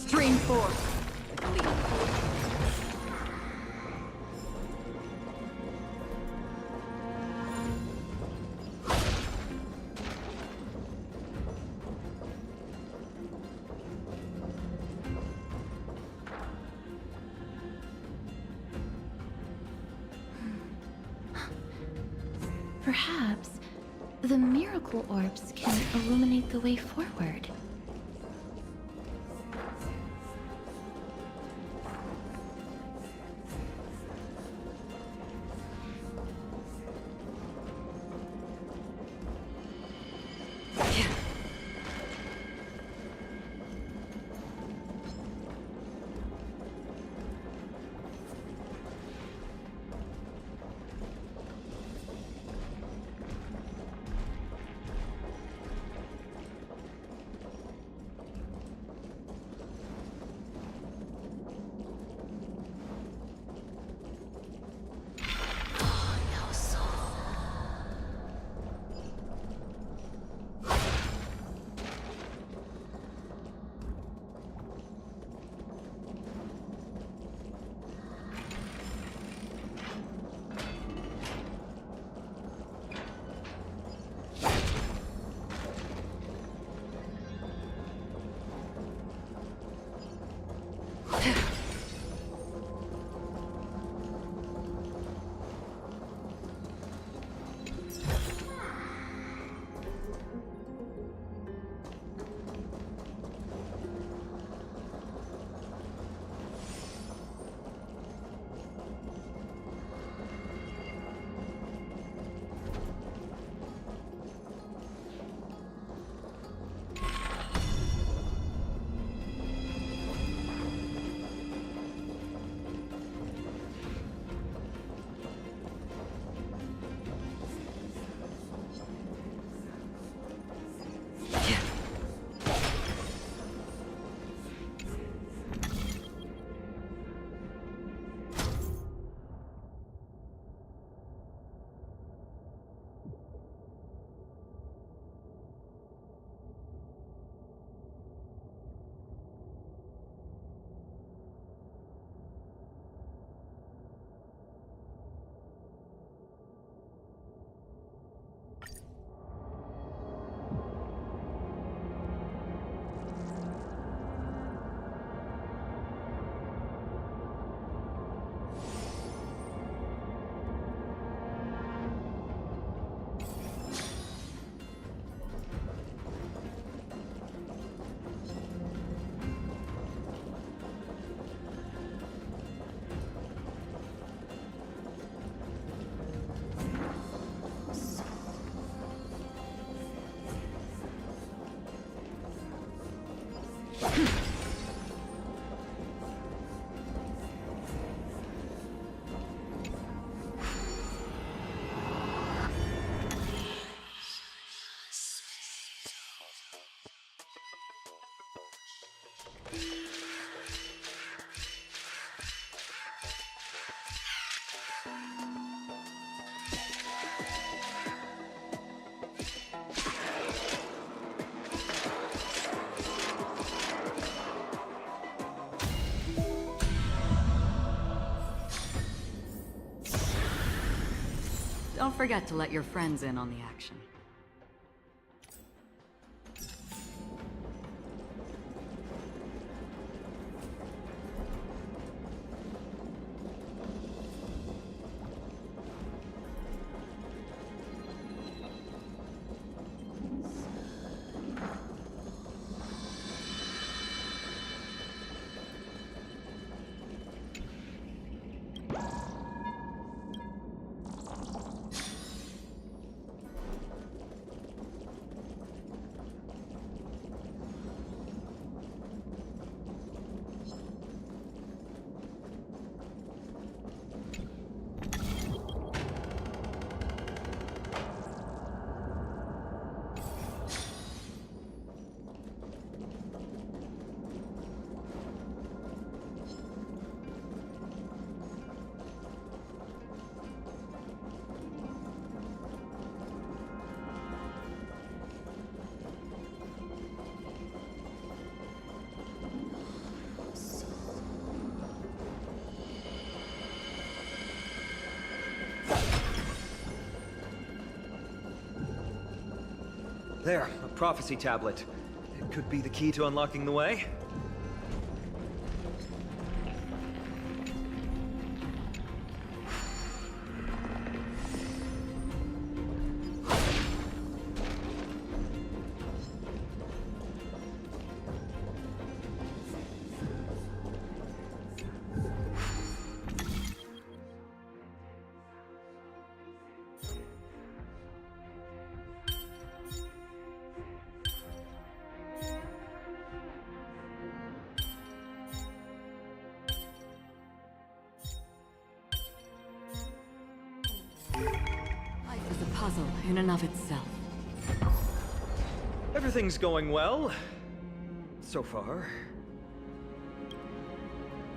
Stream 4. Lead. Perhaps the miracle orbs can illuminate the way forward. Don't forget to let your friends in on the action. There, a prophecy tablet. It could be the key to unlocking the way. Life is a puzzle in and of itself. Everything's going well. So far.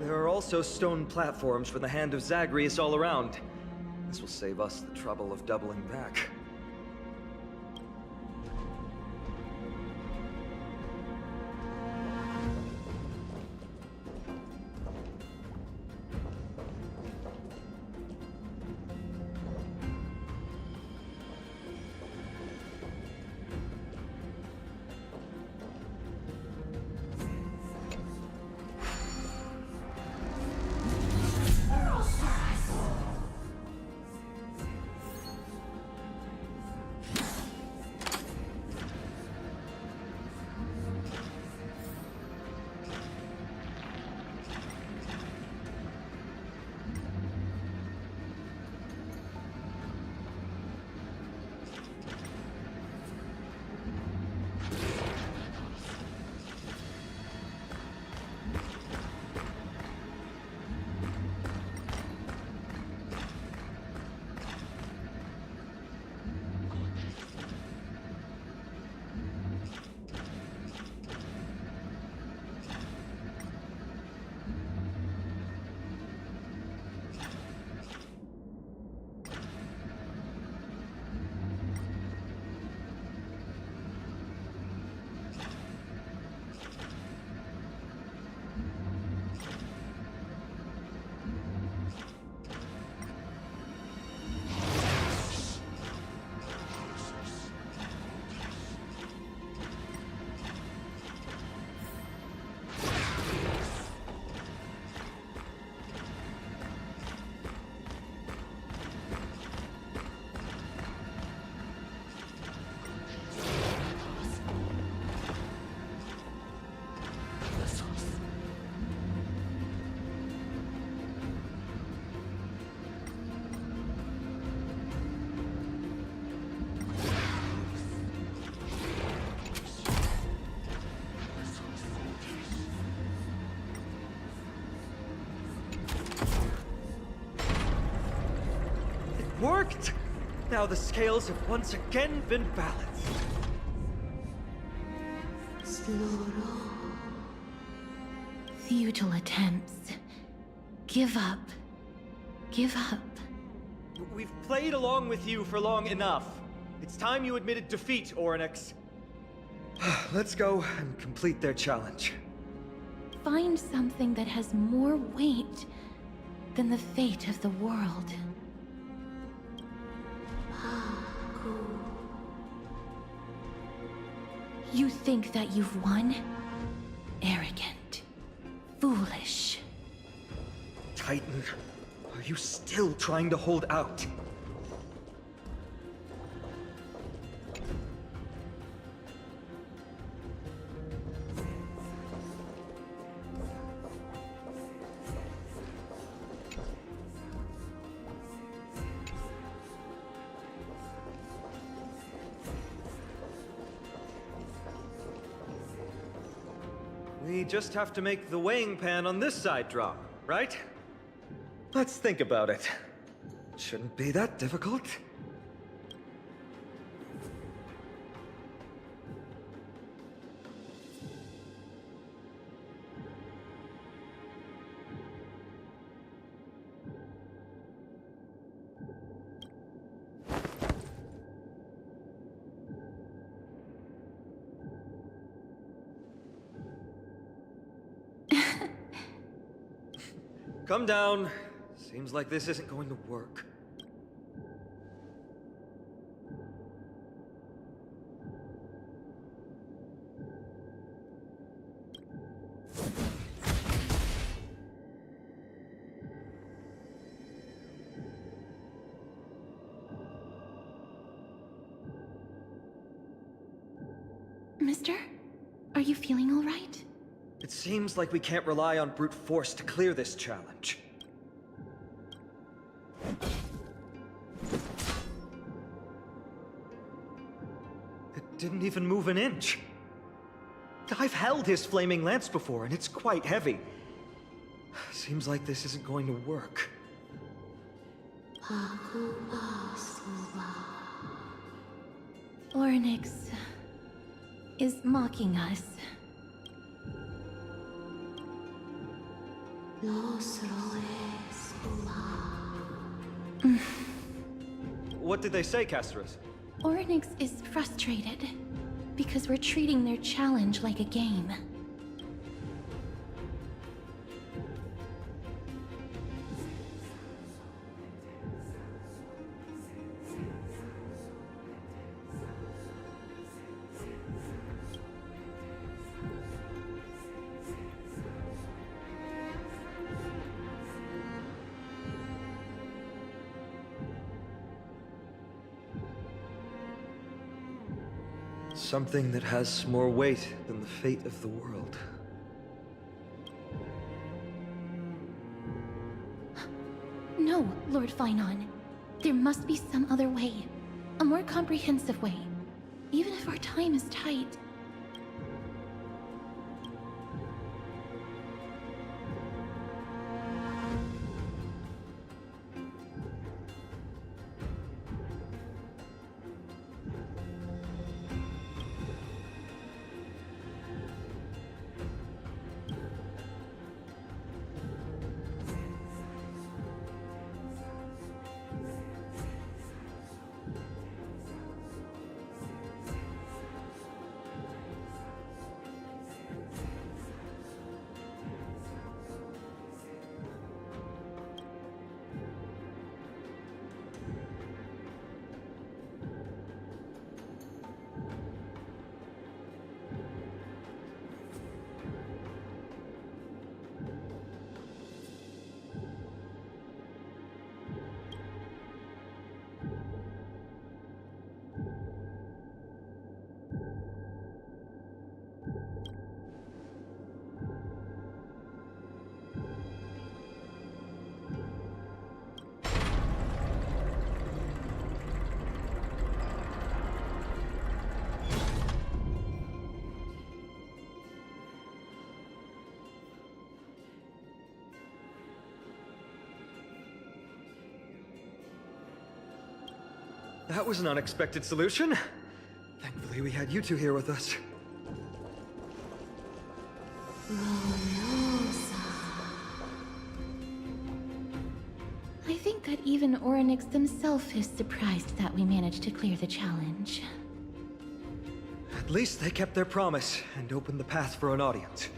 There are also stone platforms for the Hand of Zagreus all around. This will save us the trouble of doubling back. Now the scales have once again been balanced. Futile attempts. Give up. Give up. We've played along with you for long enough. It's time you admitted defeat, Oryx. Let's go and complete their challenge. Find something that has more weight than the fate of the world. You think that you've won? Arrogant. Foolish. Titan, are you still trying to hold out? We just have to make the weighing pan on this side drop, right? Let's think about it. Shouldn't be that difficult. Come down. Seems like this isn't going to work. Mister? Are you feeling all right? It seems like we can't rely on brute force to clear this challenge. It didn't even move an inch. I've held his flaming lance before, and it's quite heavy. Seems like this isn't going to work. Ornyx is mocking us. What did they say, Castros? Ornyx is frustrated because we're treating their challenge like a game. Something that has more weight than the fate of the world. No, Lord Finon. There must be some other way. A more comprehensive way. Even if our time is tight. That was an unexpected solution. Thankfully, we had you two here with us. I think that even Orynyx himself is surprised that we managed to clear the challenge. At least they kept their promise and opened the path for an audience.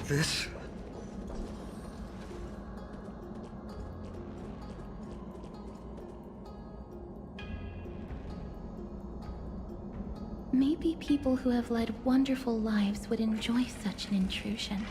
This? Maybe people who have led wonderful lives would enjoy such an intrusion.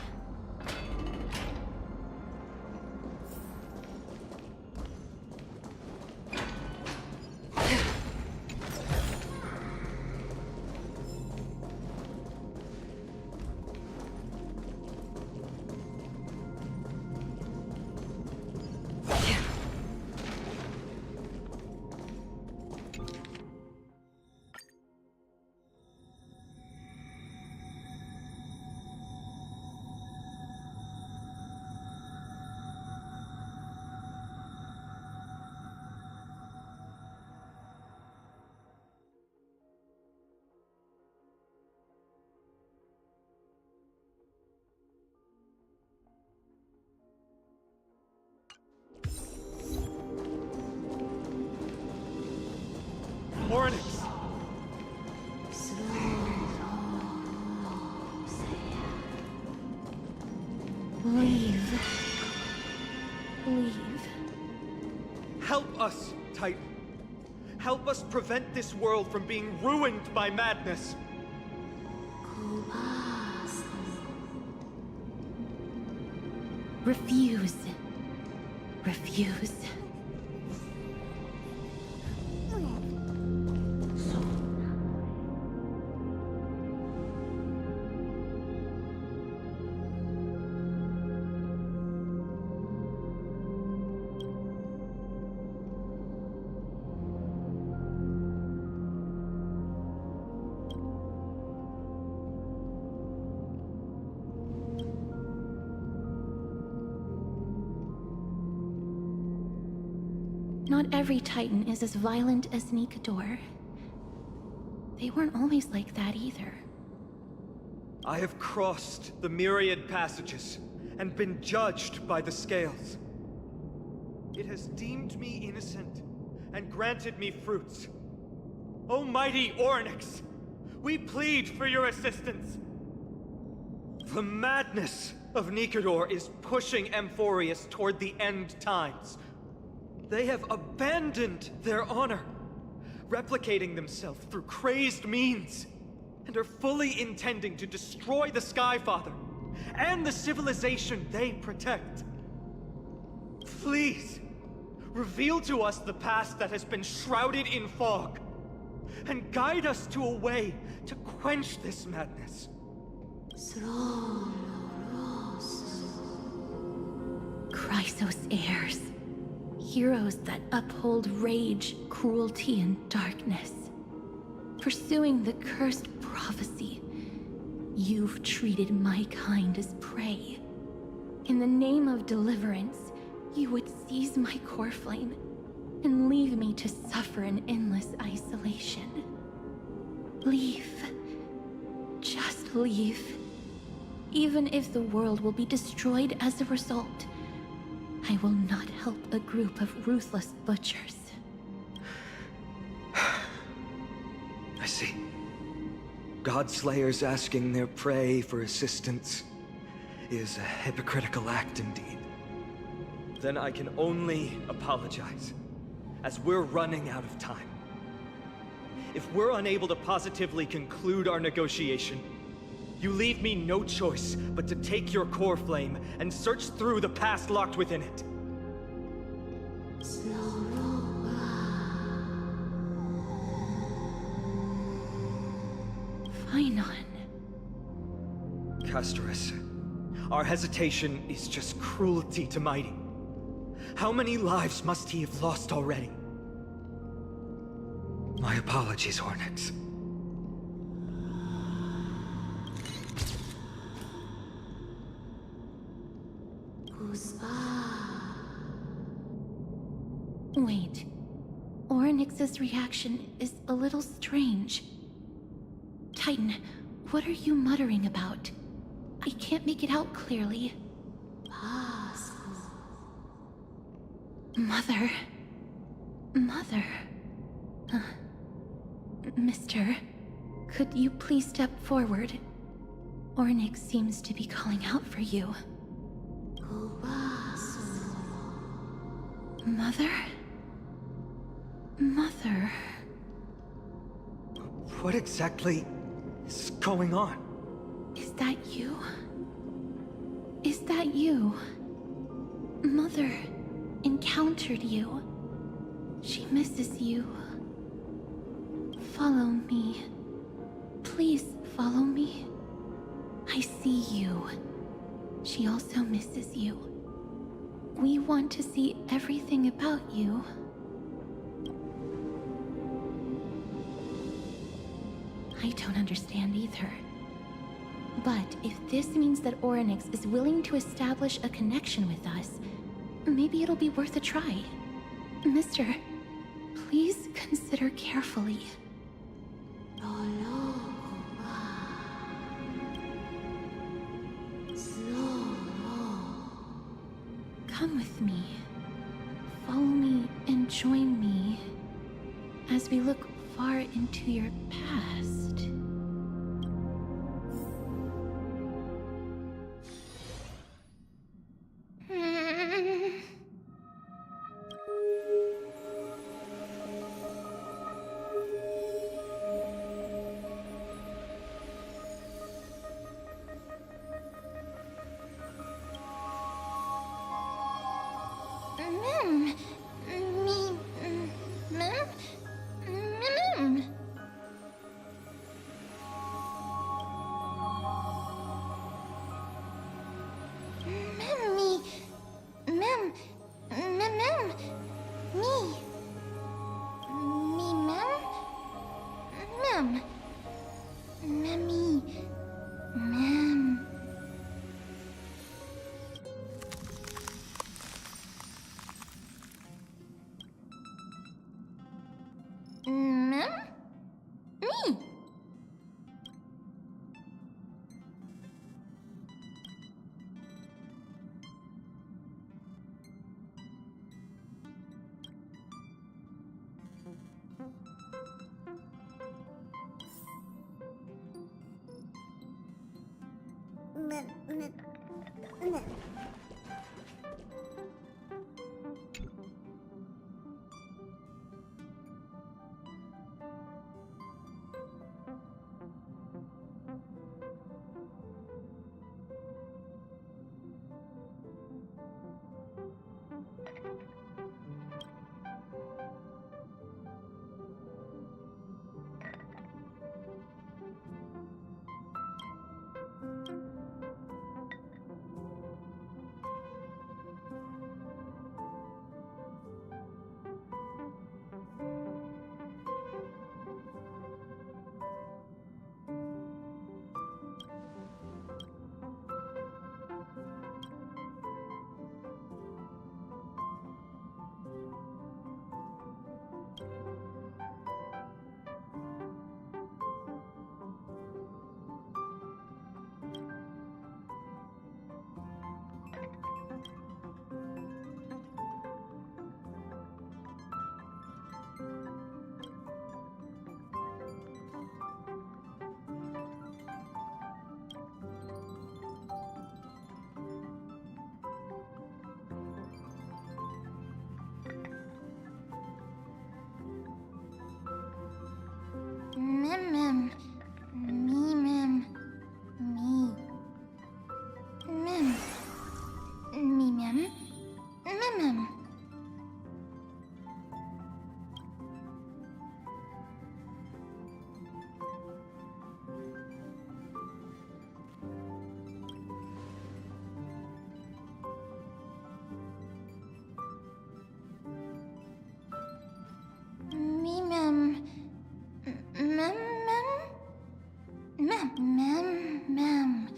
Orynyx! Leave. Leave. Help us, Titan. Help us prevent this world from being ruined by madness. Refuse. Refuse. Not every Titan is as violent as Nikador. They weren't always like that either. I have crossed the myriad passages and been judged by the scales. It has deemed me innocent and granted me fruits. O mighty Oryx, we plead for your assistance. The madness of Nikador is pushing Amphorius toward the end times. They have abandoned their honor, replicating themselves through crazed means, and are fully intending to destroy the Skyfather and the civilization they protect. Please, reveal to us the past that has been shrouded in fog, and guide us to a way to quench this madness. Chrysos heirs. Heroes that uphold rage, cruelty, and darkness. Pursuing the cursed prophecy, you've treated my kind as prey. In the name of deliverance, you would seize my core flame and leave me to suffer in endless isolation. Leave. Just leave. Even if the world will be destroyed as a result, I will not help a group of ruthless butchers. I see. Godslayers asking their prey for assistance is a hypocritical act indeed. Then I can only apologize, as we're running out of time. If we're unable to positively conclude our negotiation, you leave me no choice but to take your core flame and search through the past locked within it. Phainon. Castorus, our hesitation is just cruelty to Mighty. How many lives must he have lost already? My apologies, Hornix. Wait. Oryx's reaction is a little strange. Titan, what are you muttering about? I can't make it out clearly. Mother. Mother. Mister, could you please step forward? Oryx seems to be calling out for you. Mother? Mother? What exactly is going on? Is that you? Is that you? Mother encountered you. She misses you. Follow me. Please follow me. I see you. She also misses you. We want to see everything about you. I don't understand either. But if this means that Oryx is willing to establish a connection with us, maybe it'll be worth a try. Mister, please consider carefully. Come with me. Follow me and join me as we look far into your past. Mim, mim. Me, mim. Me. Mim. Me, mim. Mim, mim. Me, mim. Mem, mem. Mem, mem, mem.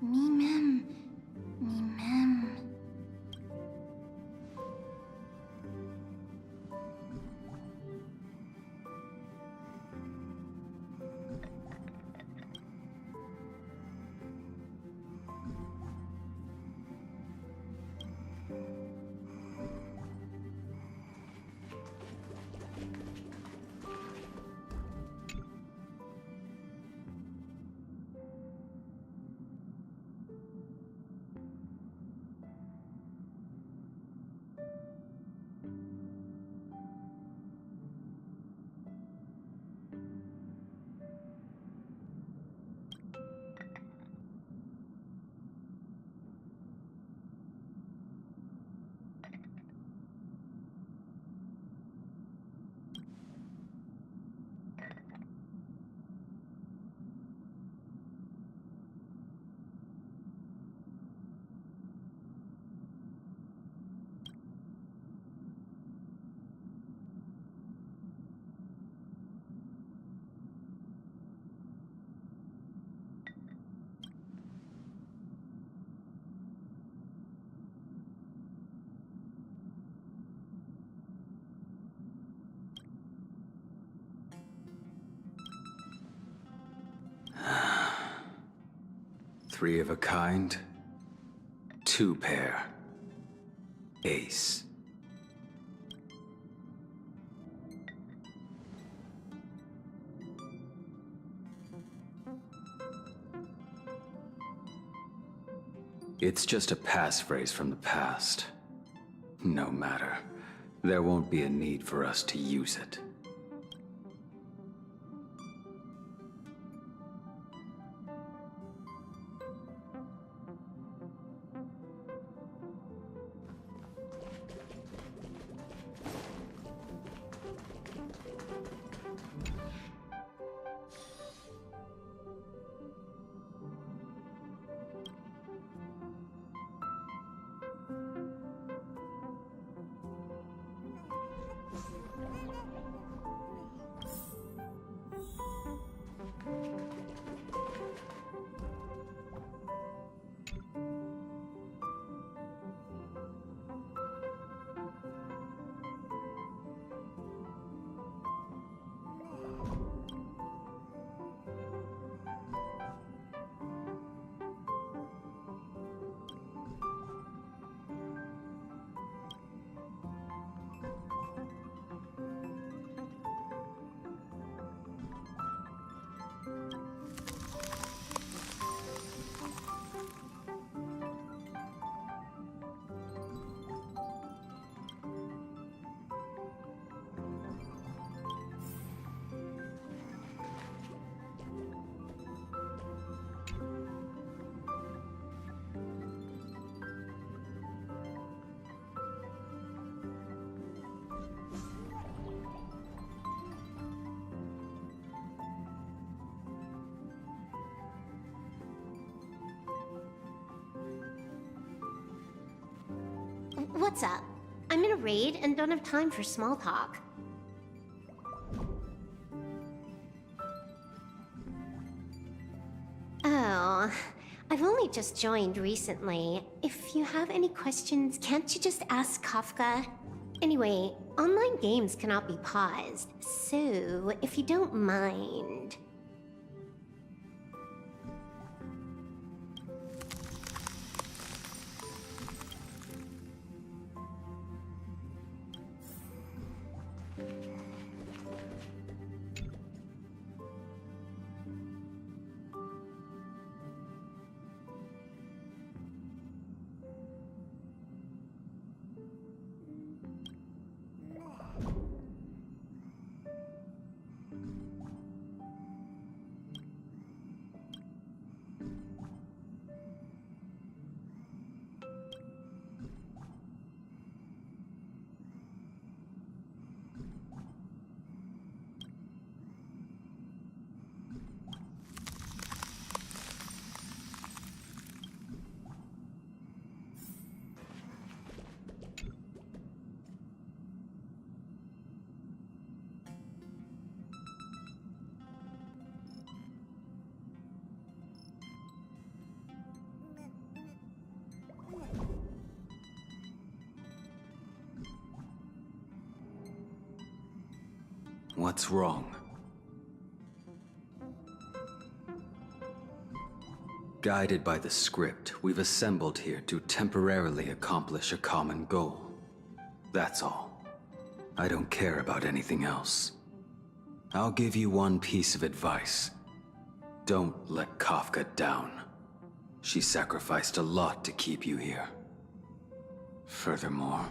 Me, mem. Me, mem. Three of a kind, two pair, ace. It's just a passphrase from the past. No matter. There won't be a need for us to use it. What's up? I'm in a raid and don't have time for small talk. Oh, I've only just joined recently. If you have any questions, can't you just ask Kafka? Anyway, online games cannot be paused, so if you don't mind... What's wrong? Guided by the script, we've assembled here to temporarily accomplish a common goal. That's all. I don't care about anything else. I'll give you one piece of advice. Don't let Kafka down. She sacrificed a lot to keep you here. Furthermore...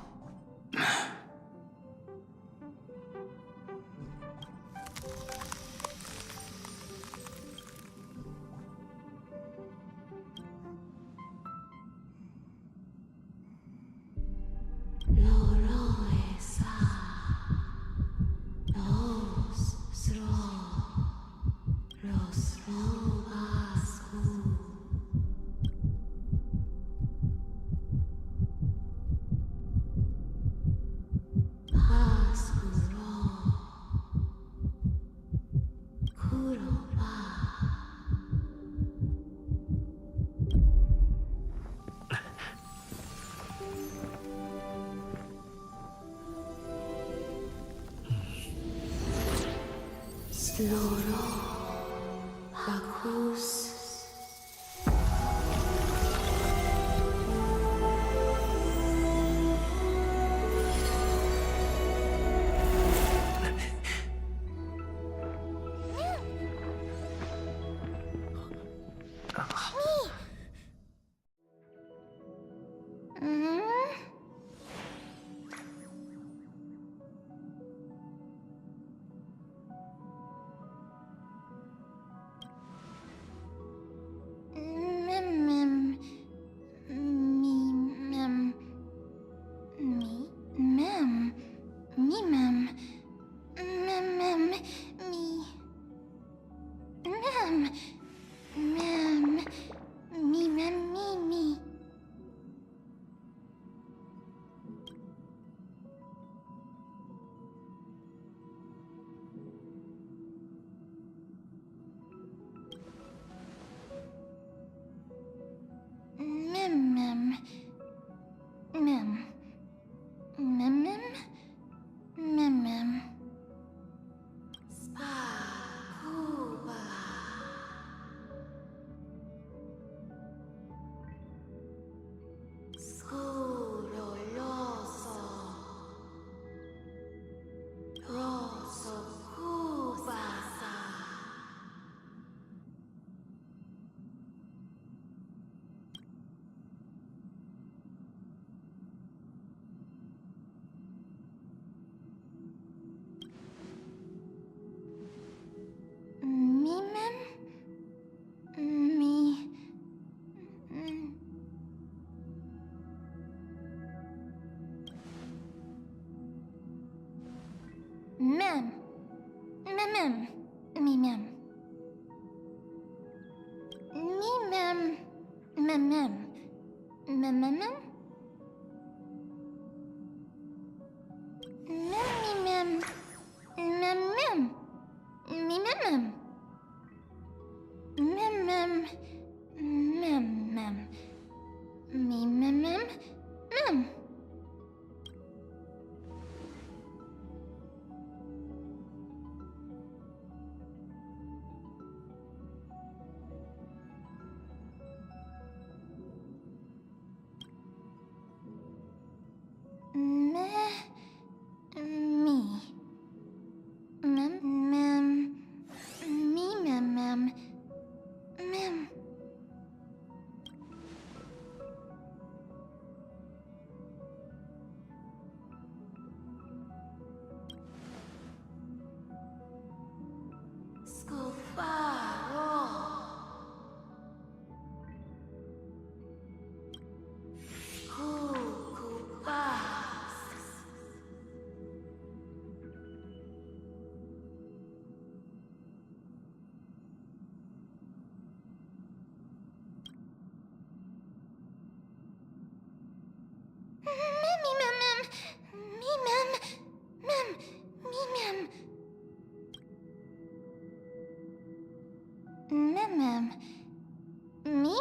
Me?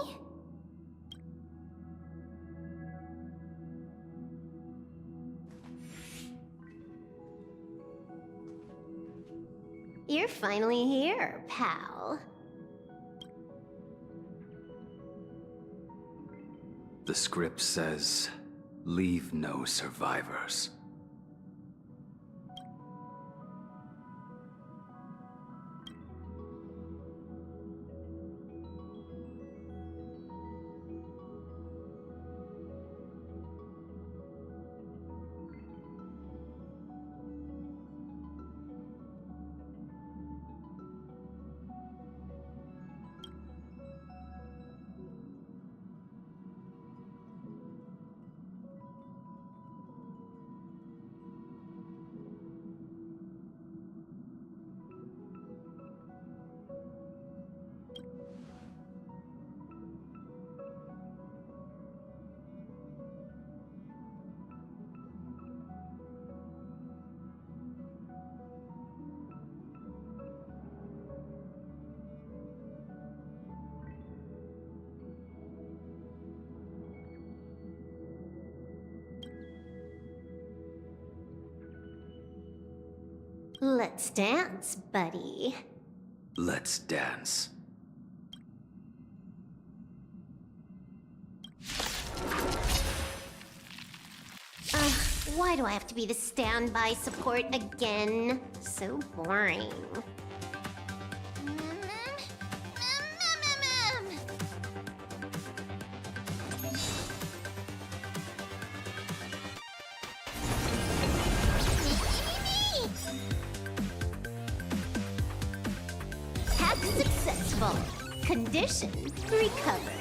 You're finally here, pal. The script says, leave no survivors. Let's dance, buddy. Let's dance. Why do I have to be the standby support again? So boring. Hack successful. Condition recovered.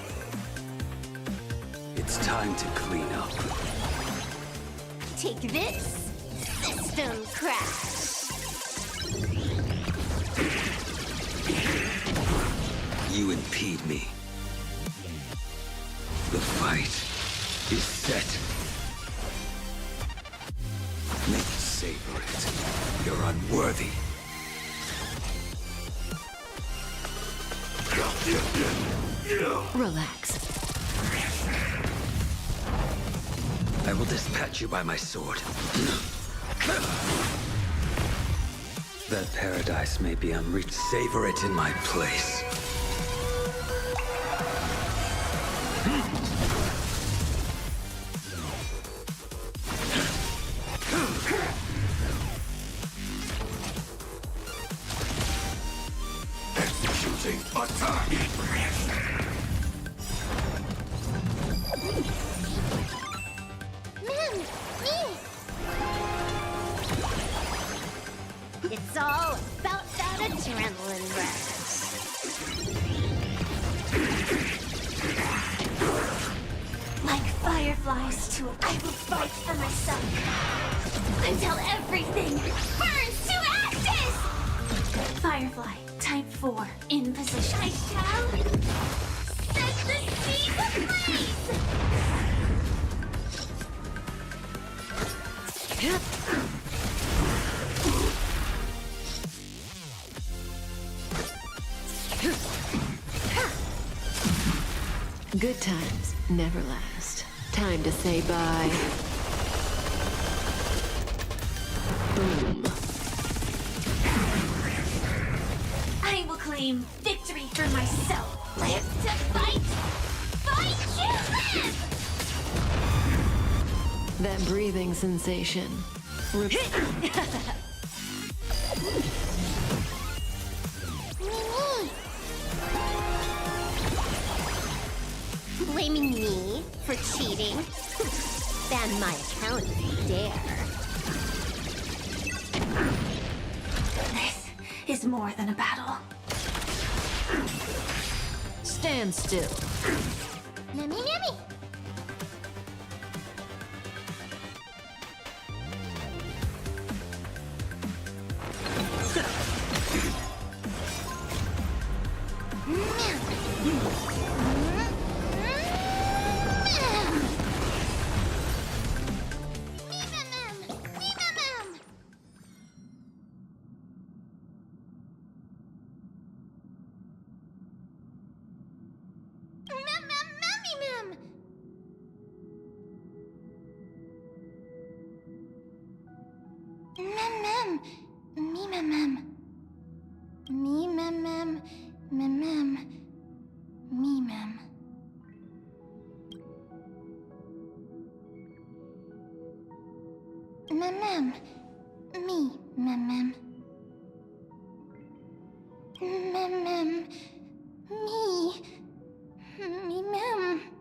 It's time to clean up. Take this, system crash. You impede me. The fight is set. Make it savor it. You're unworthy. Relax. I will dispatch you by my sword. That paradise may be unreached. Savor it in my place. Executing attack! It's all about that adrenaline rush. Like fireflies to a I will fight for myself until everything burns to ashes! Firefly, type 4, in position. I shall set the sea ablaze! Good times never last. Time to say bye. Boom. I will claim victory for myself. Live to fight! Fight you live! That breathing sensation. Blaming me for cheating? Ban my account if you dare. This is more than a battle. Stand still. Nammy nammy! mem mem. Me mem mem. Mem mem. Me mem. Mem mem. Me mem mem. Mem mem. Me. Me mem.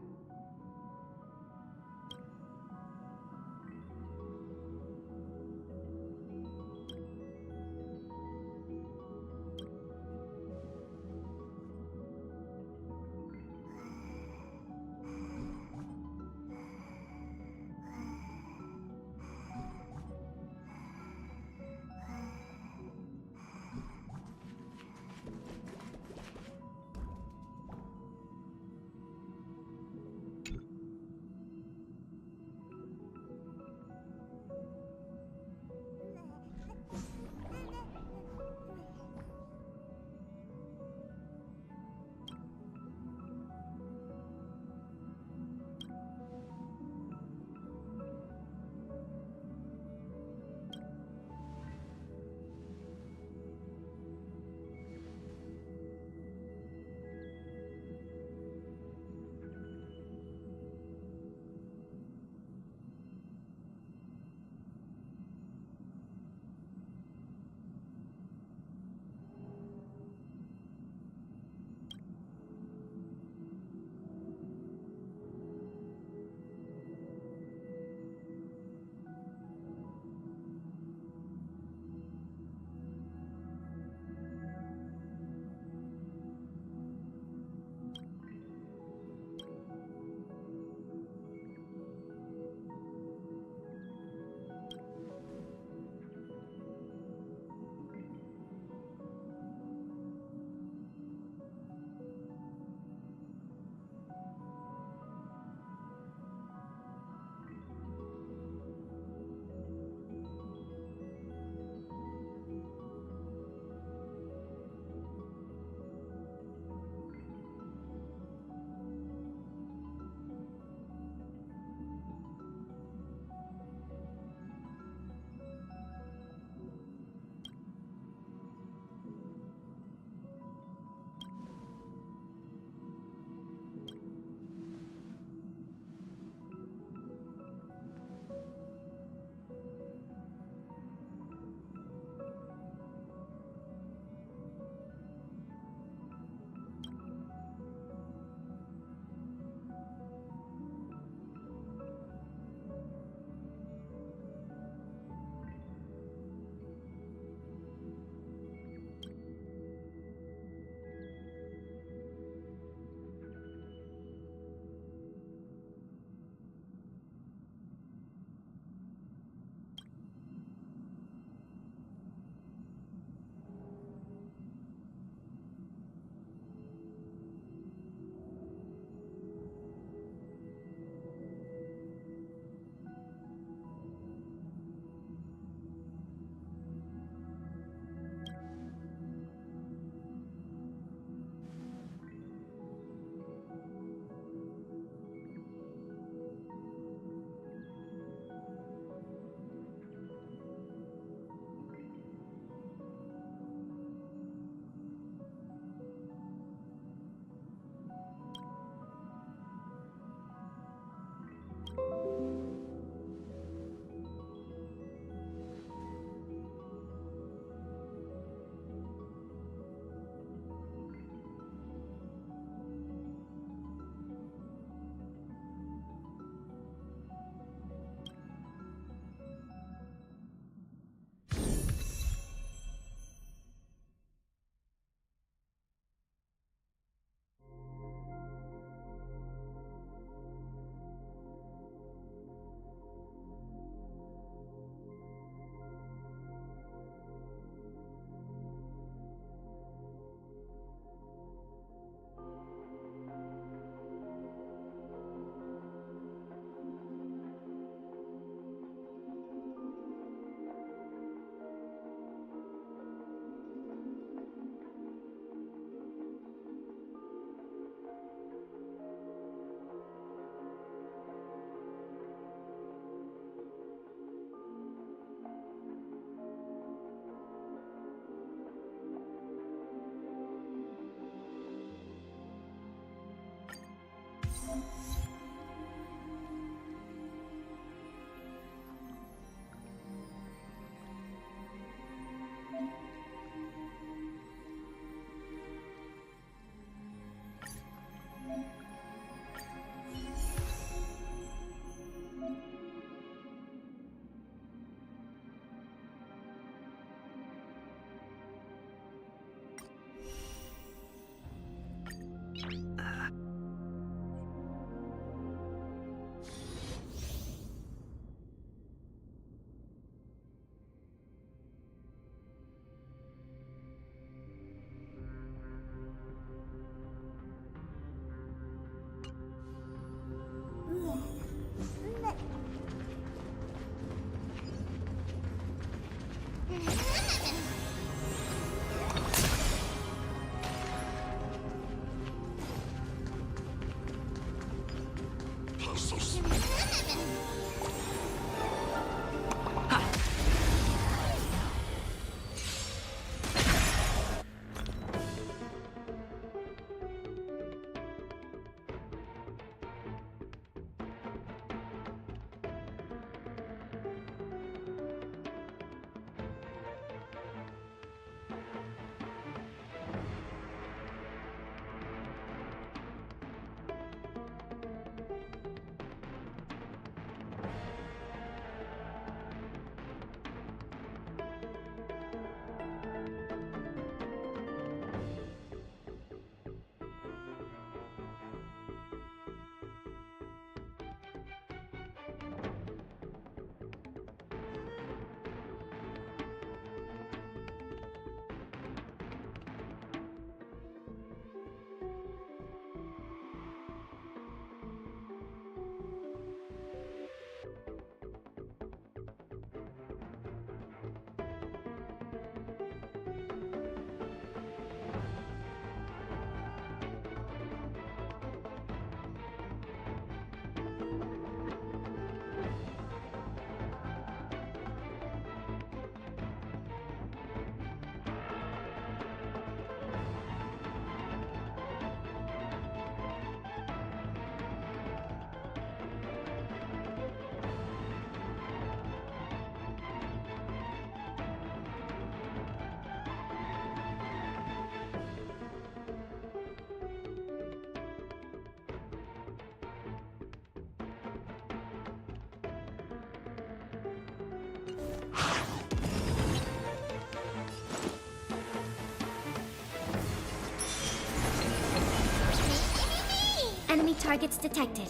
Enemy targets detected.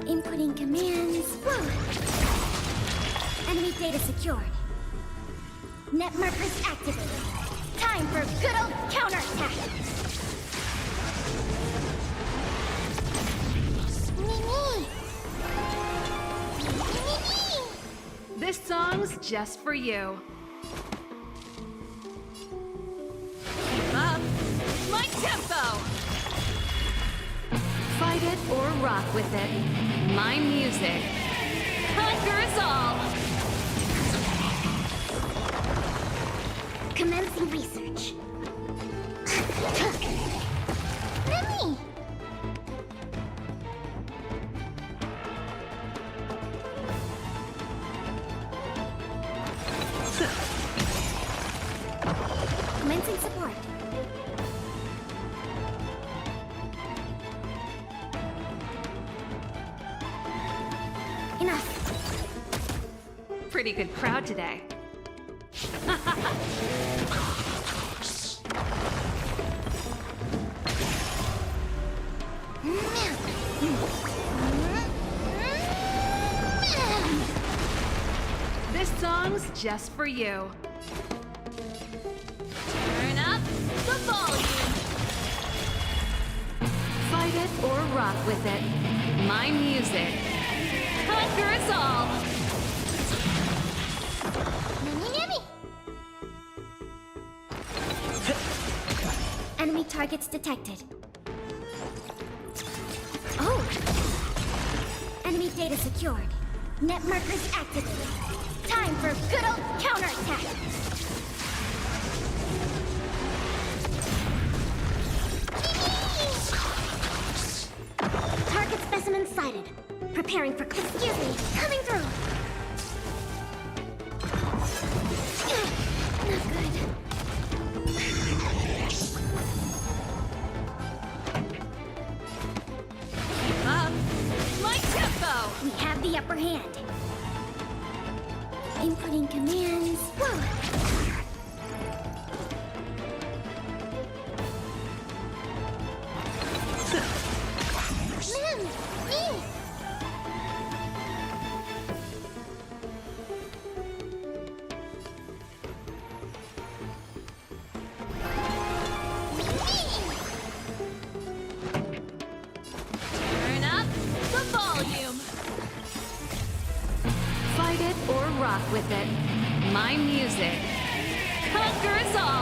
Inputting commands. Whoa. Enemy data secured. Net markers activated. Time for good old counterattack. This song's just for you. Keep up. My tempo! Fight it or rock with it. My music. Conquer us all! Commencing research. Nami! Commencing support. Enough. Pretty good crowd today. This song's just for you. Turn up the volume. Fight it or rock with it. My music. Conquer us all. Nami! Enemy targets detected. Oh! Enemy data secured. Net markers activated. Time for good old counterattack. Target specimen sighted. Preparing for... Excuse me, coming through. Not good. Keep up. My tempo! We have the upper hand. Inputting commands. Whoa! Man! Me! Turn rock with it. My music conquers all.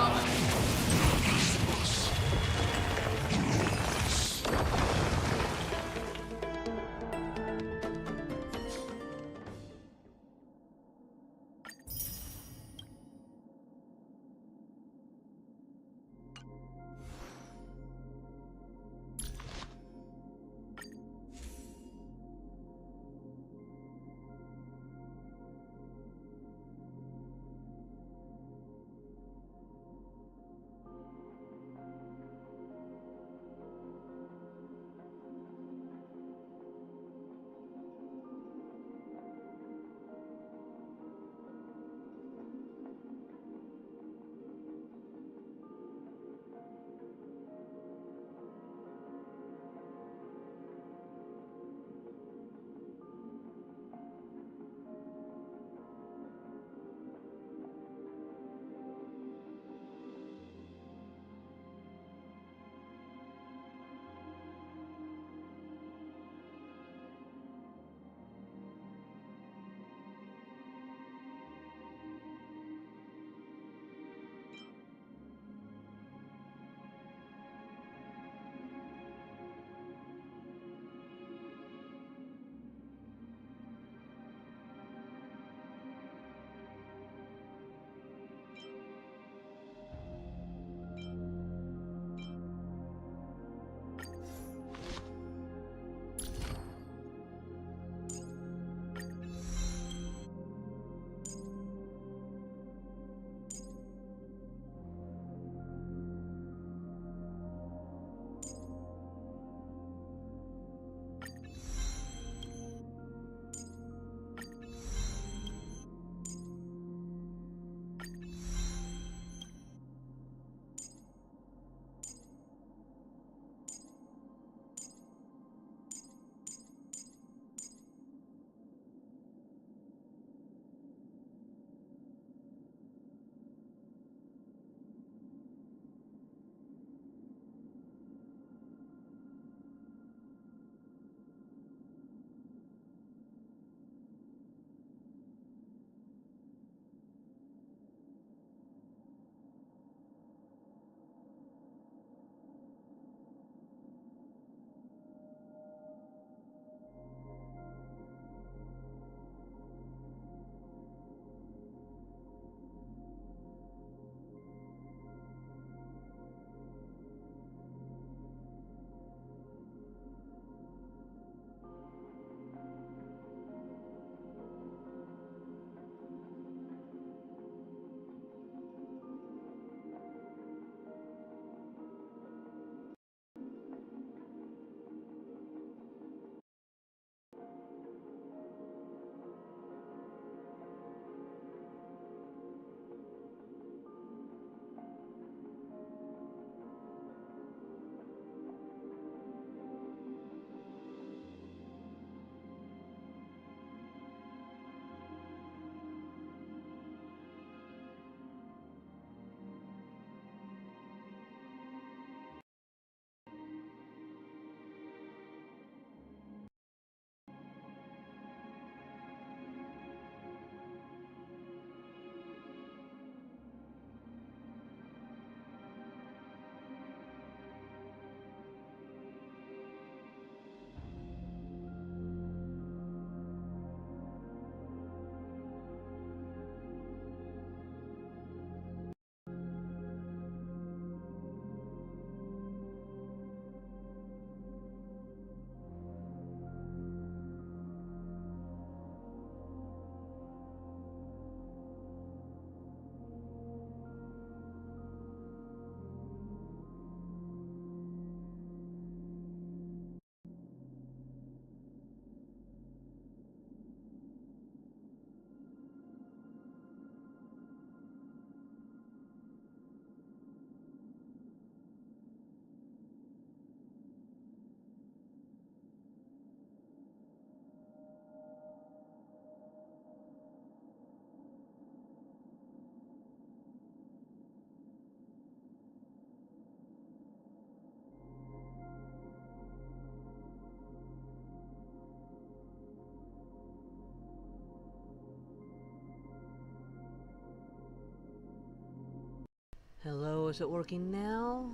So, is it working now?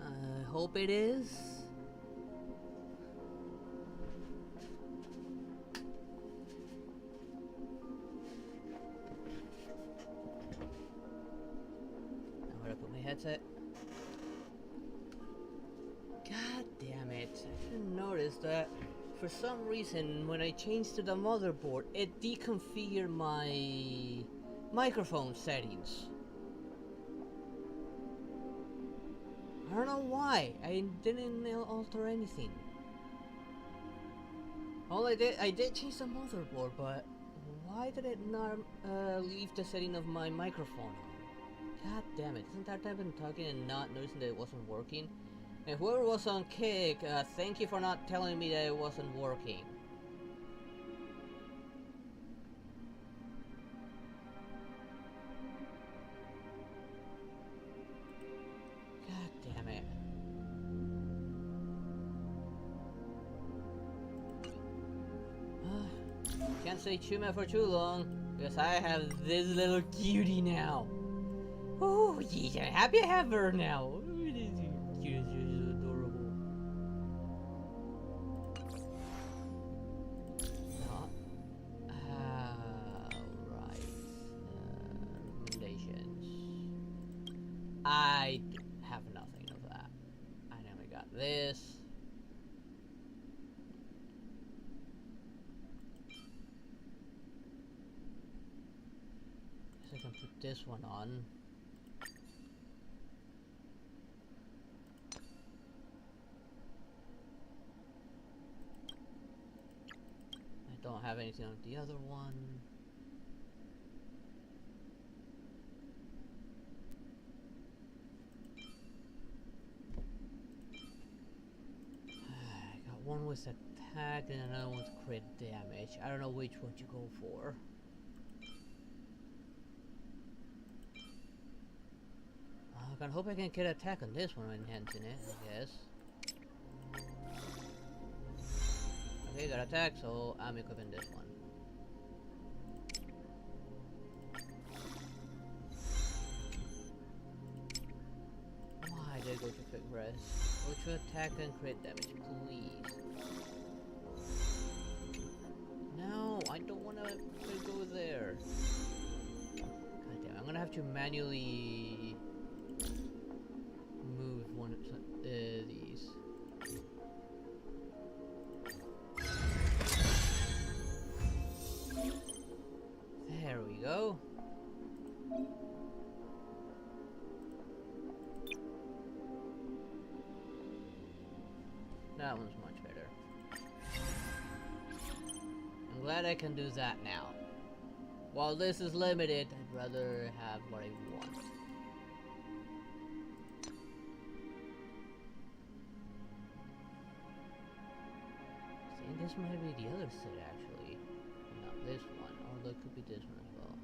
I hope it is. Now where do I put my headset? God damn it. I didn't notice that for some reason when I changed to the motherboard, it deconfigured my microphone settings. I don't know why. I didn't alter anything. All I did change the motherboard, but why did it not leave the setting of my microphone on? God damn it. Isn't that I've been talking and not noticing that it wasn't working? And whoever was on Kick, thank you for not telling me that it wasn't working. God damn it. Can't say Chuma for too long, because I have this little cutie now. Oh, geez, I'm happy I have her now. She's adorable. Right. Recommendations. I have nothing of that. I never got this. I can put this one on. I don't have anything on the other one. I got one with attack and another one's crit damage. I don't know which one to go for. I hope I can get attack on this one when enhancing it, I guess. Okay, got attack, so I'm equipping this one. Why did I go to quick rest? Go to attack and crit damage, please. No, I don't want to go there. God damn, I'm gonna have to manually move one of these. There we go. That one's much better. I'm glad I can do that now. While this is limited, I'd rather have what I want. I think this might be the other set actually. Not this one, or it could be this one as well.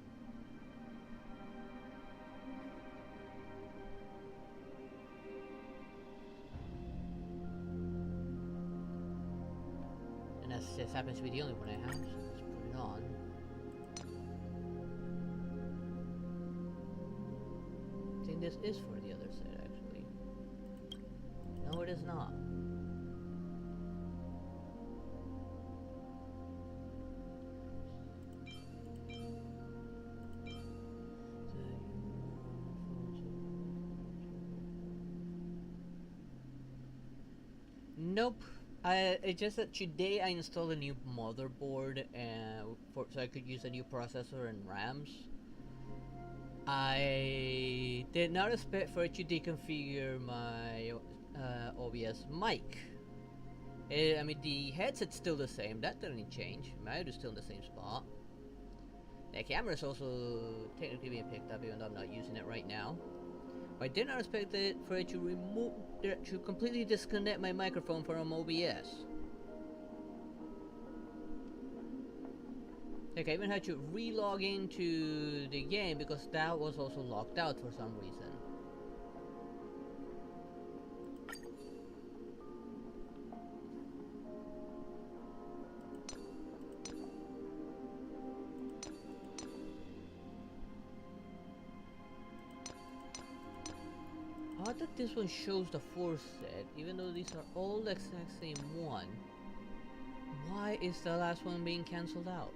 And this happens to be the only one I have, so let's put it on. I think this is for the other set actually. No, it is not. Nope. It's just that today I installed a new motherboard so I could use a new processor and RAMs. I did not expect for it to deconfigure my OBS mic. I mean, the headset's still the same. That didn't change. My audio is still in the same spot. The camera is also technically being picked up, even though I'm not using it right now. I did not expect it for it to completely disconnect my microphone from OBS. Like I even had to re-log into the game because that was also locked out for some reason. that this one shows the 4 set, even though these are all the exact same one. Why is the last one being cancelled out?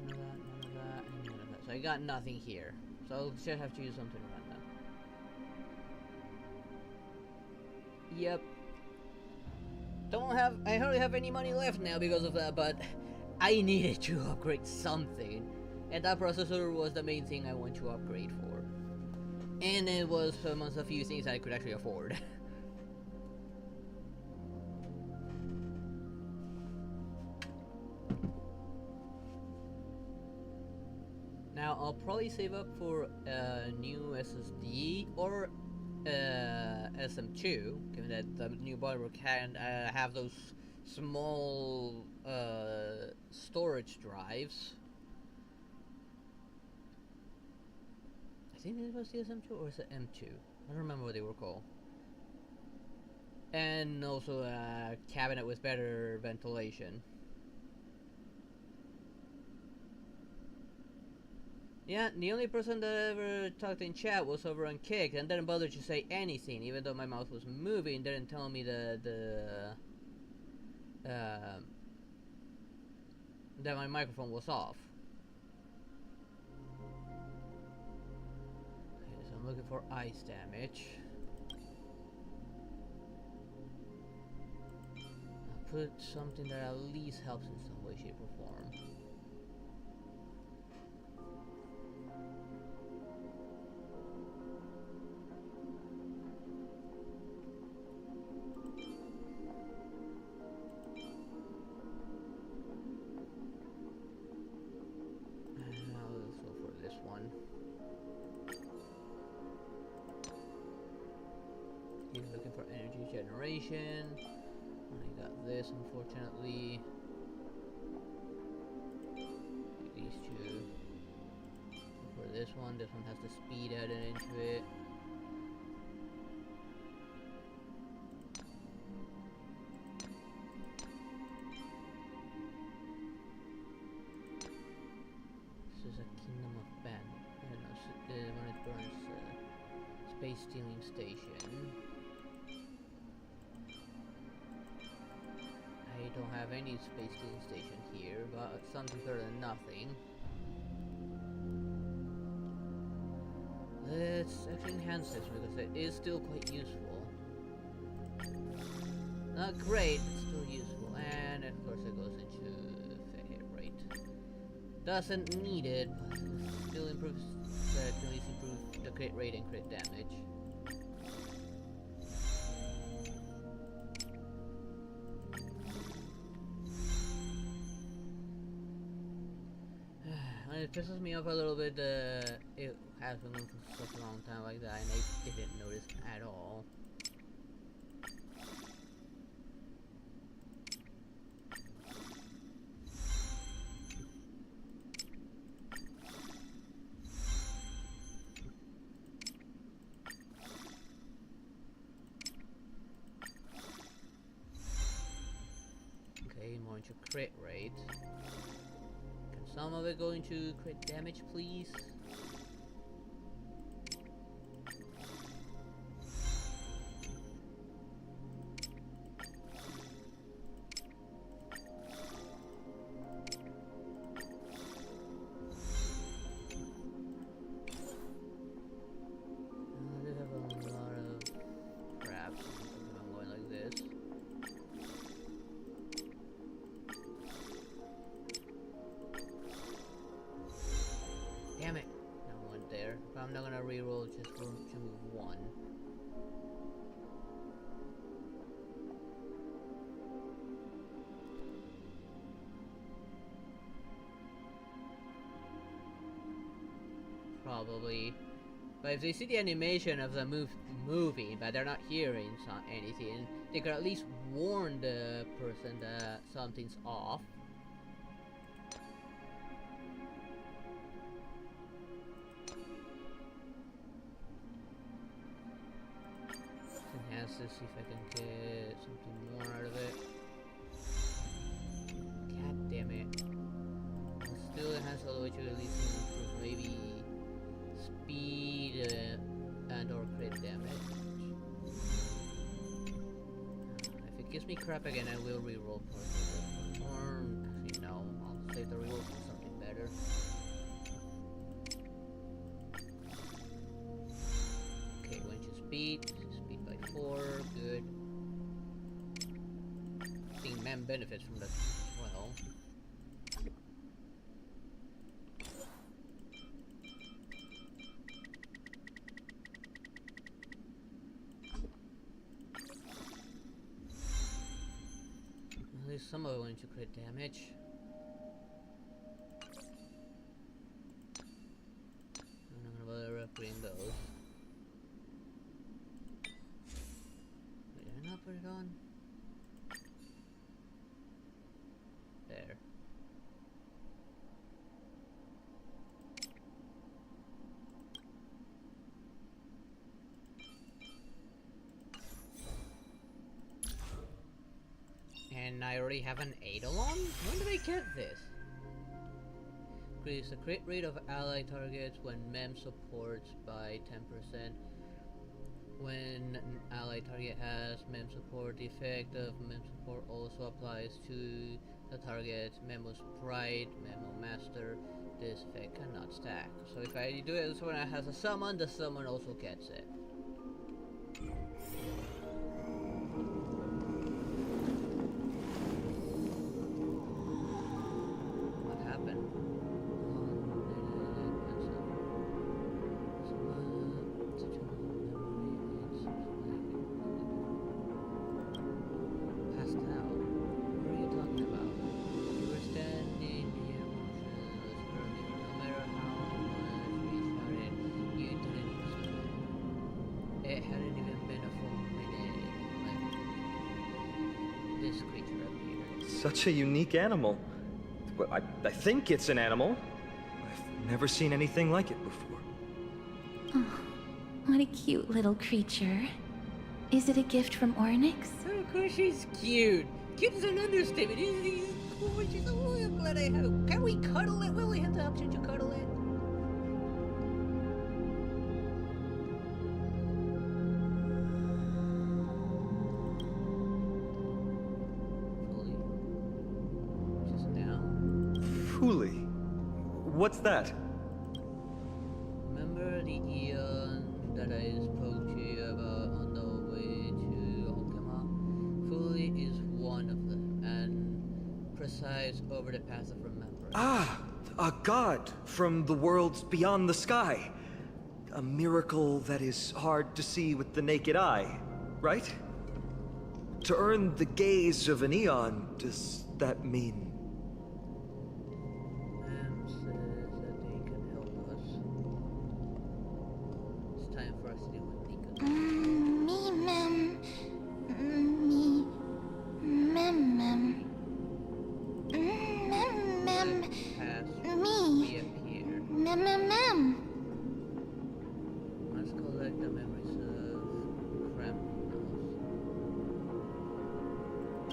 None of that, and none of that. So I got nothing here. So I'll just have to use something random. Yep. I hardly have any money left now because of that, but I needed to upgrade something. And that processor was the main thing I want to upgrade for. And it was amongst a few things I could actually afford. Now I'll probably save up for a new SSD or SM2, given that the new bodywork can have those small storage drives. I think it was the SM2 or is it M2? I don't remember what they were called. And also a cabinet with better ventilation. Yeah, the only person that ever talked in chat was over on Kick and didn't bother to say anything, even though my mouth was moving, didn't tell me that my microphone was off. Okay, so I'm looking for ice damage. I'll put something that at least helps in some way, shape, or form. Looking for energy generation. I got this, unfortunately. These two. For this one has the speed added into it. This is a Kingdom of Ben. When it burns space stealing station. I don't have any space stealing station here, but something better than nothing. Let's actually enhance this because it is still quite useful. Not great, but still useful. And of course it goes into the hit rate. Doesn't need it, but still improves, at least improve the crit rate and crit damage. It pisses me off a little bit. It has been going for such a long time like that, and I didn't notice at all. Okay, more into crit rate. Some of it going to crit damage, please. I do have a lot of crap if I'm going like this. Damn it! I went there. But I'm not gonna reroll just to move one. Probably. But if they see the animation of the moving, but they're not hearing anything, they could at least warn the person that something's off. Enhance this, see if I can get something more out of it. God damn it. What's still enhance all which will at least improve maybe speed and or crit damage. If it gives me crap again, I will reroll for the or you know, I'll save the reroll for something better. Okay, went to speed by 4, good. I think man benefits from that as well. At least some of it went to crit damage. I'm not gonna bother upgrading those. Wait, did I not put it on? There. And I already have an Eidolon? When did I get this? Increase the crit rate of ally targets when mem supports by 10%. When an ally target has mem support, the effect of mem support also applies to the target's Memo Sprite, Memo Master. This effect cannot stack. So if I do it when it has a summon, the summon also gets it. What happened? Passed out. What are you talking about? You were standing here motionless earlier. No matter how much we shouted, you didn't respond. It hadn't even been a full minute when this creature appeared. Such a unique animal. Well, I think it's an animal. I've never seen anything like it before. Oh, what a cute little creature. Is it a gift from Ornyx? Of course she's cute. Cute is an understatement. He's cool. She's I'm glad I have. Can we cuddle it? Will we have the option to cuddle it? Fully. Just now. Fooly. What's that? Remember the Eon that I spoke to you about on the way to Okama? Fully is one of them, and presides over the path of remembrance. Ah, a god from the worlds beyond the sky. A miracle that is hard to see with the naked eye, right? To earn the gaze of an Eon, does that mean? Mem says that they can help us. It's time for us to do what they can. Me, mem. Me. Mem, mem. Mem, mem. Past Me. reappear. Mem, mem, mem. Let's collect the memories of Krampus.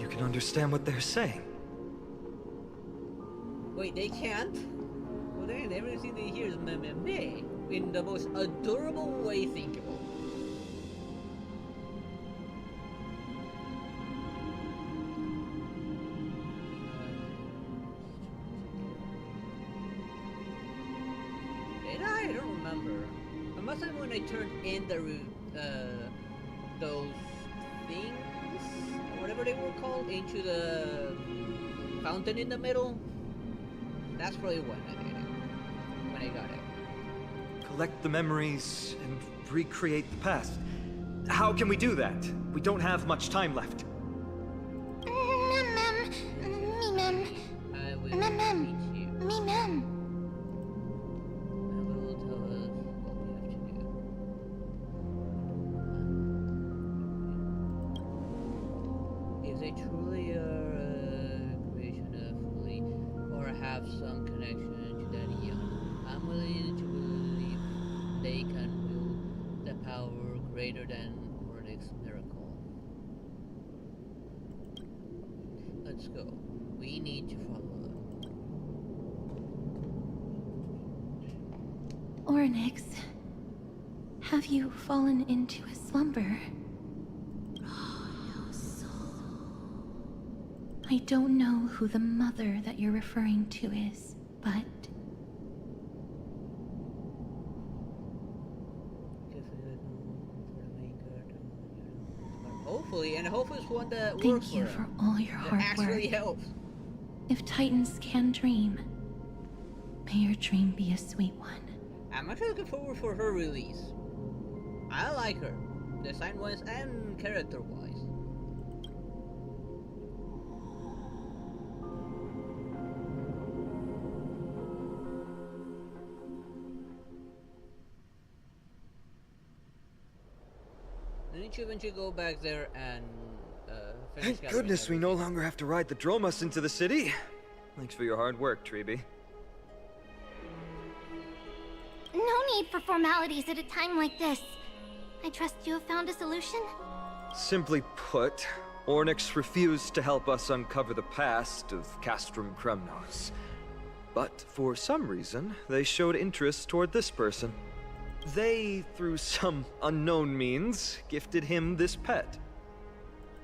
You can understand what they're saying. Wait, they can't? Well, then everything they hear is meh in the most adorable way thinkable. Did I? I don't remember. It must have been when I turned in those things, or whatever they were called, into the fountain in the middle. That's probably when I did it. When I got it. Collect the memories and recreate the past. How can we do that? We don't have much time left. Mem, mem. Me, mem. I will Mem, mem. teach you. Me, mem. And will tell us what we have to do. If they truly are a creation of Fully, or have some connection to that Eon, I'm willing to believe they can wield the power greater than Ornyx's miracle. Let's go. We need to follow them. Oryx, have you fallen into a slumber? I don't know who the mother that you're referring to is, but... Hopefully it's one that works Thank you for for all your hard actually work. helps. If Titans can dream, may your dream be a sweet one. I'm actually looking forward for her release. I like her, design-wise and character-wise. Didn't you eventually go back there and finish Thank gathering goodness we everything? no longer have to ride the Dromus into the city. Thanks for your hard work, Treeby. No need for formalities at a time like this. I trust you have found a solution? Simply put, Ornyx refused to help us uncover the past of Castrum Kremnos. But for some reason, they showed interest toward this person. They, through some unknown means, gifted him this pet.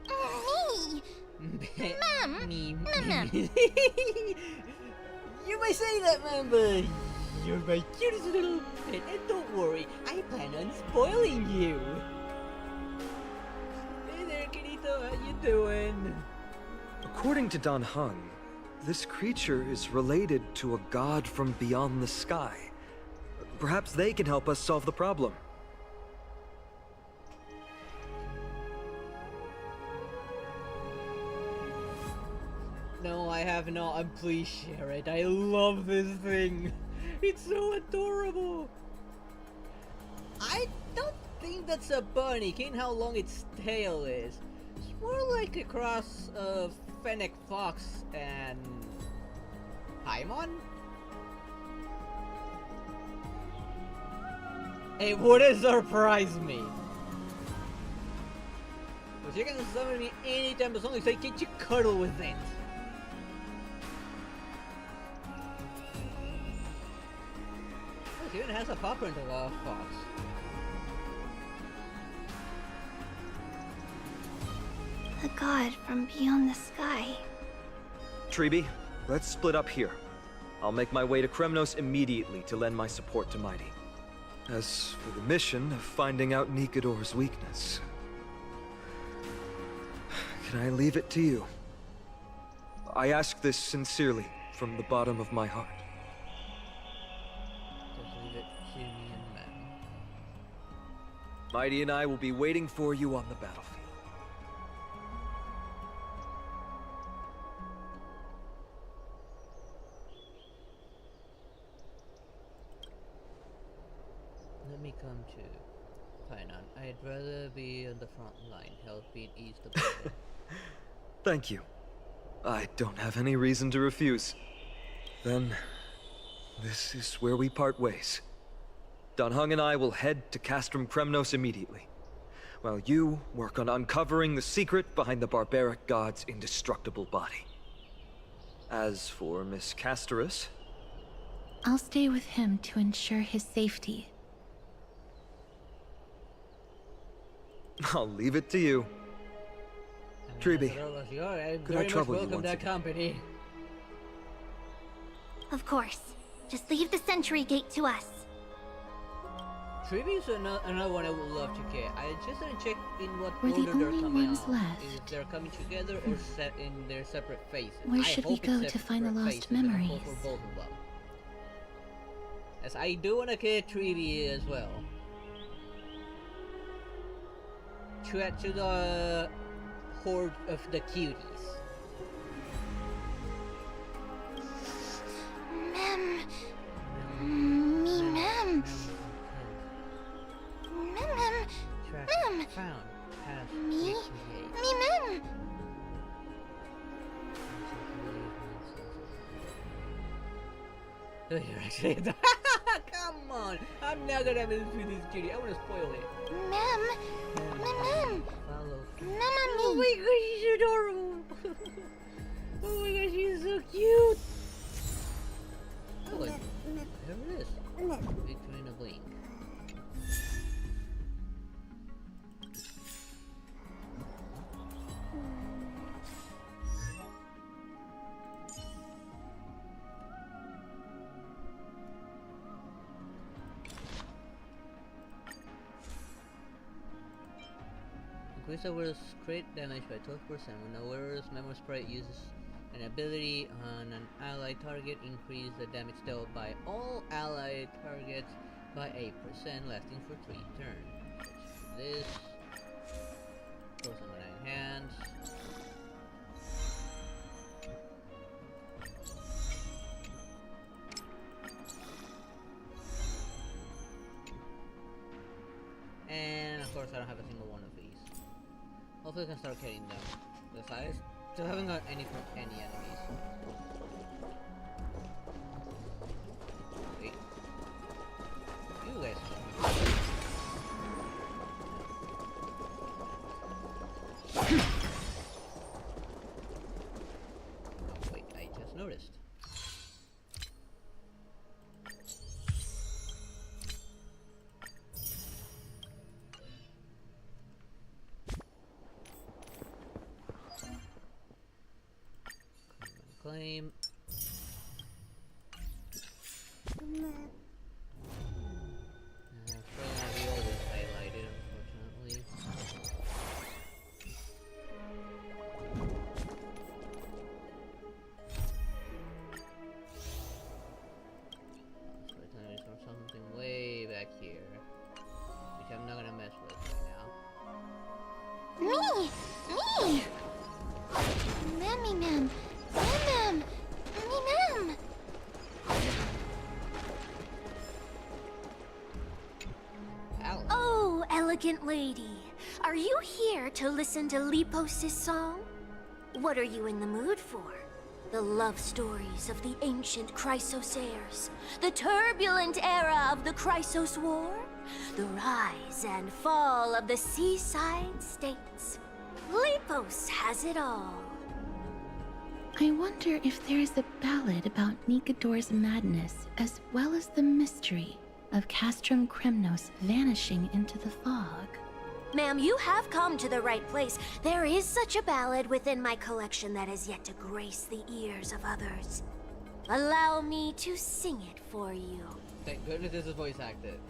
Me! Me. Ma'am. You may say that, man, but you're my cutest little pet, and don't worry, I plan on spoiling you. Hey there, Kitito, how you doing? According to Don Hung, this creature is related to a god from beyond the sky. Perhaps they can help us solve the problem. No, I have not, and please share it. I love this thing. It's so adorable. I don't think that's a bunny, given how long its tail is. It's more like a cross of Fennec Fox and Paimon? It wouldn't surprise me. But you can summon me anytime as long as I get you cuddle with it. Look, it even has a popper in the fox. The god from beyond the sky. Treeby, let's split up here. I'll make my way to Kremnos immediately to lend my support to Mighty. As for the mission of finding out Nikador's weakness, can I leave it to you? I ask this sincerely, from the bottom of my heart. Just leave it to me and Mem. Mighty and I will be waiting for you on the battlefield. Let me come to Painan. I'd rather be on the front line, helping ease the battle. Thank you. I don't have any reason to refuse. Then, this is where we part ways. Don Hung and I will head to Castrum Kremnos immediately, while you work on uncovering the secret behind the barbaric god's indestructible body. As for Miss Castorus, I'll stay with him to ensure his safety. I'll leave it to you. Treeby, could I trouble you welcome once that again? company. Of course. Just leave the sentry gate to us. Treeby's another one I would love to get. I just didn't check in what We're the order they're only coming ones out. left. If they're coming together or set in their separate phases. Where I should we hope it's go to find the separate lost phases, and I hope memories? for both of them. As I do want to get Treeby as well. To the horde of the cuties. Mem. Me, Mem. Mem. Track Mem. found. Path Me? recreate. Me, Mem. Oh, you're actually. Come on! I'm not gonna miss with this cutie. I wanna spoil it. Mem. Mem. Follow. Mem. Oh my gosh, she's adorable! Oh my gosh, she's so cute! Oh, whatever it is. Victory in a Increase the wearer's crit damage by 12% when the wearer's memory sprite uses an ability on an allied target. Increase the damage dealt by all allied targets by 8%, lasting for 3 turns. This goes on the 9 hands. And of course I don't have a single one of these. Hopefully I can start getting them. Because I still haven't got any from any enemies. Wait. You guys. Oh wait, I just noticed. Claim. We always highlighted, unfortunately. So it's telling me from something way back here, which I'm not gonna mess with right now. Me! Mammy Ma'am! Ma'am! Ma'am! Ow. Oh, elegant lady. Are you here to listen to Lepos' song? What are you in the mood for? The love stories of the ancient Chrysos heirs, the turbulent era of the Chrysos War, the rise and fall of the seaside states. Lepos has it all. I wonder if there is a ballad about Nikador's madness as well as the mystery of Castrum Kremnos vanishing into the fog. Ma'am, you have come to the right place. There is such a ballad within my collection that has yet to grace the ears of others. Allow me to sing it for you. Thank goodness this is voice acted.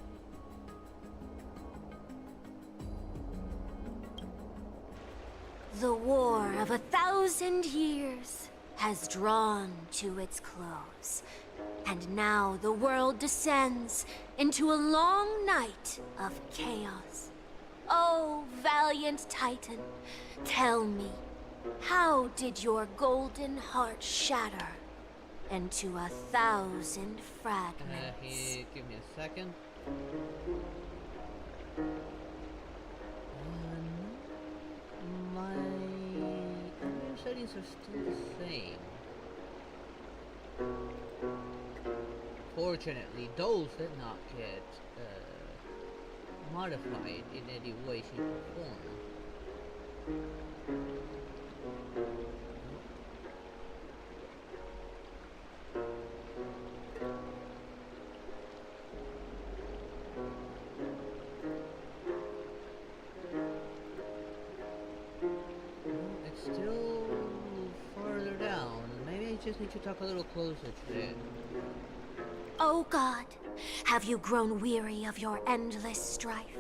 The war of 1,000 years has drawn to its close, and now the world descends into a long night of chaos. Oh, valiant Titan, tell me, how did your golden heart shatter into 1,000 fragments? Give me a second. My settings are still the same. Fortunately, those did not get modified in any way, shape, or form. It's still farther down. Maybe I just need to talk a little closer to it. Oh God, have you grown weary of your endless strife?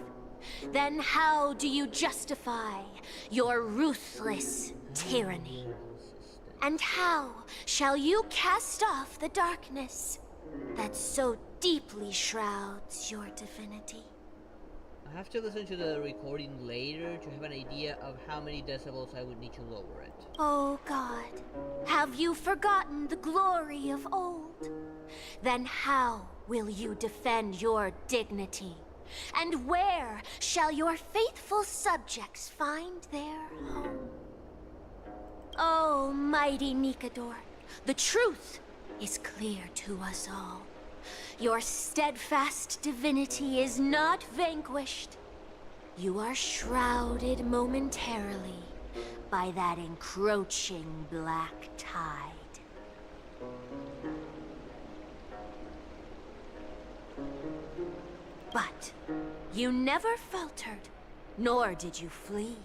Then how do you justify your ruthless tyranny? And how shall you cast off the darkness that so deeply shrouds your divinity? I have to listen to the recording later to have an idea of how many decibels I would need to lower it. Oh God, have you forgotten the glory of old? Then how will you defend your dignity? And where shall your faithful subjects find their home? Oh, mighty Nikador, the truth is clear to us all. Your steadfast divinity is not vanquished. You are shrouded momentarily by that encroaching black tide. But you never faltered, nor did you flee.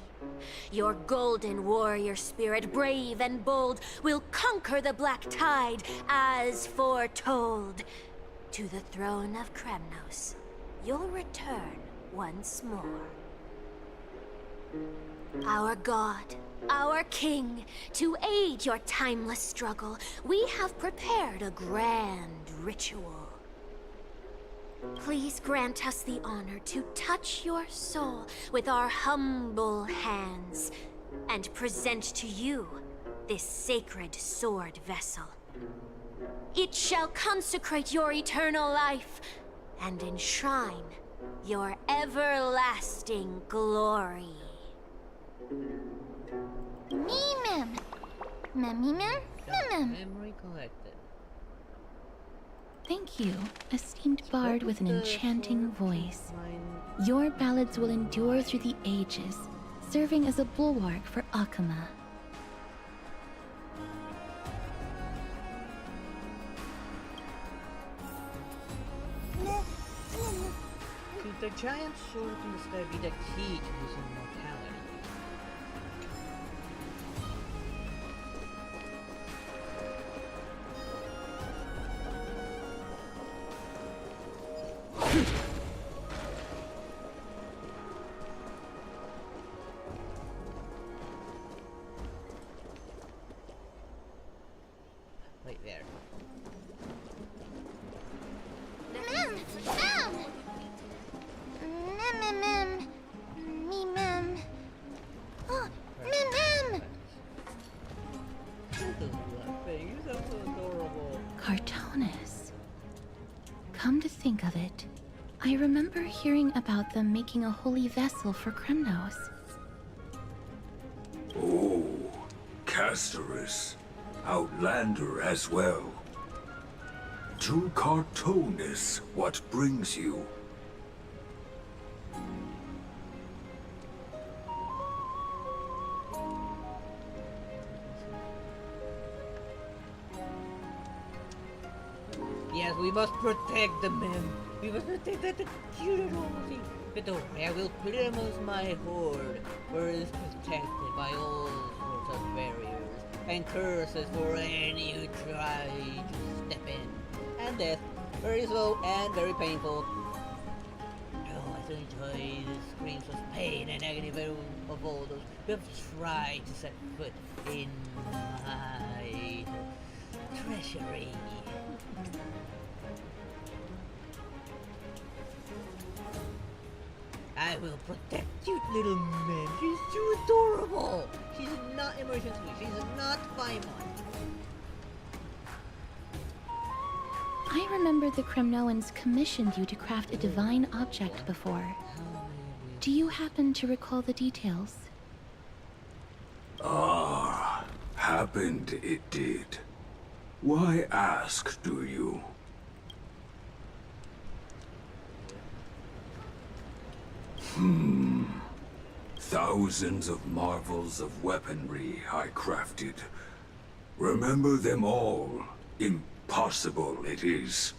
Your golden warrior spirit, brave and bold, will conquer the black tide as foretold. To the throne of Kremnos, you'll return once more. Our god, our king, to aid your timeless struggle, we have prepared a grand ritual. Please grant us the honor to touch your soul with our humble hands and present to you this sacred sword vessel. It shall consecrate your eternal life and enshrine your everlasting glory. Mem. Memory collected. Thank you, esteemed bard with an enchanting voice. Your ballads will endure through the ages, serving as a bulwark for Akama. Could the giant sword in the sky be the key to his immortality? Right there. He's so adorable. Cartoonus. Come to think of it, I remember hearing about them making a holy vessel for Kremnos. Oh, Castorus. Outlander as well. To Cartoonus, what brings you? Yes, we must protect the men. We must protect that cute little thing. But don't worry, I will promise my horde, for it is protected by all sorts of barriers and curses for any who try to step in. And death, very slow and very painful. Oh, I so enjoy the screams of pain and agony of all those who have tried to set foot in my treasury. I will protect cute little man. She's too adorable. She's not immersion sweet. She's not Paimon. I remember the Kremnoans commissioned you to craft a divine object before. Do you happen to recall the details? Ah, happened it did. Why ask, do you? Thousands of marvels of weaponry I crafted. Remember them all. Impossible it is.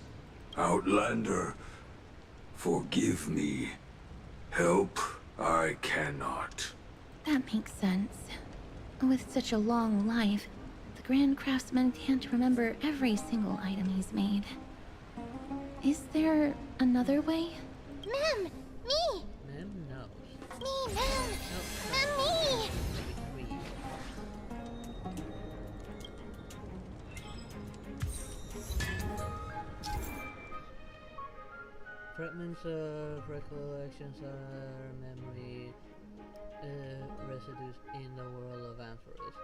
Outlander, forgive me. Help I cannot. That makes sense. With such a long life, the Grand Craftsman can't remember every single item he's made. Is there another way? Mem! Me! Mem knows. Me, Mem! Mem, me! Fragments of recollections are memory residues in the world of Amphoris.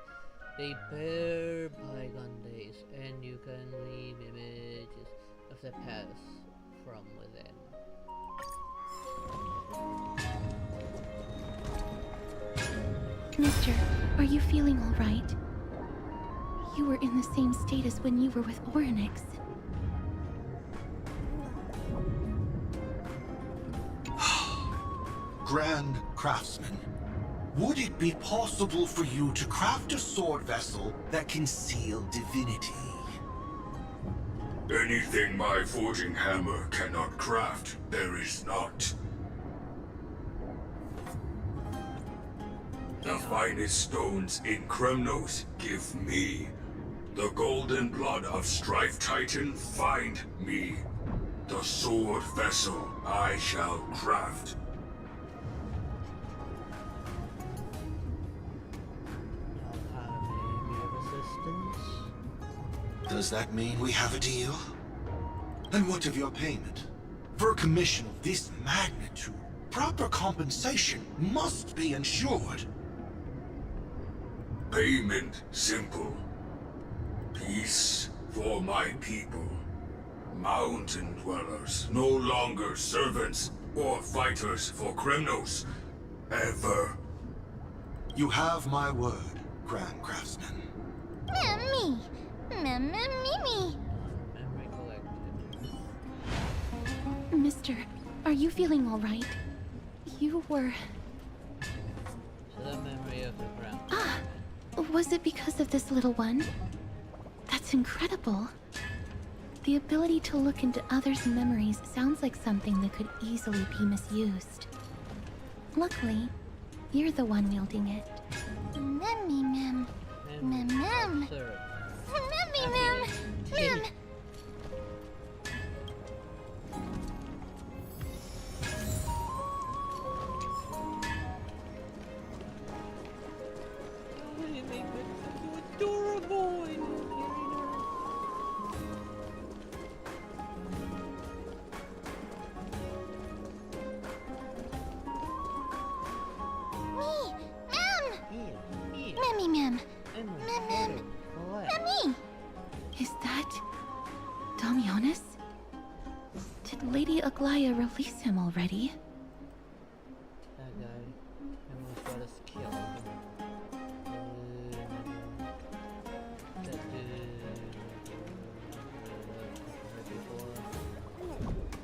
They bear bygone days, and you can leave images of the past from within. Mister, are you feeling all right? You were in the same state as when you were with Orynyx. Grand Craftsman, would it be possible for you to craft a sword vessel that can seal divinity? Anything my forging hammer cannot craft, there is not. The finest stones in Kremnos give me. The golden blood of Strife Titan find me. The sword vessel I shall craft. Does that mean we have a deal? And what of your payment? For a commission of this magnitude, proper compensation must be ensured. Payment simple. Peace for my people. Mountain dwellers, no longer servants or fighters for Kremnos. Ever. You have my word, Grand Craftsman. Me. Memory collected. Mister, are you feeling all right? You were... So the memory of the ground. Ah! Was it because of this little one? That's incredible. The ability to look into others' memories sounds like something that could easily be misused. Luckily, you're the one wielding it. Mem. Sir. Mem. You make me so adorable. I love Mem. Mem. Memmy! Is that... Damionis? Did Lady Aglaya release him already? That guy almost got us killed.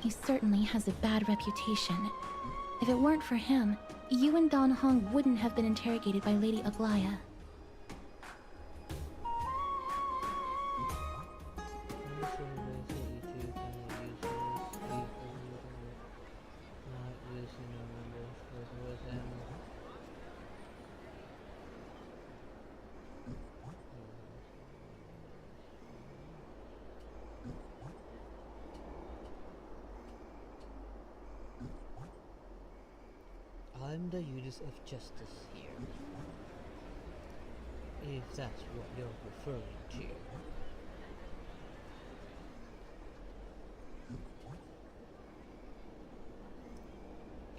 He certainly has a bad reputation. If it weren't for him, you and Don Hong wouldn't have been interrogated by Lady Aglaya. I'm the Judas of Justice here. If that's what you're referring to.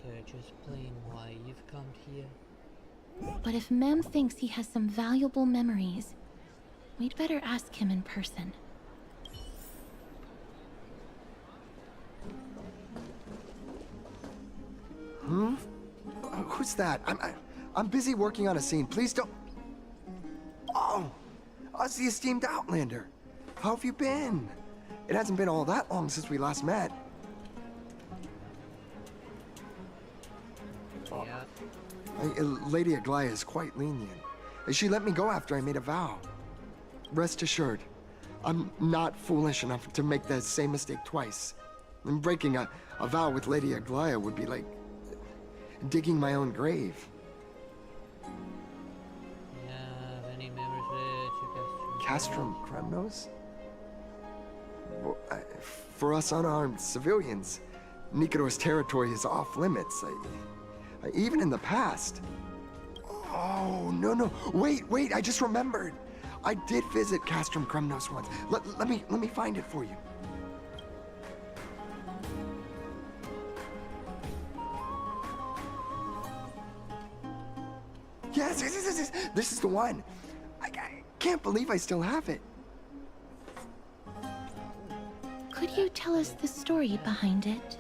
Can I just explain why you've come here? But if Mem thinks he has some valuable memories, we'd better ask him in person. Who's that? I'm busy working on a scene. Please don't... Oh! Us, the esteemed Outlander. How have you been? It hasn't been all that long since we last met. Yeah. Lady Aglaya is quite lenient. She let me go after I made a vow. Rest assured, I'm not foolish enough to make the same mistake twice. And breaking a vow with Lady Aglaya would be like digging my own grave. Yeah, any members with Castrum Kremnos? Well, for us unarmed civilians, Nikodor's territory is off limits. Even in the past. Oh, no. Wait, I just remembered. I did visit Castrum Kremnos once. Let me find it for you. Yes, this is the one. I can't believe I still have it. Could you tell us the story behind it?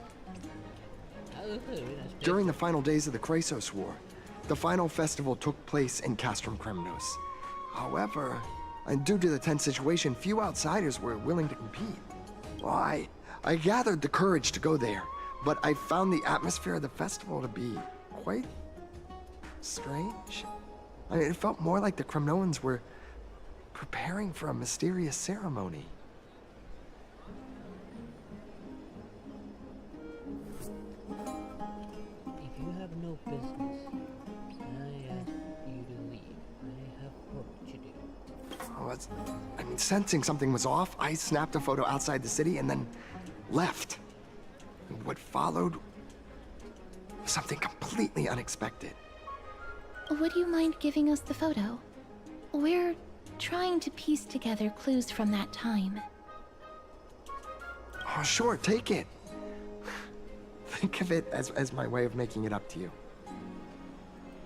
During the final days of the Chrysos War, the final festival took place in Castrum Kremnos. However, due to the tense situation, few outsiders were willing to compete. Well, I gathered the courage to go there, but I found the atmosphere of the festival to be quite strange. It felt more like the Kremnoans were preparing for a mysterious ceremony. If you have no business, I ask you to leave. I have work to do. Sensing something was off, I snapped a photo outside the city and then left. What followed was something completely unexpected. Would you mind giving us the photo? We're trying to piece together clues from that time. Oh, sure, take it. Think of it as my way of making it up to you.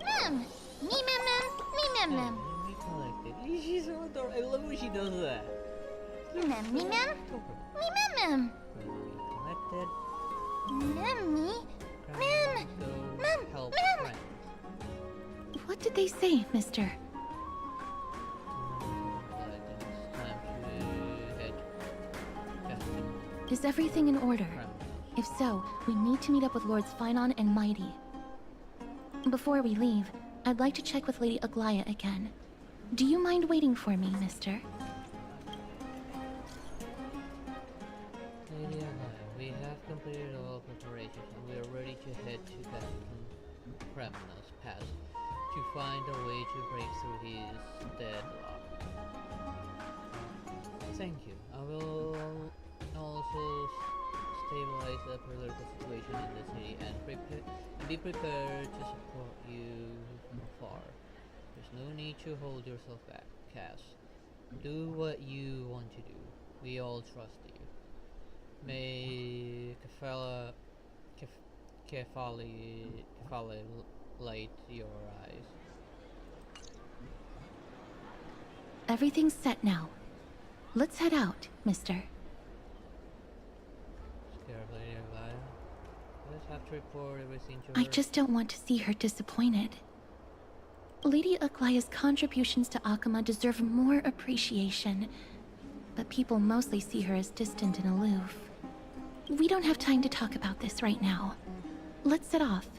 Mem! Me mem mem! Me mem mem! We collected. She's so adorable. I love when she does that. Me mem! Me mem! Me mem mem! Collected. Mem me! Mem! Mem! Help Mem! friend. What did they say, mister? Is everything in order? If so, we need to meet up with Lords Phynon and Mighty. Before we leave, I'd like to check with Lady Aglaya again. Do you mind waiting for me, mister? Lady Aglaya, we have completed all preparations and we are ready to head to Kremnos Pass to find a way to break through his deadlock. Thank you. I will also stabilize the political situation in the city and be prepared to support you from afar. There's no need to hold yourself back, Cass. Do what you want to do. We all trust you. May Kefali light your eyes. Everything's set now. Let's head out, mister. Have to report everything to her. I just don't want to see her disappointed. Lady Aglaya's contributions to Akama deserve more appreciation, but people mostly see her as distant and aloof. We don't have time to talk about this right now. Let's set off.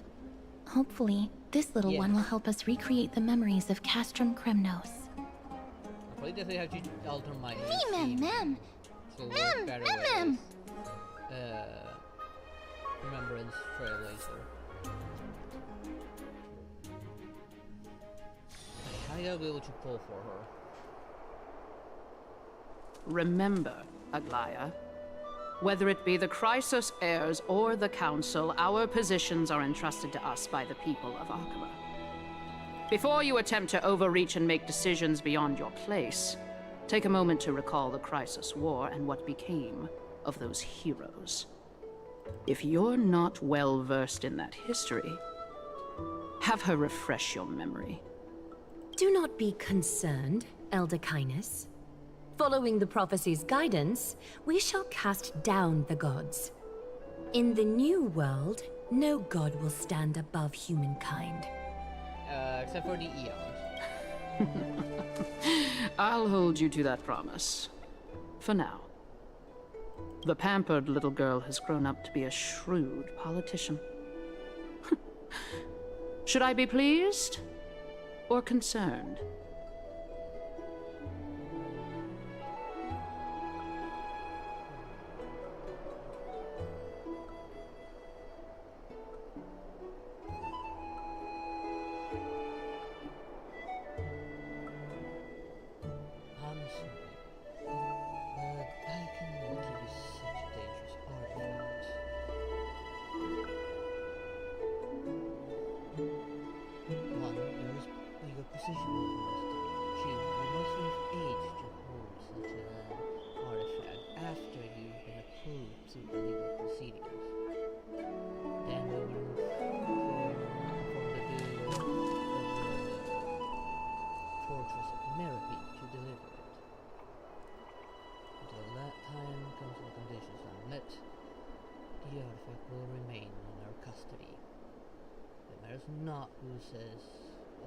Hopefully, this little one will help us recreate the memories of Castrum Kremnos. I definitely have to alter my Mem! Remembrance Trailblazer. How do I be able to pull for her? Remember, Aglaya, whether it be the Chrysos heirs or the Council, our positions are entrusted to us by the people of Akama. Before you attempt to overreach and make decisions beyond your place, take a moment to recall the Chrysos War and what became of those heroes. If you're not well versed in that history, have her refresh your memory. Do not be concerned, Elder Kindness. Following the prophecy's guidance, we shall cast down the gods. In the new world, no god will stand above humankind. Except for the Eons. I'll hold you to that promise. For now. The pampered little girl has grown up to be a shrewd politician. Should I be pleased or concerned? Not who says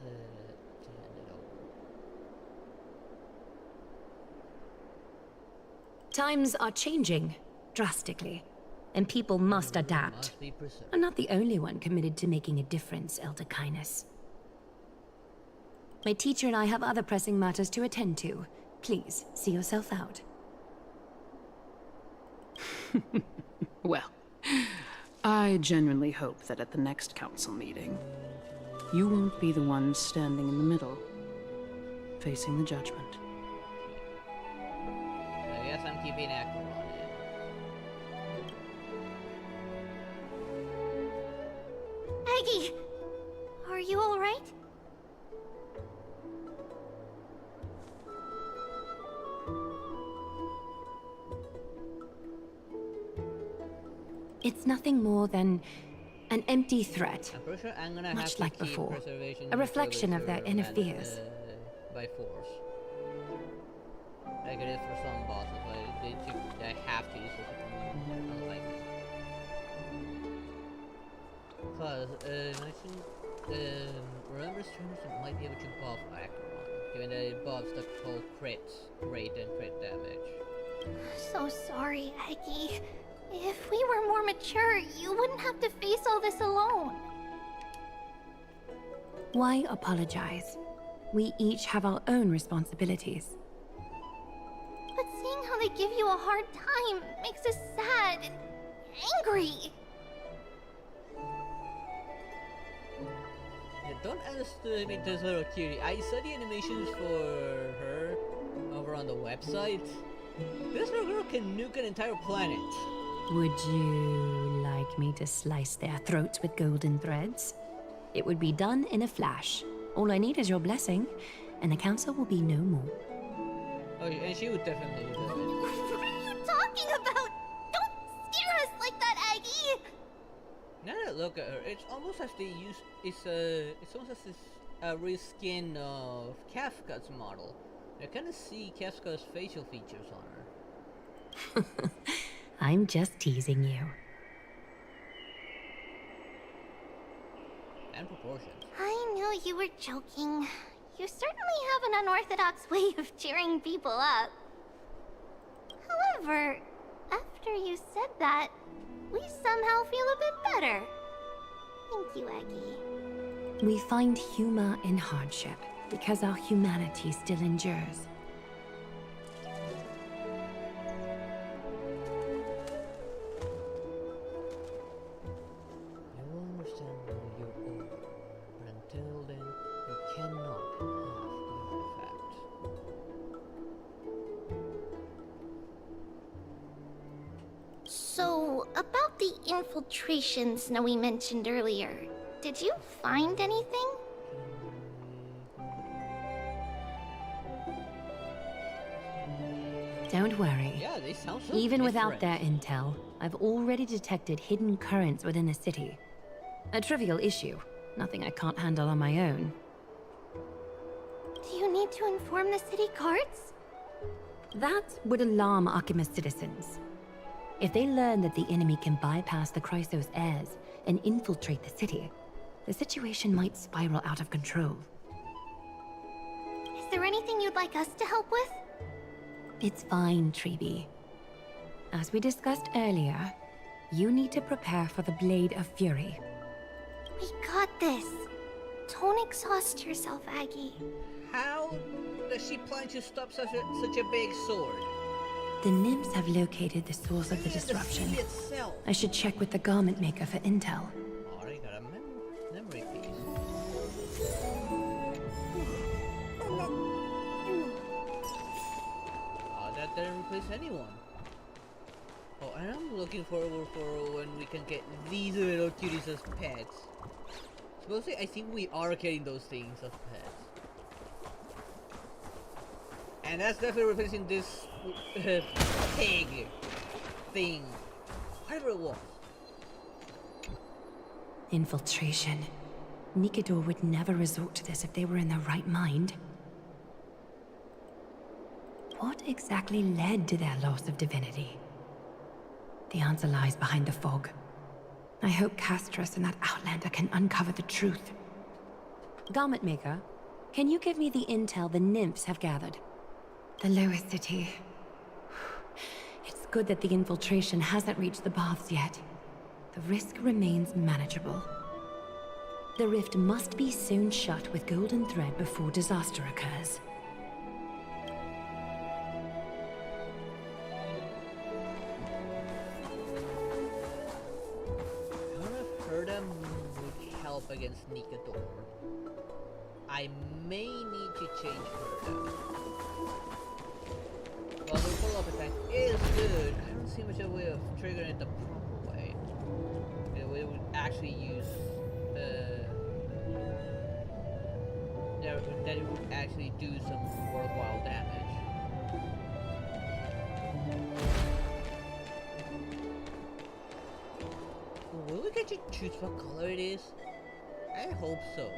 to hand it over. Times are changing drastically, and people must adapt. I'm not the only one committed to making a difference, Elder Kindness. My teacher and I have other pressing matters to attend to. Please, see yourself out. Well, I genuinely hope that at the next council meeting, you won't be the one standing in the middle, facing the judgment. So I guess I'm keeping Aqua on it. Aggie! Are you alright? It's nothing more than an empty threat. I'm pretty sure I'm gonna Much have to like keep before. preservation A reflection of their server inner and, fears. by force. Like it is for some bosses, I have to use it. Unlike Cause, I think, remember strangers might be able to buff Acheron, given that it buffs the whole crit rate and crit damage. So sorry, Aggie. If we were more mature, you wouldn't have to face all this alone. Why apologize? We each have our own responsibilities. But seeing how they give you a hard time makes us sad and angry. Yeah, don't underestimate this little cutie. I saw the animations for her over on the website. This little girl can nuke an entire planet. Would you like me to slice their throats with golden threads? It would be done in a flash. All I need is your blessing, and the council will be no more. Oh, and she would definitely do it. What are you talking about? Don't scare us like that, Aggie! Now that I look at her, it's almost as they use it's almost as this reskin of Kafka's model. I kind of see Kafka's facial features on her. I'm just teasing you. And proportions. I knew you were joking. You certainly have an unorthodox way of cheering people up. However, after you said that, we somehow feel a bit better. Thank you, Aggie. We find humor in hardship because our humanity still endures. I will understand where you are, but until then, you cannot have the artifact. So, about the infiltration Snowy mentioned earlier, did you find anything? Don't worry. Yeah, they sound so Even without different. their intel, I've already detected hidden currents within the city. A trivial issue, nothing I can't handle on my own. Do you need to inform the city guards? That would alarm Archimedes citizens. If they learn that the enemy can bypass the Chrysos heirs and infiltrate the city, the situation might spiral out of control. Is there anything you'd like us to help with? It's fine, Treeby. As we discussed earlier, you need to prepare for the Blade of Fury. We got this. Don't exhaust yourself, Aggie. How does she plan to stop such a big sword? The nymphs have located the source of the Even disruption. The sea itself. I should check with the garment maker for intel. Already got a memory piece. Oh, that didn't replace anyone. Oh, and I'm looking forward for when we can get these little cuties as pets. Supposedly, I think we are getting those things as pets. And that's definitely replacing this pig thing. Whatever it was. Infiltration. Nikador would never resort to this if they were in their right mind. What exactly led to their loss of divinity? The answer lies behind the fog. I hope Castris and that Outlander can uncover the truth. Garment Maker, can you give me the intel the nymphs have gathered? The lowest city. It's good that the infiltration hasn't reached the baths yet. The risk remains manageable. The rift must be sewn shut with golden thread before disaster occurs. Herda would help against Nikador. I may need to change Herda. While the follow-up attack is good, I don't see much of a way of triggering it the proper way. In a way it would actually use that it would actually do some worthwhile damage. will we get to choose what color it is? I hope so.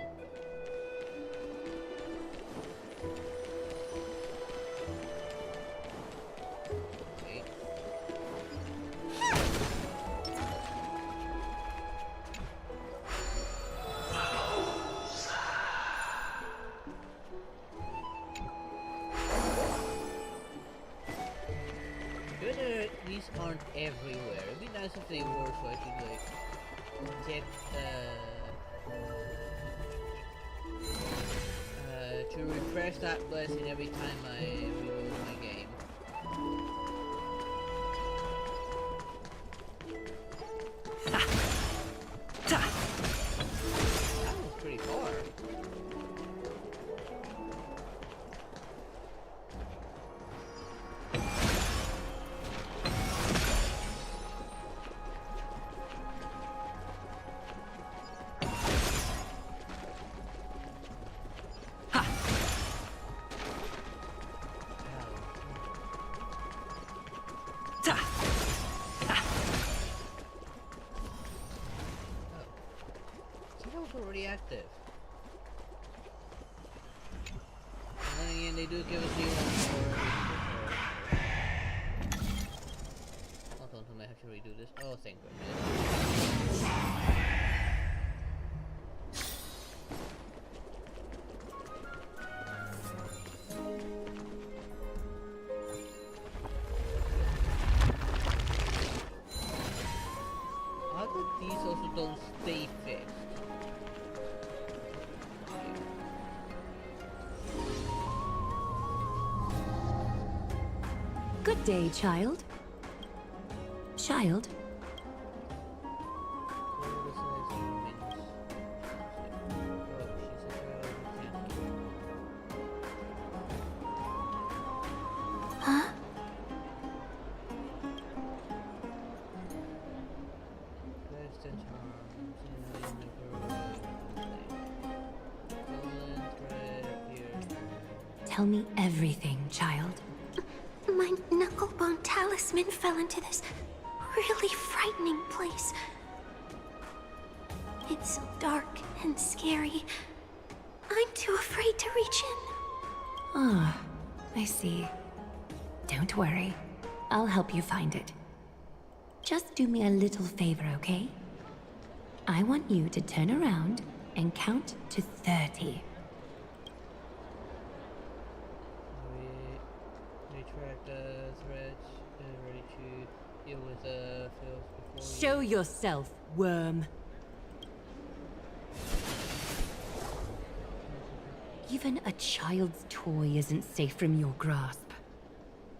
Okay. Good that these aren't everywhere. It'd be nice if they were, so I could like get to refresh that blessing every time I reload my game. That was pretty far. Already active. And then again, they do give us new ones for. Hold on, I might have to redo this. Oh, thank goodness. How did these also don't stay fixed? Good day, child. Child? Huh? Tell me everything, child. My knucklebone talisman fell into this really frightening place. It's so dark and scary. I'm too afraid to reach in. Ah, I see. Don't worry. I'll help you find it. Just do me a little favor, okay? I want you to turn around and count to 30. Retract the threads, ready to deal with the filth before. Show yourself, worm. Even a child's toy isn't safe from your grasp.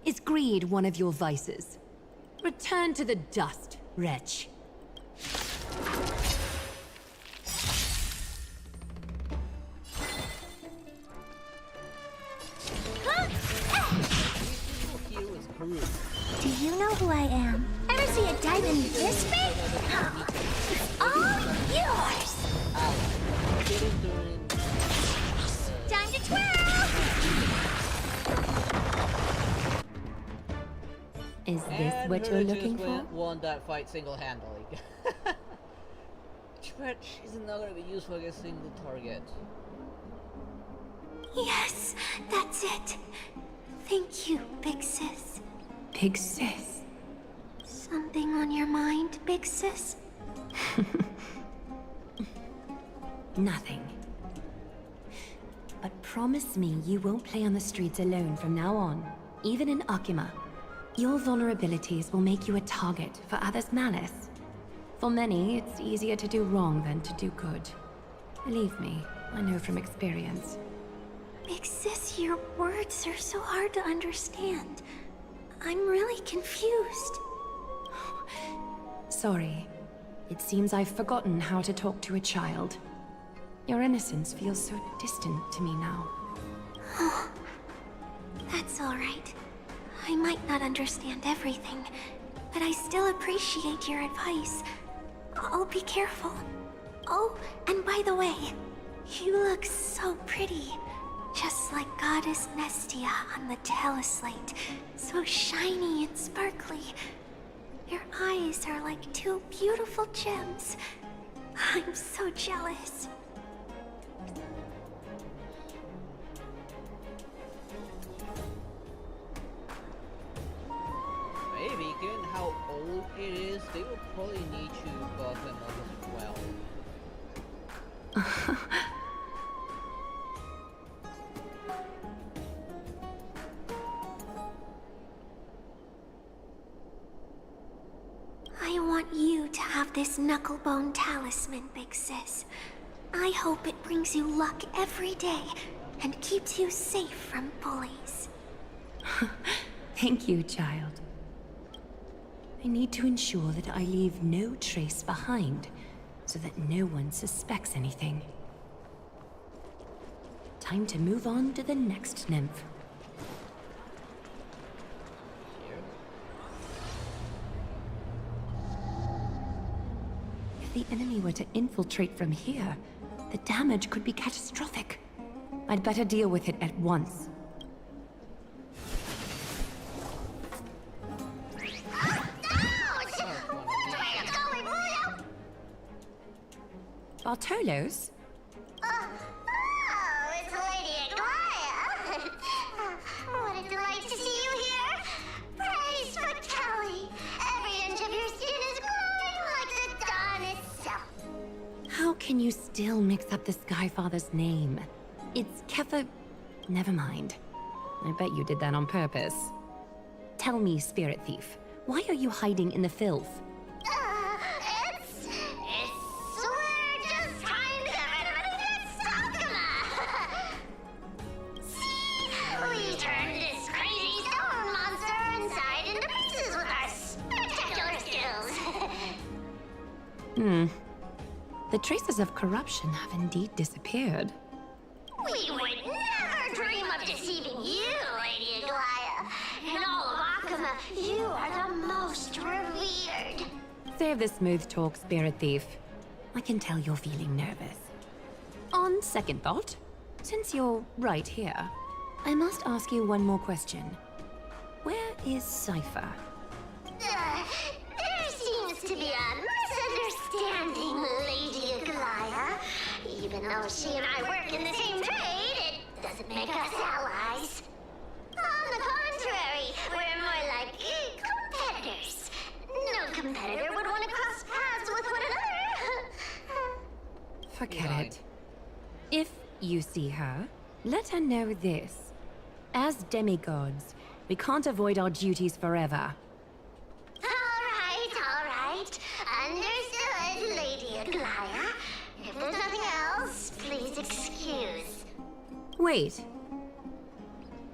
Is greed one of your vices? Return to the dust, wretch. Do you know who I am? Ever see a diamond this big? It's all yours! Time to twirl! Is this what you're looking for? Won that fight single-handedly. But she's not gonna be useful against a single target. Yes, that's it. Thank you, big sis. Big sis? Something on your mind, big sis? Nothing. But promise me you won't play on the streets alone from now on, even in Akima. Your vulnerabilities will make you a target for others' malice. For many, it's easier to do wrong than to do good. Believe me, I know from experience. Big sis, your words are so hard to understand. I'm really confused. Sorry. It seems I've forgotten how to talk to a child. Your innocence feels so distant to me now. Oh, that's all right. I might not understand everything, but I still appreciate your advice. I'll be careful. Oh, and by the way, you look so pretty. Just like Goddess Nestia on the teleslate. So shiny and sparkly. Your eyes are like two beautiful gems. I'm so jealous. Maybe, given how old it is, they will probably need to buff them up as well. I want you to have this knucklebone talisman, Big Sis. I hope it brings you luck every day and keeps you safe from bullies. Thank you, child. I need to ensure that I leave no trace behind, so that no one suspects anything. Time to move on to the next nymph. If the enemy were to infiltrate from here, the damage could be catastrophic. I'd better deal with it at once. Bartolos? Oh, it's Lady Aglaya. What a delight to see you here. Praise for Kelly. Every inch of your skin is glowing like the dawn itself. How can you still mix up the Skyfather's name? It's Kepha... Never mind. I bet you did that on purpose. Tell me, Spirit Thief, why are you hiding in the filth? We're just trying to get rid of Stockma. See? We turned this crazy stone monster inside into pieces with our spectacular skills. The traces of corruption have indeed disappeared. We would never dream of deceiving you, Lady Aglaya. In all of Akama, you are the most revered. Save the smooth talk, Spirit Thief. I can tell you're feeling nervous. On second thought, since you're right here, I must ask you one more question. Where is Cypher? There seems to be a misunderstanding, Lady Aglaya. Even though she and I work in the same trade, it doesn't make us allies. On the contrary, we're more like competitors. No competitor would want to cross paths with one another. Forget it. If you see her, let her know this. As demigods, we can't avoid our duties forever. All right. Understood, Lady Aglaya. If there's nothing else, please excuse. Wait.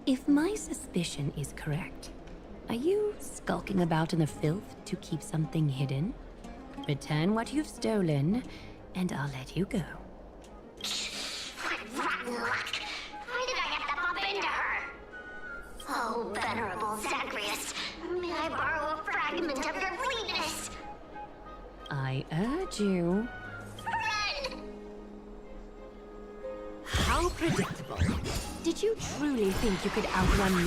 If my suspicion is correct, are you skulking about in the filth to keep something hidden? Return what you've stolen, and I'll let you go. What rotten luck! Why did I have to bump into her? Oh, venerable Zagreus, may I borrow a fragment of your fleetness? I urge you. Friend! How predictable. Did you truly think you could outrun me?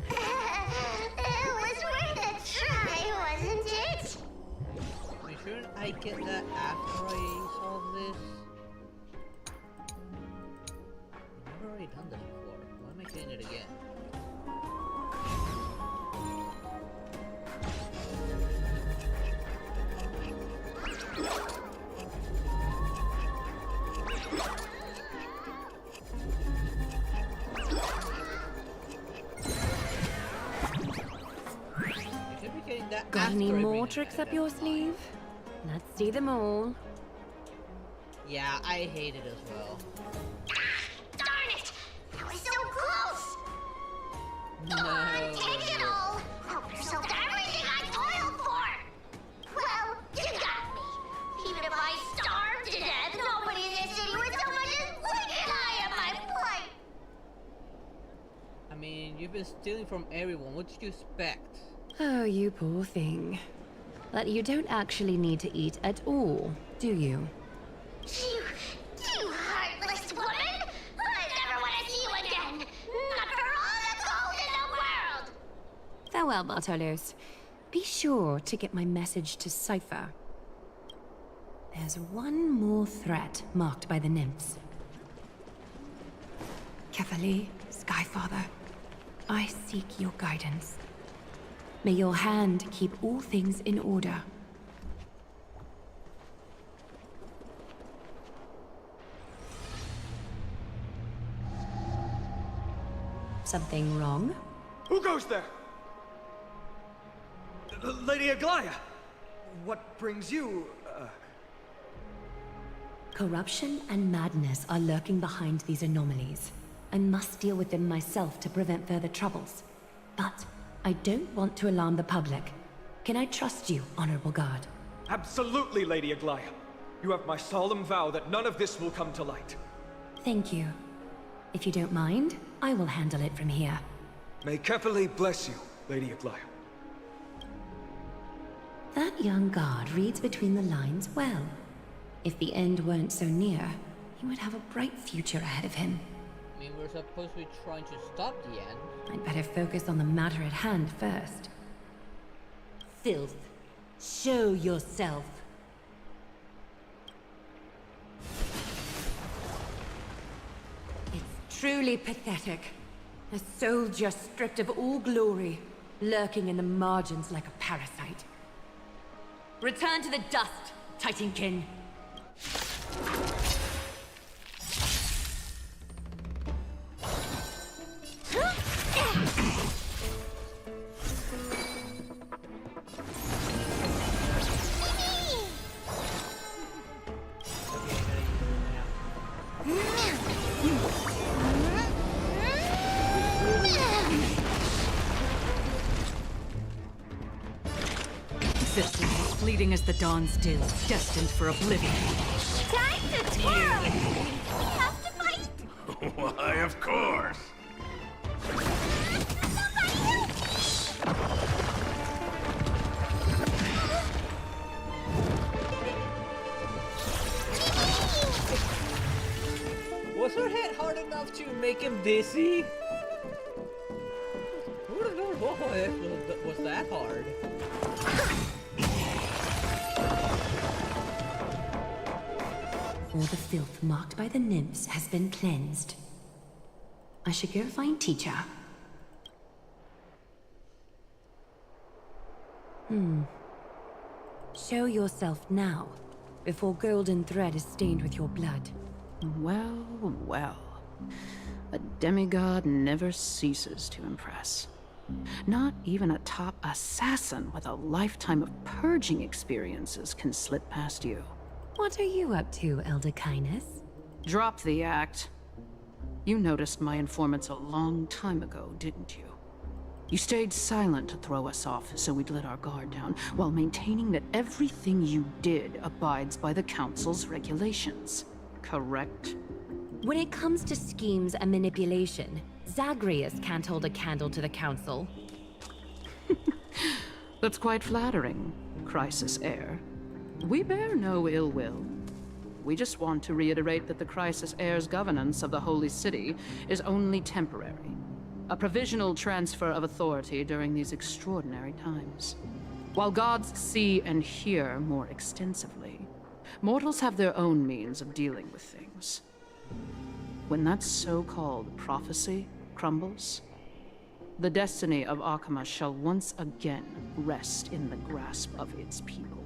It was worth a try, wasn't it? Make sure I get that after I solve this. I've never already done this before. Why am I getting it again? Got any more tricks up your sleeve? Let's see them all. Yeah, I hate it as well. Darn it! That was so close! No. Come on, take it all! Help yourself to everything I toiled for! Well, you got me. Even if I starved to death, nobody in this city would so much as blink an eye at my plight! I mean, you've been stealing from everyone. What did you expect? Oh, you poor thing. But you don't actually need to eat at all, do you? You heartless woman! I never want to see you again! Not for all the gold in the world! Farewell, Bartolos. Be sure to get my message to Cypher. There's one more threat marked by the nymphs. Kefali, Skyfather, I seek your guidance. May your hand keep all things in order. Something wrong? Who goes there? Lady Aglaya! What brings you, Corruption and madness are lurking behind these anomalies. I must deal with them myself to prevent further troubles. But I don't want to alarm the public. Can I trust you, Honorable Guard? Absolutely, Lady Aglaya. You have my solemn vow that none of this will come to light. Thank you. If you don't mind, I will handle it from here. May Kefali bless you, Lady Aglaya. That young guard reads between the lines well. If the end weren't so near, he would have a bright future ahead of him. I mean, we're supposed to be trying to stop the end. I'd better focus on the matter at hand first. Filth, show yourself. It's truly pathetic. A soldier stripped of all glory, lurking in the margins like a parasite. Return to the dust, Titankin. Existence as fleeting as the dawn's dew, destined for oblivion. Time to twirl! We have to fight! Why, of course. Was her hit hard enough to make him dizzy? Who would have known it was that hard? All the filth marked by the nymphs has been cleansed. I should go find Teacher. Show yourself now, before golden thread is stained with your blood. Well, well. A demigod never ceases to impress. Not even a top assassin with a lifetime of purging experiences can slip past you. What are you up to, Elder Kindness? Drop the act. You noticed my informants a long time ago, didn't you? You stayed silent to throw us off so we'd let our guard down, while maintaining that everything you did abides by the Council's regulations. Correct? When it comes to schemes and manipulation, Zagreus can't hold a candle to the Council. That's quite flattering, Crisis Heir. We bear no ill will. We just want to reiterate that the Crisis Heir's governance of the Holy City is only temporary. A provisional transfer of authority during these extraordinary times. While gods see and hear more extensively, mortals have their own means of dealing with things. When that so-called prophecy crumbles, the destiny of Akama shall once again rest in the grasp of its people.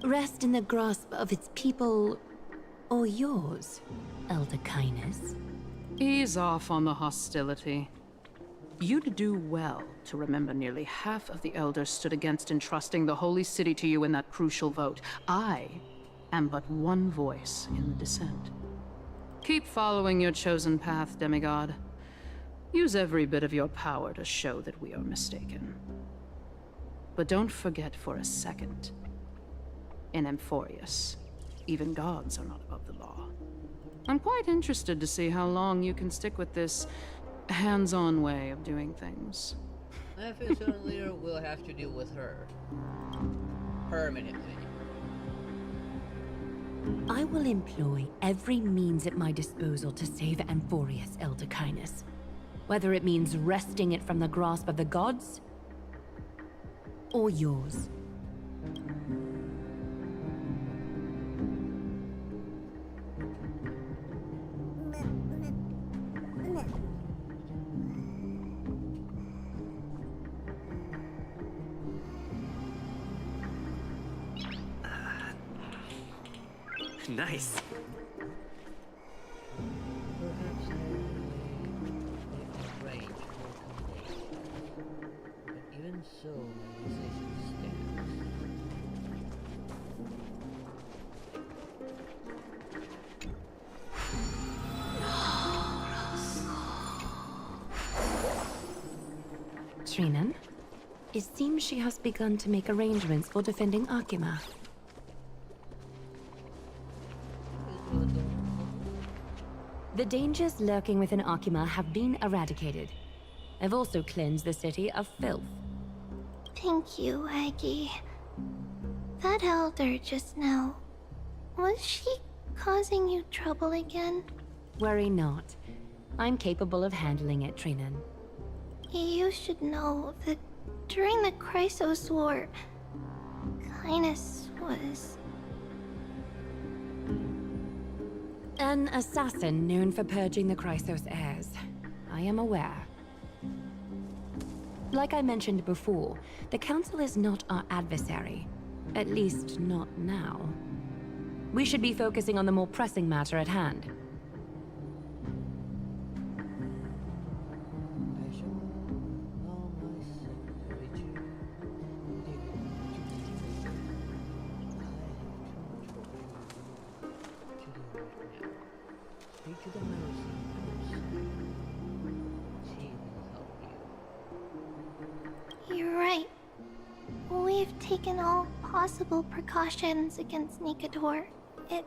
Rest in the grasp of its people, or yours, Elder Kindness? Ease off on the hostility. You'd do well to remember nearly half of the elders stood against entrusting the Holy City to you in that crucial vote. I am but one voice in the dissent. Keep following your chosen path, demigod. Use every bit of your power to show that we are mistaken. But don't forget for a second, in Amphorius, even gods are not above the law. I'm quite interested to see how long you can stick with this hands-on way of doing things. I feel sooner or later we'll have to deal with her. Permanently. I will employ every means at my disposal to save Amphorius, Elder Kindness. Whether it means wresting it from the grasp of the gods, or yours. Nice. Perhaps a range for accommodation. But even so, my decision stands. Trinan, it seems she has begun to make arrangements for defending Akima. The dangers lurking within Akima have been eradicated. I've also cleansed the city of filth. Thank you, Aggie. That elder just now, was she causing you trouble again? Worry not. I'm capable of handling it, Trinan. You should know that during the Chrysos War, Kindness was... An assassin known for purging the Chrysos heirs. I am aware. Like I mentioned before, the Council is not our adversary. At least, not now. We should be focusing on the more pressing matter at hand. You're right. We've taken all possible precautions against Nikador. It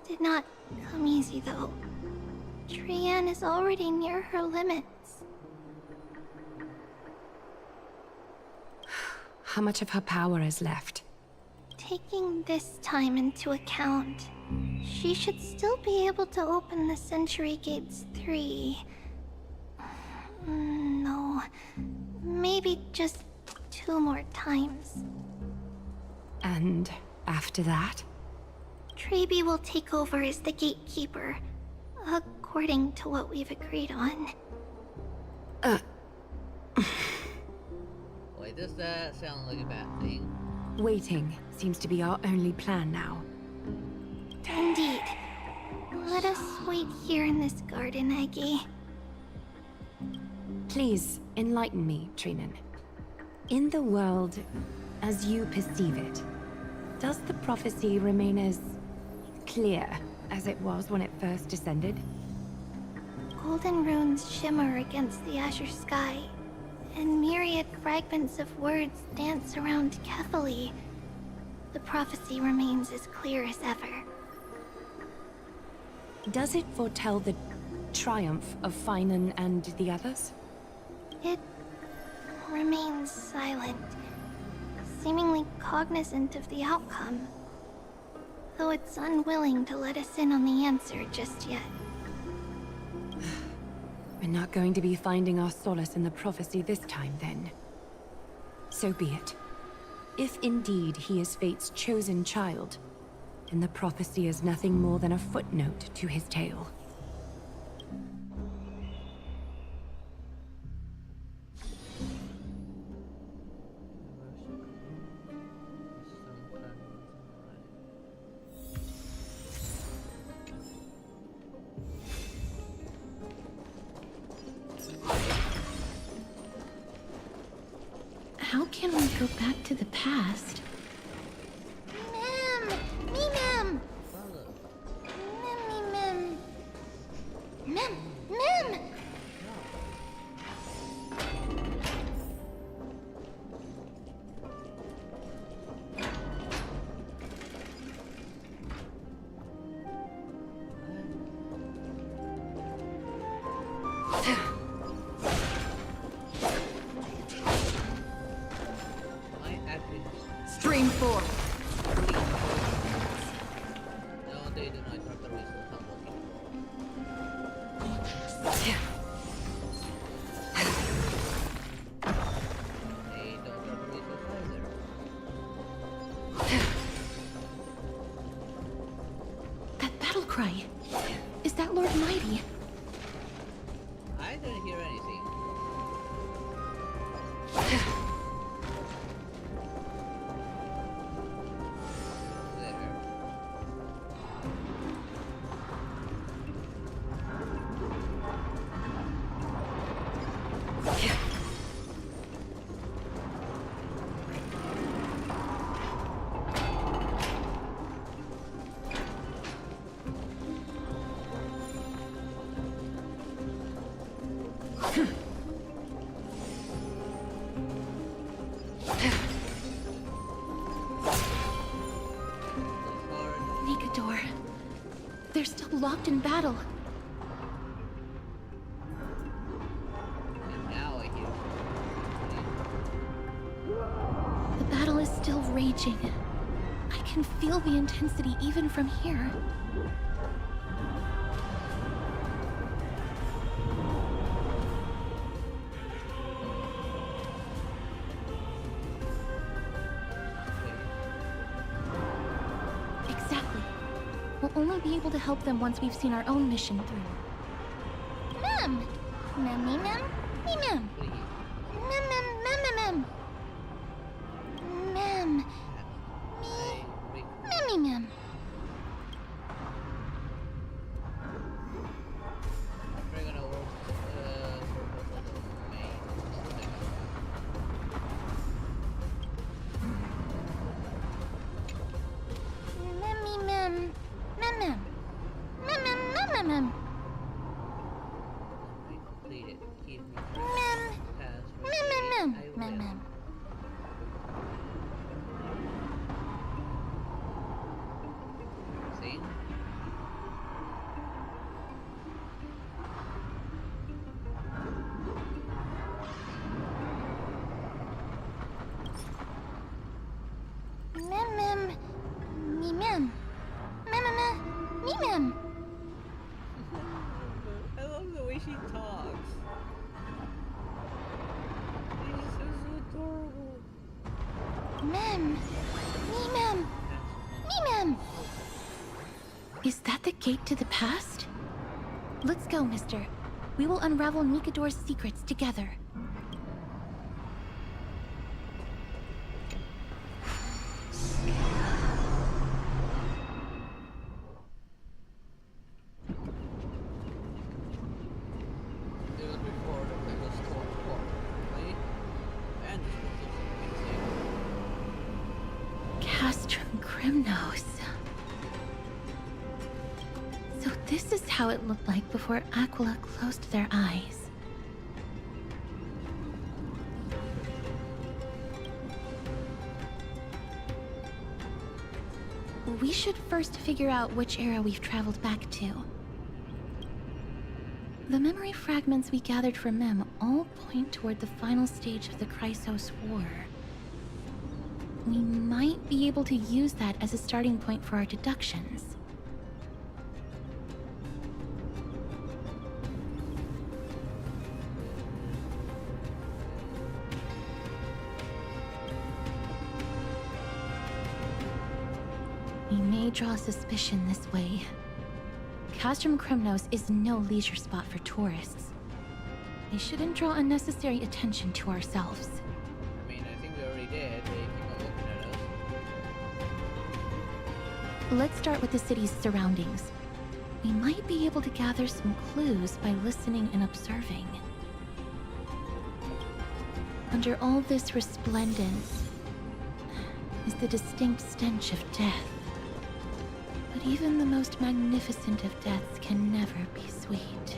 did not come easy, though. Trian is already near her limits. How much of her power is left? Taking this time into account, she should still be able to open the Century Gates 3. No, maybe just 2 more times. And after that? Trebi will take over as the gatekeeper, according to what we've agreed on. Wait, does that sound like a bad thing? Waiting seems to be our only plan now. Indeed. Let us wait here in this garden, Aggie. Please, enlighten me, Trinan. In the world, as you perceive it, does the prophecy remain as clear as it was when it first descended? Golden runes shimmer against the azure sky, and myriad fragments of words dance around Kefali. The prophecy remains as clear as ever. Does it foretell the triumph of Finan and the others? It remains silent, seemingly cognizant of the outcome, though it's unwilling to let us in on the answer just yet. We're not going to be finding our solace in the prophecy this time, then. So be it. If indeed he is Fate's chosen child, then the prophecy is nothing more than a footnote to his tale. How can we go back to the past? Mem! Me, Mem! Mem, Mem! Mem! Mem! outcry. Is that Lord Mighty? I didn't hear anything. Nikador. They're still locked in battle. And now I hear. The battle is still raging. I can feel the intensity even from here. Exactly. We'll only be able to help them once we've seen our own mission through. Mem! Mem, me, mem, me, mem. Mem, mem, mem, mem, mem. Mem. Me. Mem, me, mem. We're gonna work for both of the main. Mem, me, mem. Mem, mem. Mem, mem, mem, mem, mem. I completed. Give me Mem. password. Mem, mem, mem. I will. Mem, mem. See? Mem, mem. Me, mem. Mem, mem, mem. Me, mem. I love the way she talks. She's so adorable. Mem. Me, mem. Me, mem. Is that the gate to the past? Let's go, mister. We will unravel Nikador's secrets together. It was before the thing was torn apart, right? And this was amazing. Castrum Crimnos. So this is how it looked like before Aquila closed their eyes. We should first figure out which era we've traveled back to. The memory fragments we gathered from Mem all point toward the final stage of the Chrysos War. We might be able to use that as a starting point for our deductions. We may draw suspicion this way. Castrum Crimnos is no leisure spot for tourists. We shouldn't draw unnecessary attention to ourselves. I mean, I think we already did. They keep on looking at us. Let's start with the city's surroundings. We might be able to gather some clues by listening and observing. Under all this resplendence is the distinct stench of death. But even the most magnificent of deaths can never be sweet.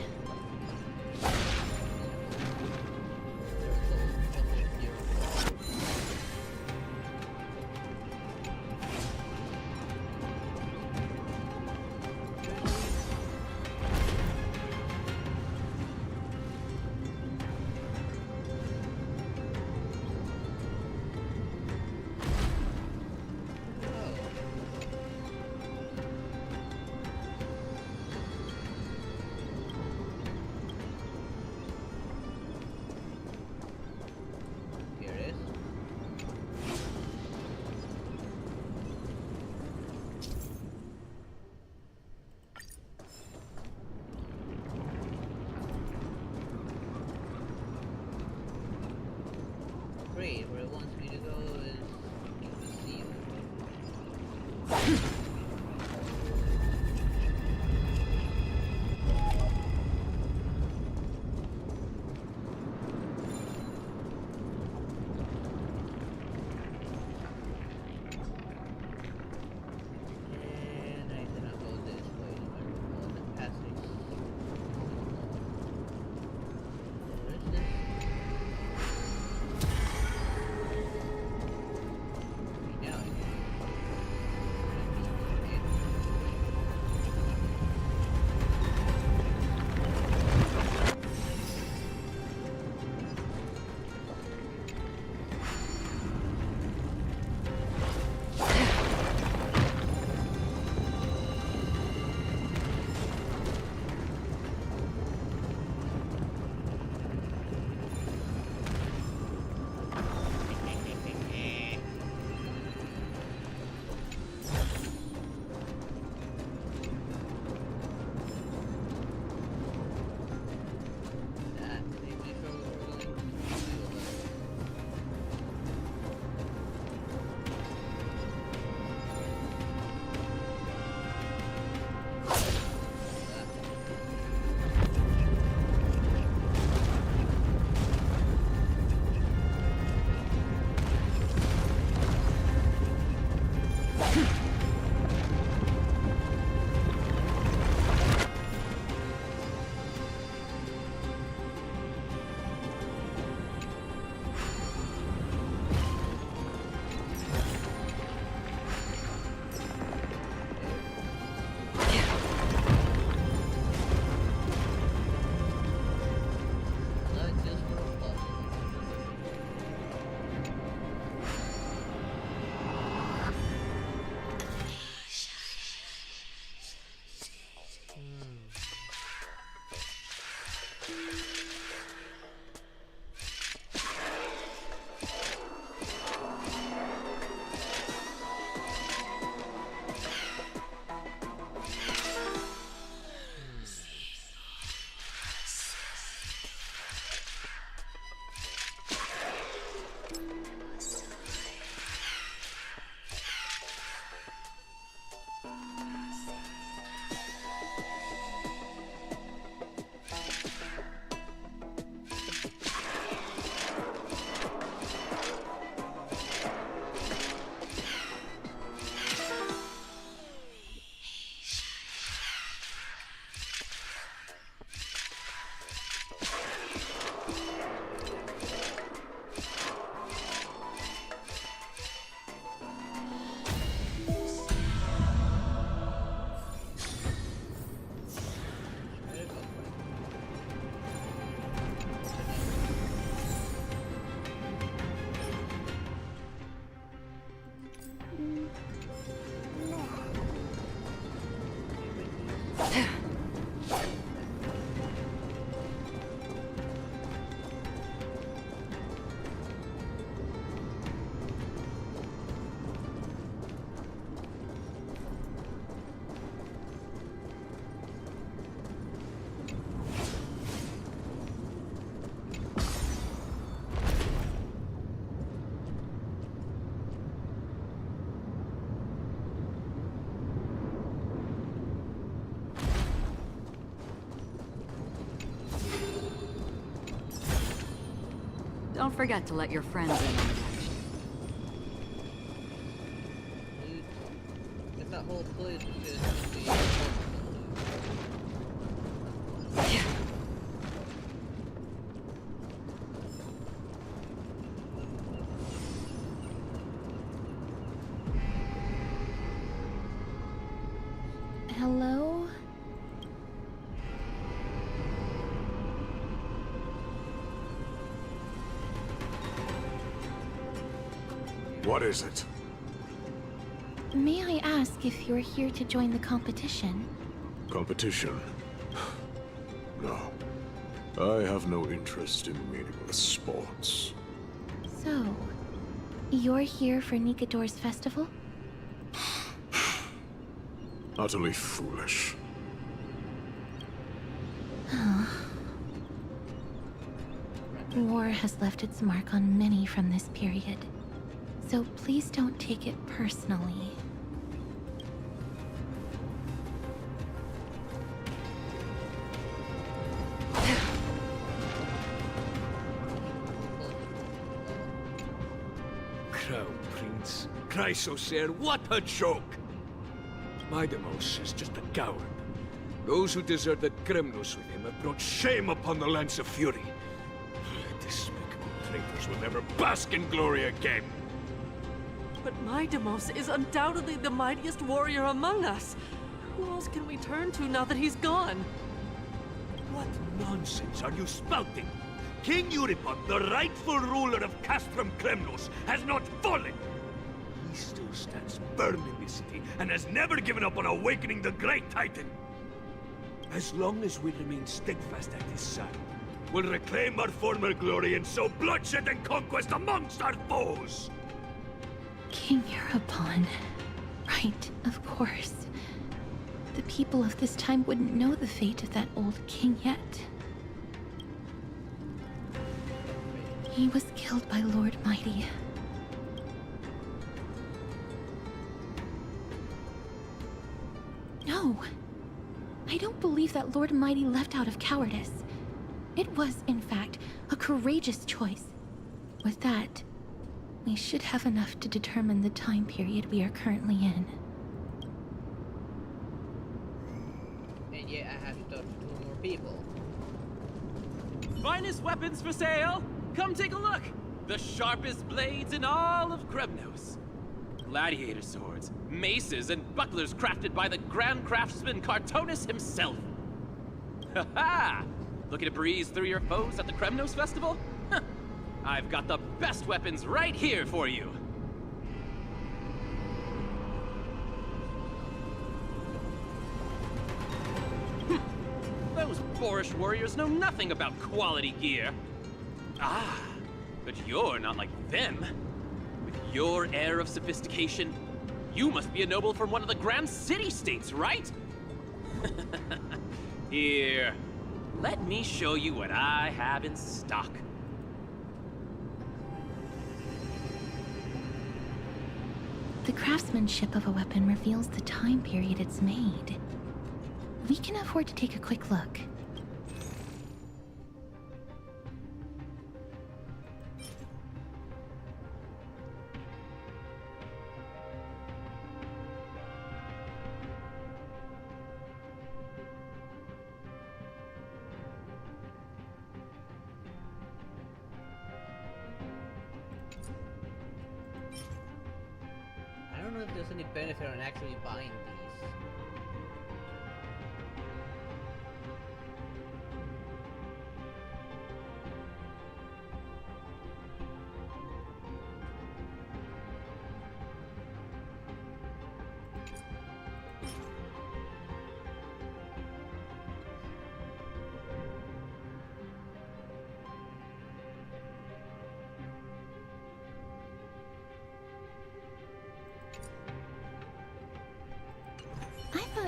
Don't forget to let your friends in on the action. If that whole place is just Hello? What is it? May I ask if you're here to join the competition? Competition? No. I have no interest in meaningless sports. So, you're here for Nikador's festival? Utterly foolish. War has left its mark on many from this period. So please don't take it personally. Chrysos heir, what a joke! Midemos is just a coward. Those who deserted Kremnos with him have brought shame upon the Lance of Fury. Despicable traitors will never bask in glory again. But Midemos is undoubtedly the mightiest warrior among us. Who else can we turn to now that he's gone? What nonsense are you spouting? King Euripon, the rightful ruler of Castrum Kremnos, has not fallen! He still stands firm in this city, and has never given up on awakening the Great Titan! As long as we remain steadfast at his side, we'll reclaim our former glory and sow bloodshed and conquest amongst our foes! King Euripon. Right, of course. The people of this time wouldn't know the fate of that old king yet. He was killed by Lord Mighty. No! I don't believe that Lord Mighty left out of cowardice. It was, in fact, a courageous choice. With that, we should have enough to determine the time period we are currently in. And yet I have to talk to 2 more people. Finest weapons for sale! Come take a look! The sharpest blades in all of Kremnos. Gladiator swords, maces, and bucklers crafted by the Grand Craftsman Cartonus himself. Ha ha! Looking to breeze through your foes at the Kremnos Festival? Huh. I've got the best weapons right here for you. Those boorish warriors know nothing about quality gear. Ah, but you're not like them. With your air of sophistication, you must be a noble from one of the Grand City-States, right? Here, let me show you what I have in stock. The craftsmanship of a weapon reveals the time period it's made. We can afford to take a quick look. I don't know if there's any benefit on actually buying these.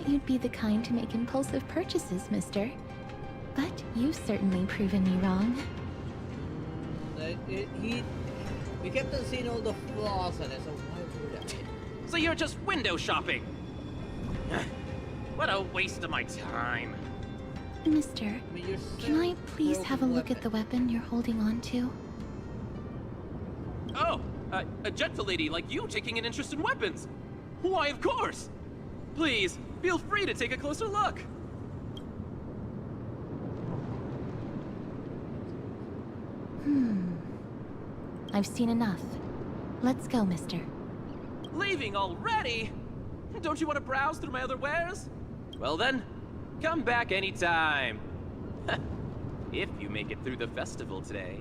You'd be the kind to make impulsive purchases, mister. But you've certainly proven me wrong. We kept on seeing all the flaws in it, so why would I? So you're just window shopping? What a waste of my time. Mister, can I please have a look at the weapon you're holding on to? Oh, a gentle lady like you taking an interest in weapons. Why, of course. Please, feel free to take a closer look. I've seen enough. Let's go, mister. Leaving already? Don't you want to browse through my other wares? Well then, come back anytime. If you make it through the festival today.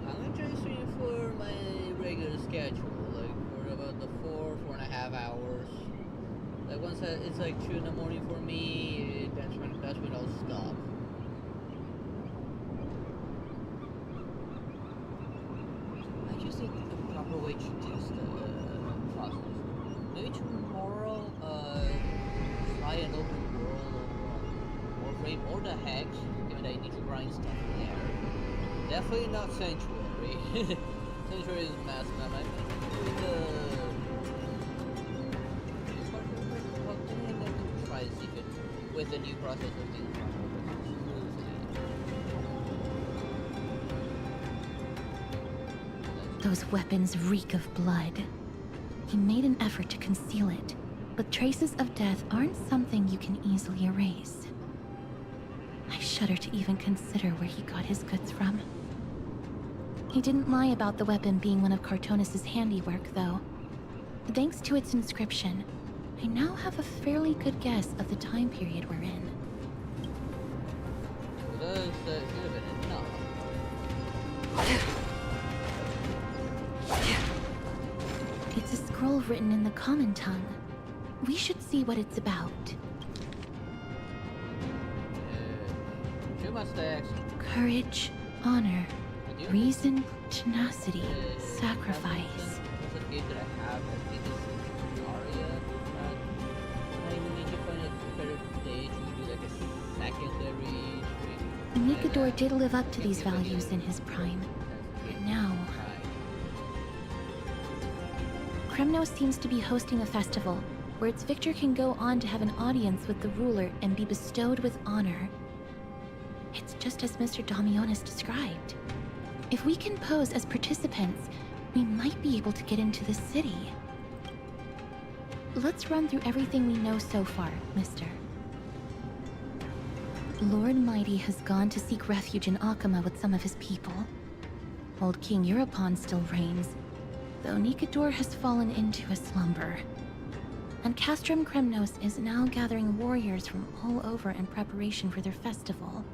I'm gonna try to for my regular schedule, like for about the 4.5 hours. Like once it's like 2 in the morning for me, that's when I'll stop. I just need the proper way to test the process. Maybe tomorrow, try an open world or Warframe or the Hex, given that I need to grind stuff there. Definitely not Sanctuary. Sanctuary is massive. I might be doing try to see if it with the new process of things. Those weapons reek of blood. He made an effort to conceal it, but traces of death aren't something you can easily erase. I shudder to even consider where he got his goods from. He didn't lie about the weapon being one of Cartonis' handiwork, though. Thanks to its inscription, I now have a fairly good guess of the time period we're in. It's a scroll written in the common tongue. We should see what it's about. Courage, honor, reason, tenacity, sacrifice. Nikador did live up to these values in his prime, but now... Kremnos seems to be hosting a festival where its victor can go on to have an audience with the ruler and be bestowed with honor. It's just as Mr. Damionis described. If we can pose as participants, we might be able to get into the city. Let's run through everything we know so far, mister. Lord Mighty has gone to seek refuge in Akama with some of his people. Old King Europon still reigns, though Nikador has fallen into a slumber. And Castrum Kremnos is now gathering warriors from all over in preparation for their festival.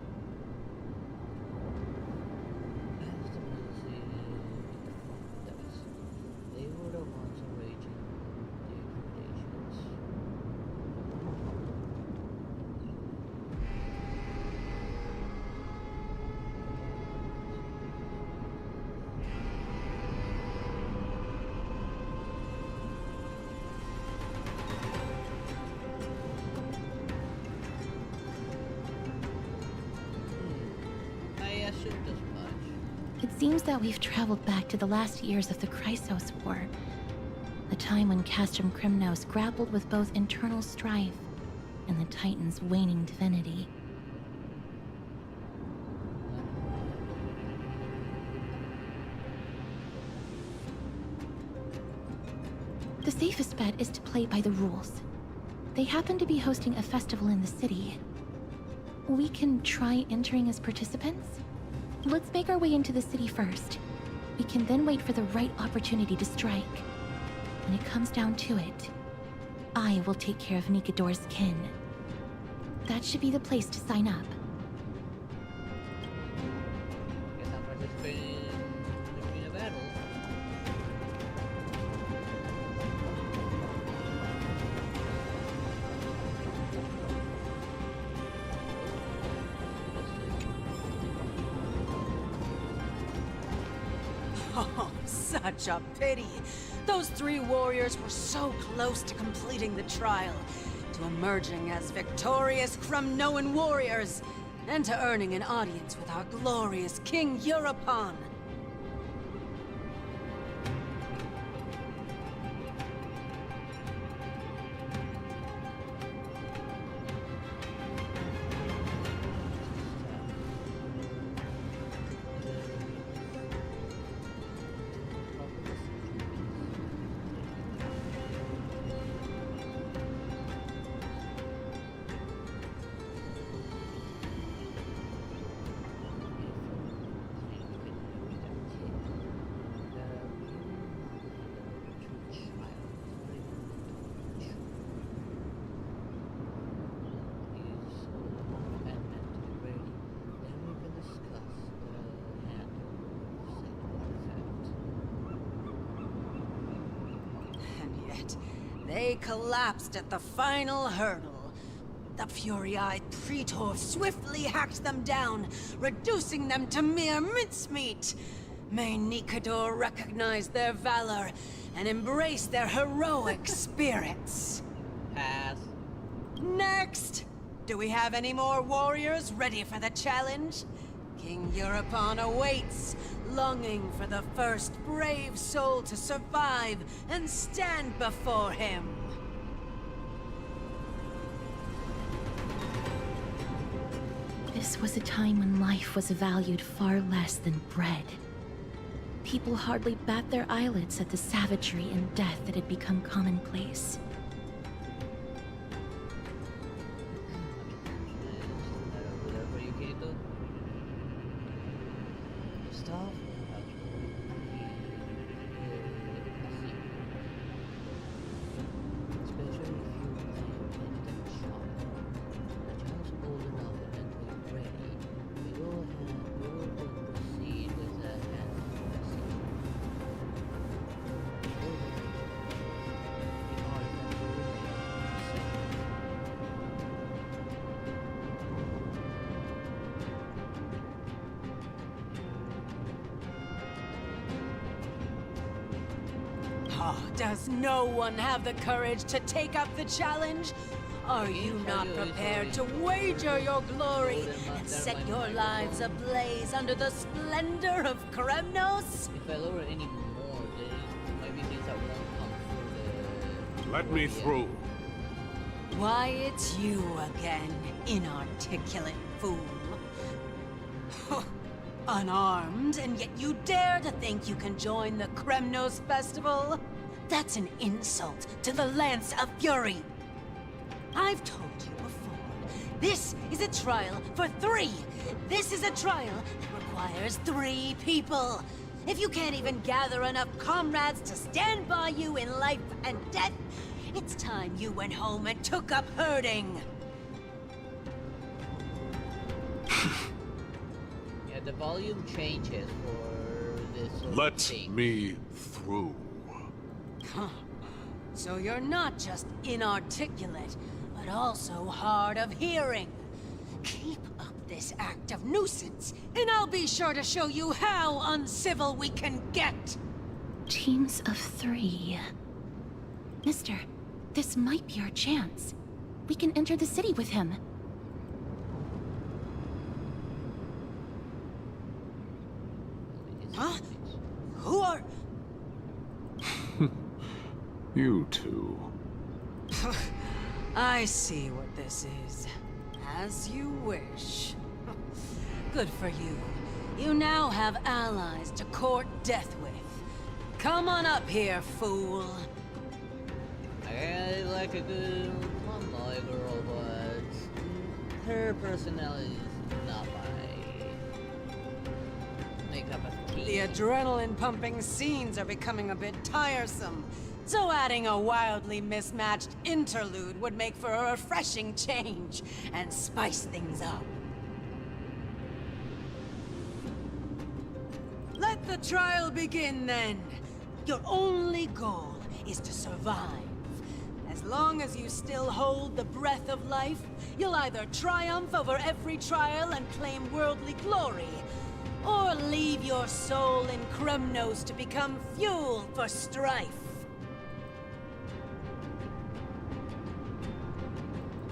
It seems that we've traveled back to the last years of the Chrysos War, the time when Castrum Kremnos grappled with both internal strife and the Titan's waning divinity. The safest bet is to play by the rules. They happen to be hosting a festival in the city. We can try entering as participants? Let's make our way into the city first. We can then wait for the right opportunity to strike. When it comes down to it, I will take care of Nikador's kin. That should be the place to sign up. Oh, such a pity. Those three warriors were so close to completing the trial, to emerging as victorious Kremnoan warriors, and to earning an audience with our glorious King Europon. They collapsed at the final hurdle. The fury-eyed Praetor swiftly hacked them down, reducing them to mere mincemeat. May Nikador recognize their valor and embrace their heroic spirits. Pass. Next! Do we have any more warriors ready for the challenge? King Europon awaits, longing for the first brave soul to survive and stand before him. This was a time when life was valued far less than bread. people hardly bat their eyelids at the savagery and death that had become commonplace. Does no one have the courage to take up the challenge? Are you not prepared to wager your glory and set your lives ablaze under the splendor of Kremnos? If I lower any more, there might be things that won't come through the... Let me through. Why, it's you again, inarticulate fool. Unarmed, and yet you dare to think you can join the Kremnos festival? That's an insult to the Lance of Fury. I've told you before, this is a trial for 3. This is a trial that requires 3 people. If you can't even gather enough comrades to stand by you in life and death, it's time you went home and took up herding. Yeah, the volume changes for this sort Let of thing. me through. Huh. So you're not just inarticulate, but also hard of hearing. Keep up this act of nuisance, and I'll be sure to show you how uncivil we can get. Teams of 3. Mister, this might be our chance. We can enter the city with him. Huh? Who are... You two. I see what this is. As you wish. Good for you. You now have allies to court death with. Come on up here, fool. I like a good Monoy girl, but her personality is not my cup of tea. The adrenaline-pumping scenes are becoming a bit tiresome, so adding a wildly mismatched interlude would make for a refreshing change and spice things up. Let the trial begin, then. Your only goal is to survive. As long as you still hold the breath of life, you'll either triumph over every trial and claim worldly glory, or leave your soul in Kremnos to become fuel for strife.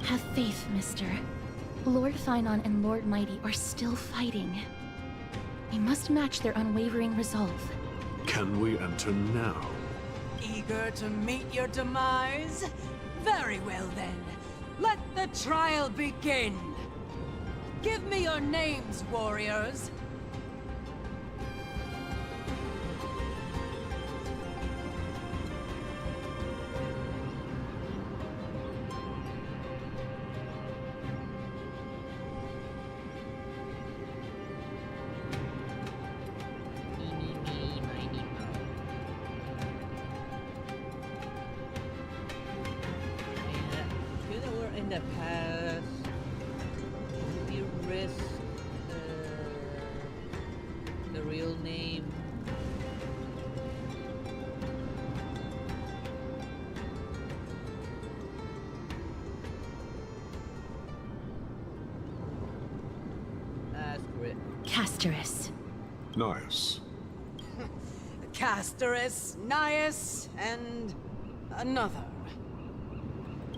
Have faith, mister. Lord Thainon and Lord Mighty are still fighting. We must match their unwavering resolve. Can we enter now? Eager to meet your demise? Very well then. Let the trial begin. Give me your names, warriors. In the past, we risk the real name. Asterisk. Casterus. Nice. Casterus, Nias, and another.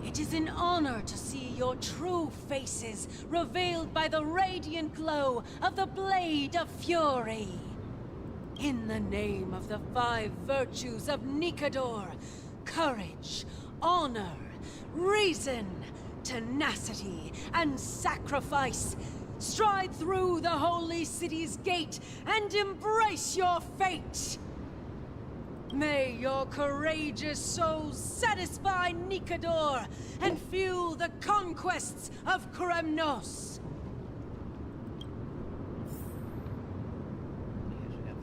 It is an honor to see your true faces revealed by the radiant glow of the Blade of Fury. In the name of the 5 virtues of Nikador, courage, honor, reason, tenacity, and sacrifice, stride through the holy city's gate and embrace your fate. May your courageous souls satisfy Nikador and fuel the conquests of Kremnos.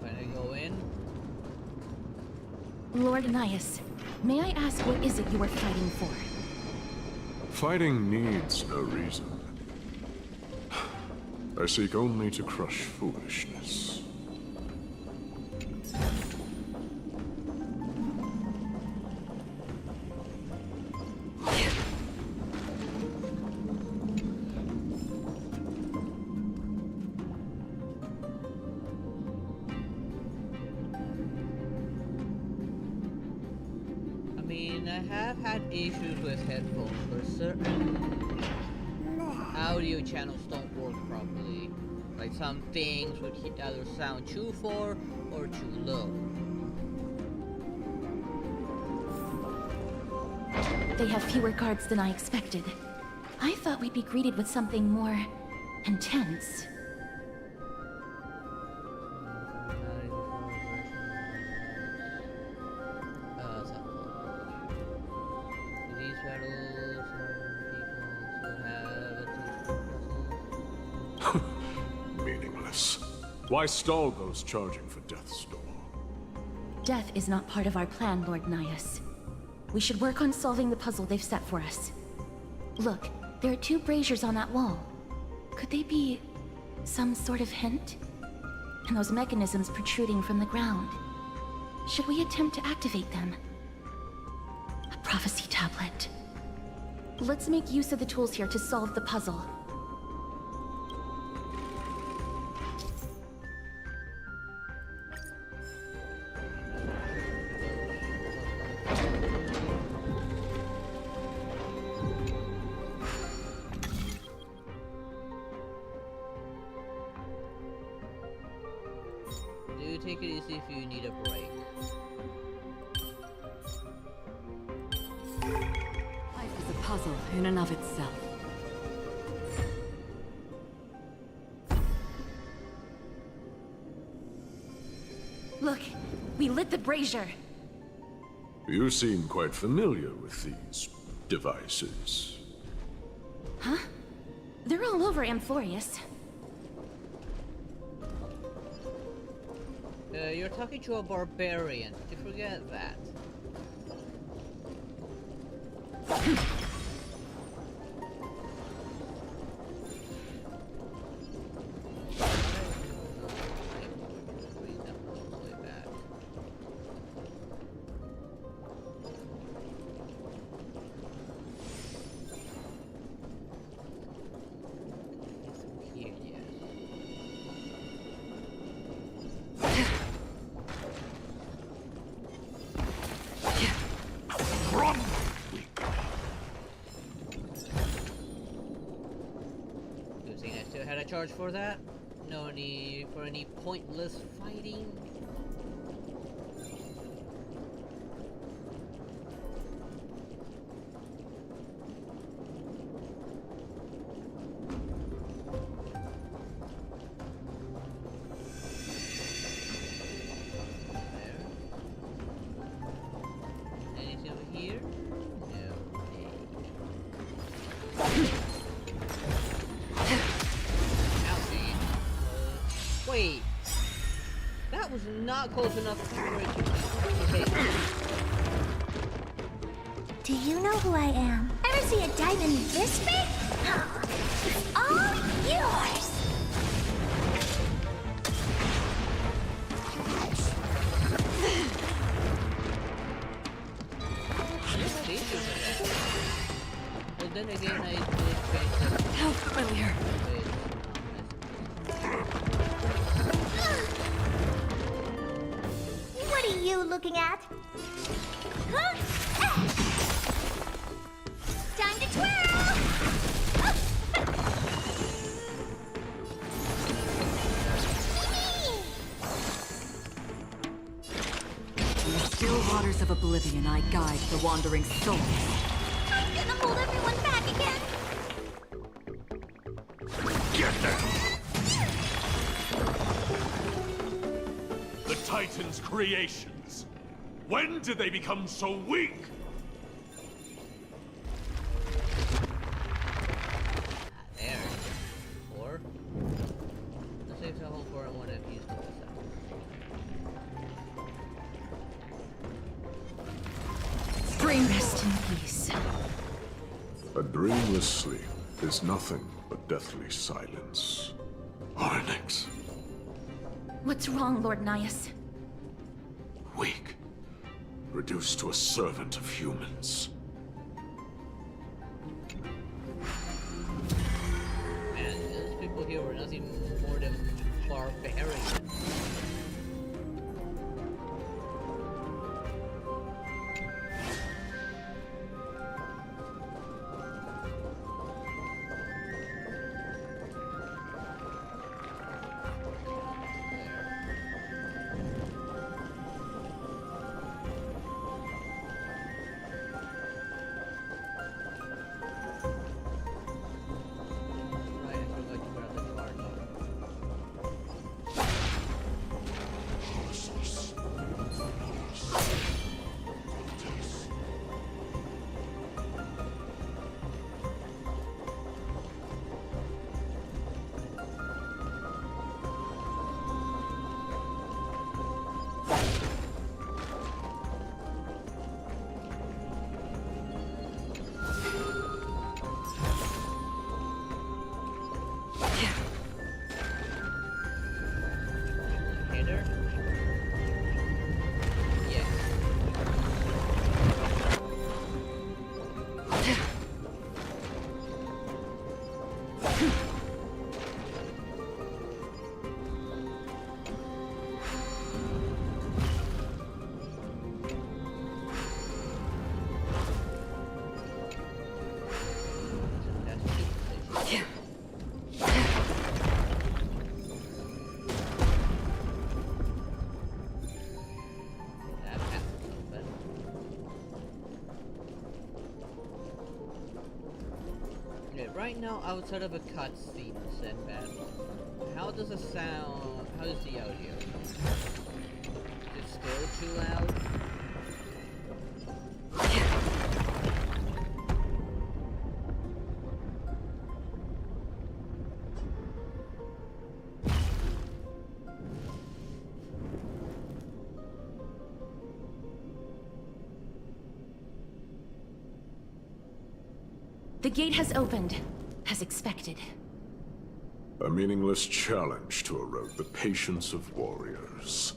Finally go in. Lord Nias, may I ask what is it you are fighting for? Fighting needs no reason. I seek only to crush foolishness. I have had issues with headphones where certain audio channels don't work properly. Like some things would either sound too far or too low. They have fewer guards than I expected. I thought we'd be greeted with something more intense. Meaningless. Why stall those charging for Death's Door? Death is not part of our plan, Lord Nias. We should work on solving the puzzle they've set for us. Look, there are 2 braziers on that wall. Could they be some sort of hint? And those mechanisms protruding from the ground. Should we attempt to activate them? A prophecy tablet. Let's make use of the tools here to solve the puzzle. Do take it easy if you need a break. Life is a puzzle in and of itself. Look, we lit the brazier. You seem quite familiar with these devices. Huh? They're all over Amphorius. You're talking to a barbarian. Did you forget that? Charge for that? No need for any pointless fighting? There. Anything over here? No. Wait, that was not close enough for it. Okay. Do you know who I am? Ever see a diamond this big? It's all yours! But then again, I did how familiar. What are you looking at? Huh? Time to twirl! In the still waters of oblivion, I guide the wandering souls. I'm gonna hold everyone back again! Get them! creations? When did they become so weak? There. 4. Let's save the whole 4 and 1 I've used it this time. Rest in peace. A dreamless sleep is nothing but deathly silence. Arnix. What's wrong, Lord Nias? Weak. Reduced to a servant of humans. Man, those people here were nothing more than barbarians. Right now, outside of a cutscene and battle, how does the sound? How is the audio? Is it still too loud? The gate has opened, as expected. A meaningless challenge to erode the patience of warriors.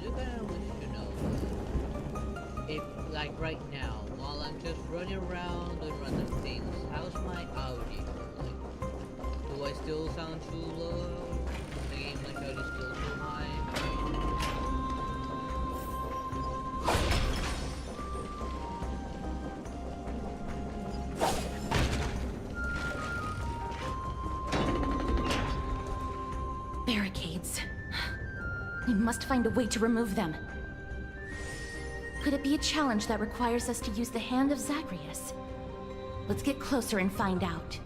do kind of wish to know if, like right now, while I'm just running around doing random things, how's my audio? Like, do I still sound too low? The game like audio is still too high? Barricades. We must find a way to remove them. Could it be a challenge that requires us to use the hand of Zagreus? Let's get closer and find out.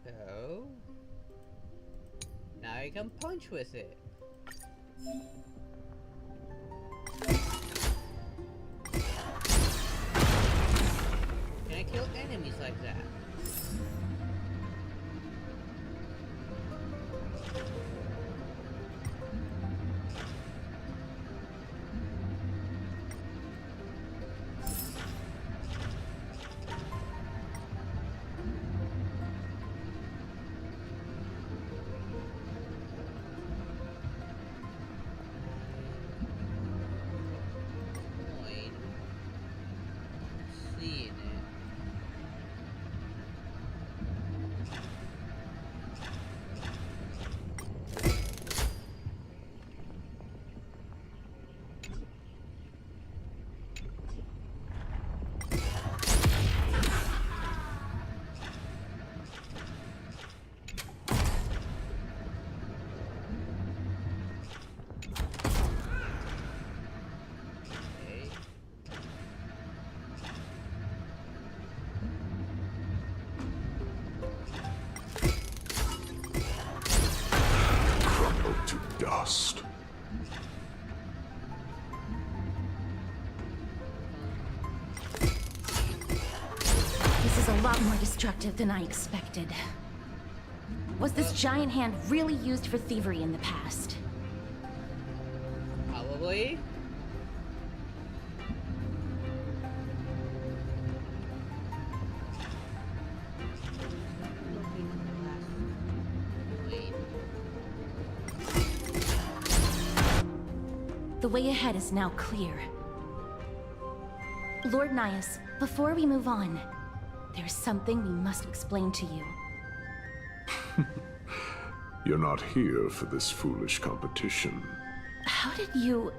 Oh? Now I can punch with it. Can I kill enemies like that? Seeing it. Crumble to dust. This is a lot more destructive than I expected. Was this giant hand really used for thievery in the past? Probably. The way ahead is now clear. Lord Nias, before we move on, there's something we must explain to you. You're not here for this foolish competition. How did you...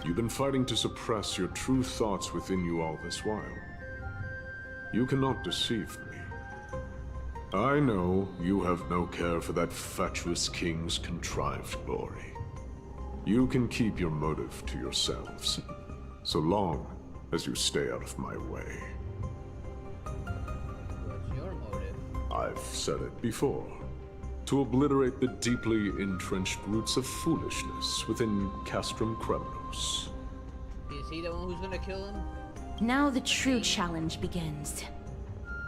You've been fighting to suppress your true thoughts within you all this while. You cannot deceive me. I know you have no care for that fatuous king's contrived glory. You can keep your motive to yourselves, so long as you stay out of my way. What's your motive? I've said it before. To obliterate the deeply entrenched roots of foolishness within Castrum Kremnos. Is he the one who's gonna kill him? Now the true challenge begins.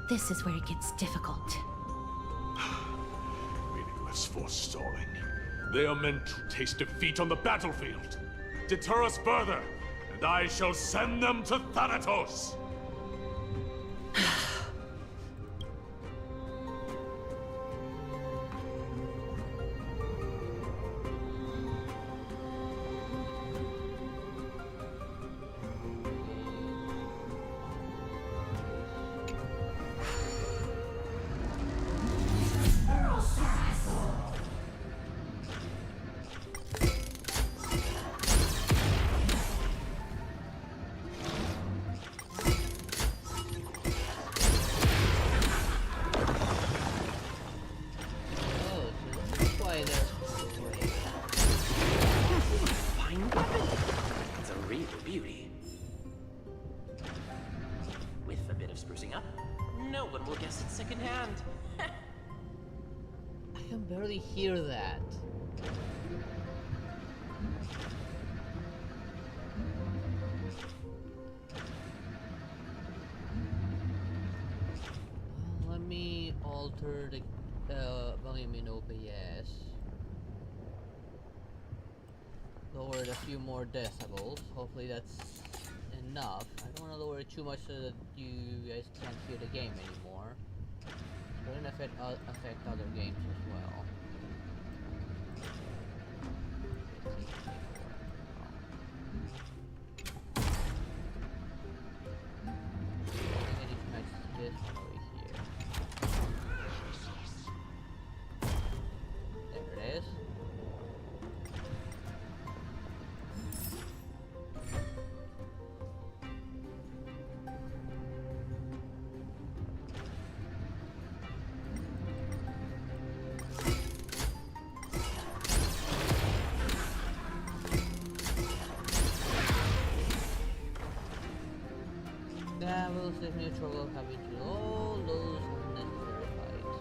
This is where it gets difficult. Meaningless forestalling. They are meant to taste defeat on the battlefield. Deter us further, and I shall send them to Thanatos! It's a real beauty. With a bit of sprucing up, no one will guess it secondhand. I can barely hear that. Let me alter the volume in OBS. lowered a few more decibels. Hopefully that's enough. I don't want to lower it too much so that you guys can't hear the game anymore. It wouldn't affect other games as well. I need to match this one over here. There it is. That will save me the trouble of having to do all those unnecessary fights.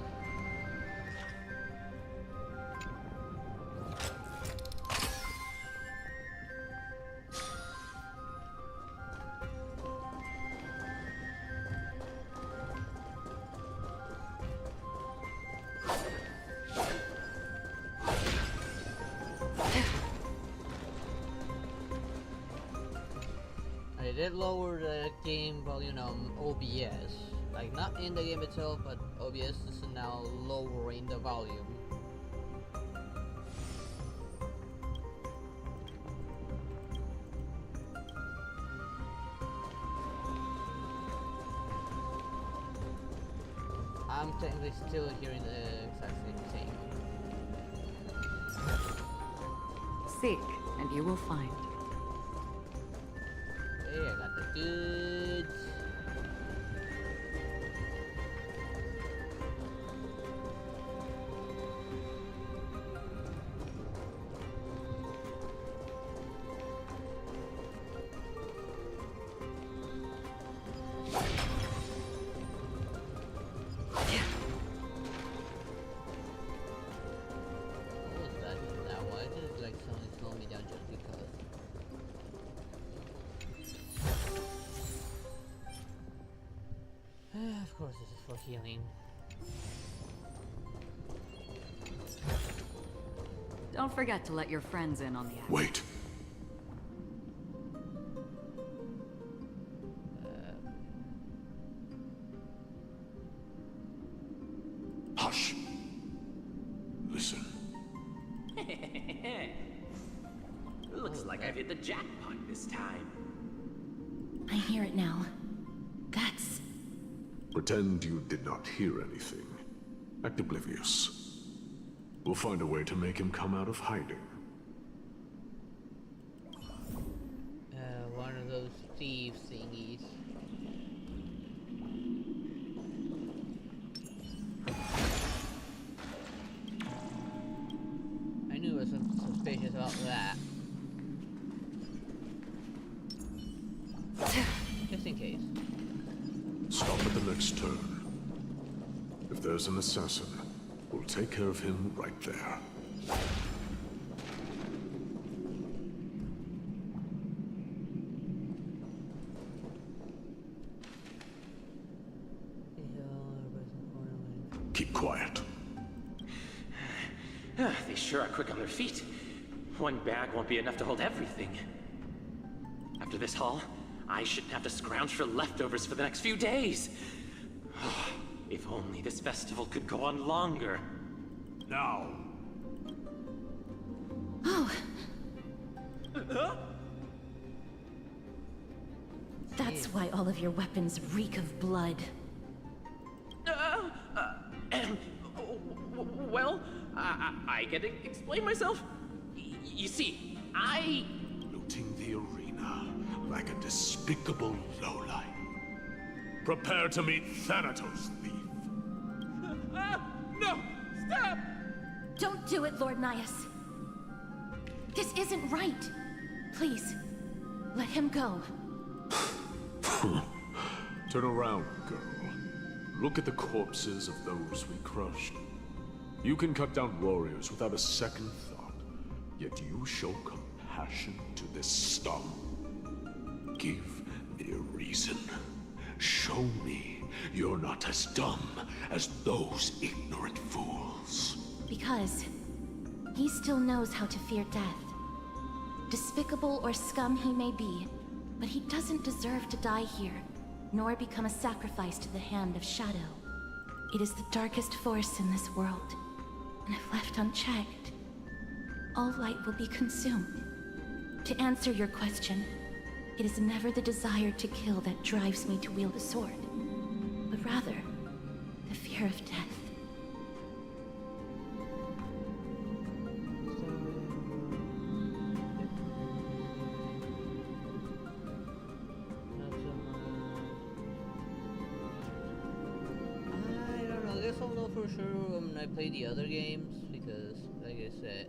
I did lower the game volume on OBS, like not in the game itself, but OBS is now lowering the volume. I'm technically still hearing the exact same thing. Seek, and you will find. Hey, I got the goods. What was that now? Why did it like suddenly slow me down just because? Of course, this is for healing. Don't forget to let your friends in on the act. Wait. Hush. Listen. Looks like I've hit the jackpot this time. I hear it now. That's... Pretend you did not hear anything. Act oblivious. We'll find a way to make him come out of hiding. One of those thief thingies. I knew there was something suspicious about that. Just in case. Stop at the next turn. If there's an assassin, we'll take care of him right there. Keep quiet. They sure are quick on their feet. One bag won't be enough to hold everything. After this haul, I shouldn't have to scrounge for leftovers for the next few days. If only this festival could go on longer. Now. Oh. That's why all of your weapons reek of blood. Well, I can explain myself. You see, I... Looting the arena like a despicable lowlife. Prepare to meet Thanatos, thief. No! Stop! Don't do it, Lord Nias. This isn't right. Please, let him go. Turn around, girl. Look at the corpses of those we crushed. You can cut down warriors without a second thought, yet you show compassion to this scum. Give me a reason. Show me you're not as dumb as those ignorant fools. Because he still knows how to fear death. Despicable or scum he may be, but he doesn't deserve to die here, nor become a sacrifice to the hand of Shadow. It is the darkest force in this world, and if left unchecked, all light will be consumed. To answer your question, it is never the desire to kill that drives me to wield a sword, but rather the fear of death. For sure when I play the other games, because like I said,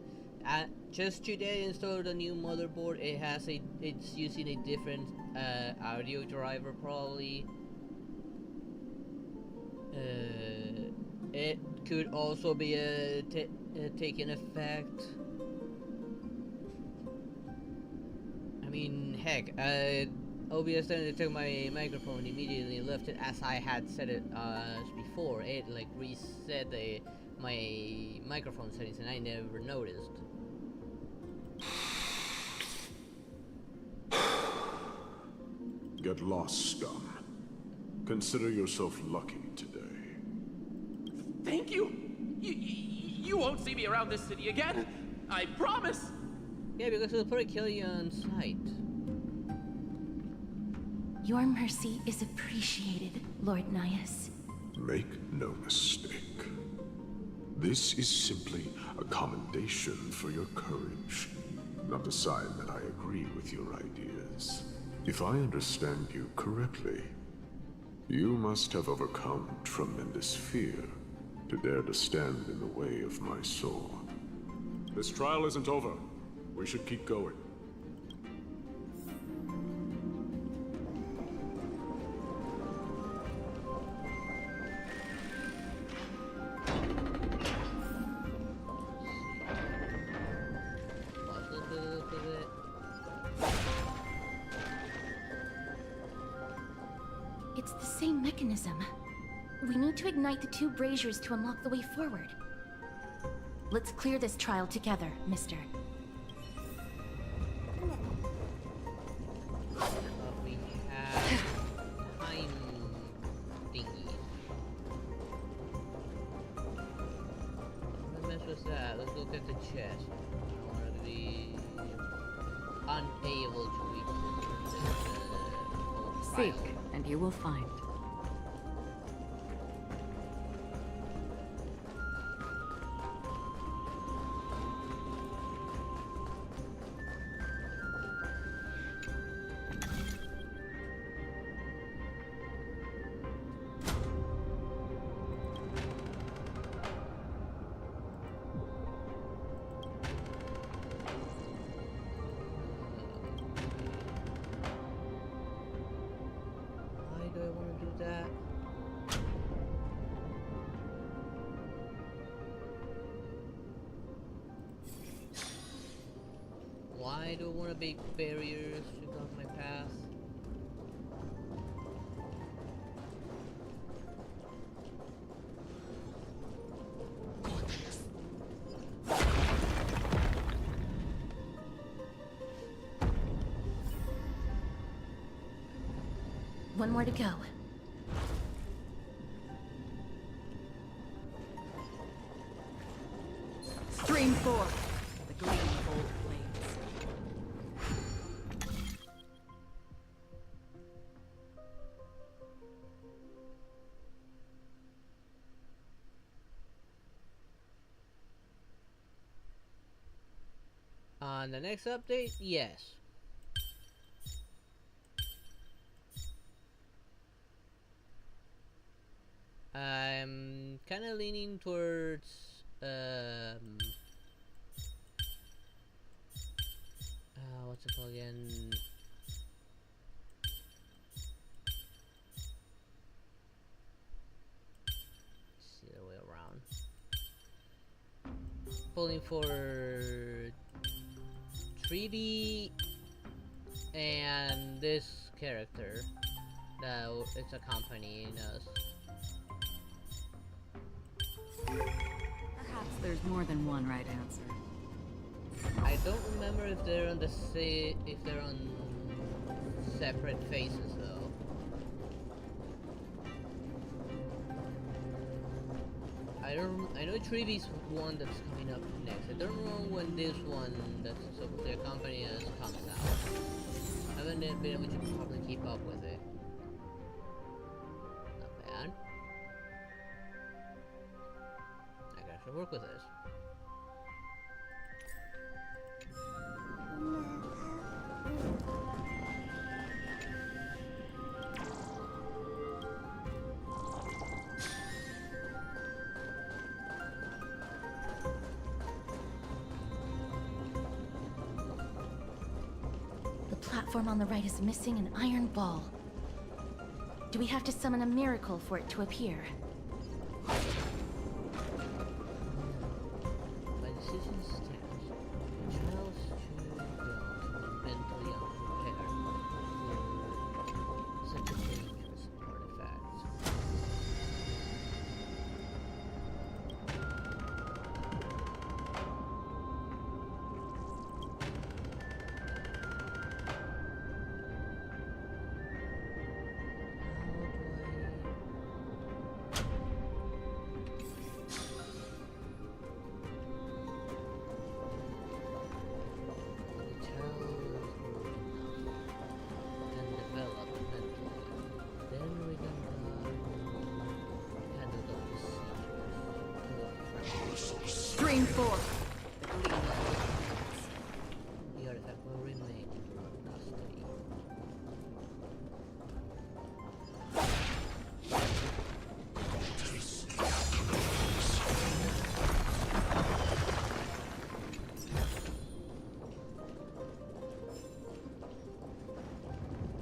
just today I installed a new motherboard. It's using a different audio driver probably. It could also be taking effect. I mean, heck, OBS then took my microphone immediately and left it as I had set it before. It like reset my microphone settings and I never noticed. Get lost, scum. Consider yourself lucky today. Thank you! You won't see me around this city again! I promise! Yeah, because it'll probably kill you on sight. Your mercy is appreciated, Lord Nias. Make no mistake. This is simply a commendation for your courage, not a sign that I agree with your ideas. If I understand you correctly, you must have overcome tremendous fear to dare to stand in the way of my sword. This trial isn't over. We should keep going. It's the same mechanism. We need to ignite the two braziers to unlock the way forward. Let's clear this trial together, mister. We have time thingy. What mess was that? Let's look at the chest. I want to be unable to reach the Seek, and you will find. Why do I want to make barriers to block my path? One more to go. Stream forth. The gleam of old blades. On the next update, yes. I'm kind of leaning towards what's it called again? It's the other way around. Pulling for 3D and this character that it's accompanying us. Perhaps there's more than one right answer. I don't remember if they're on the if they're on separate phases though. I know Treeby's one that's coming up next. I don't know when this one that's supposed to accompany us comes out. I haven't been able to probably keep up with it. Not bad. I guess I'll work with this. The platform on the right is missing an iron ball. Do we have to summon a miracle for it to appear? My decision stands. Charles to go mentally unprepared for such a dangerous artifact. Stream 4. The artifact will remain in our custody.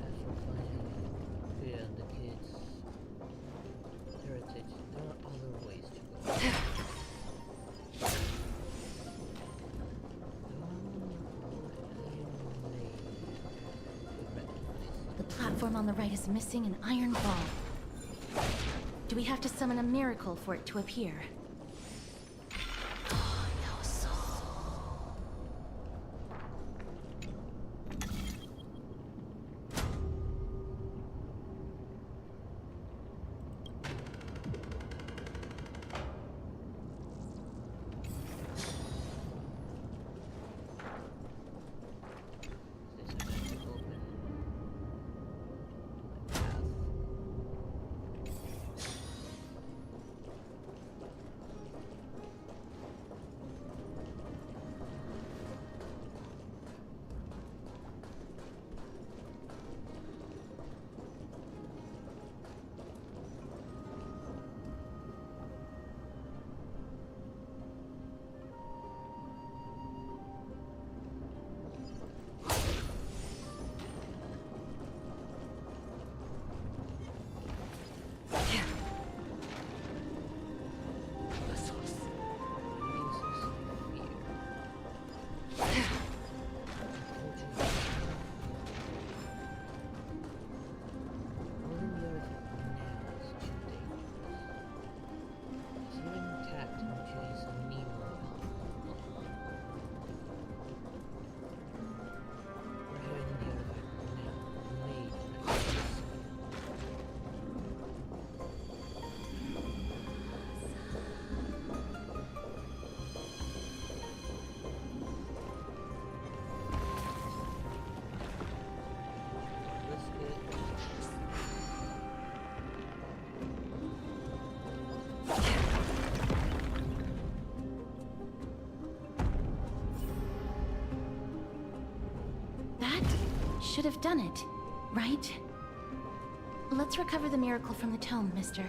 As for finding fear in the kids' heritage, there are other ways to go. The platform on the right is missing an iron ball. Do we have to summon a miracle for it to appear? Should have done it, right? Let's recover the miracle from the tome, mister.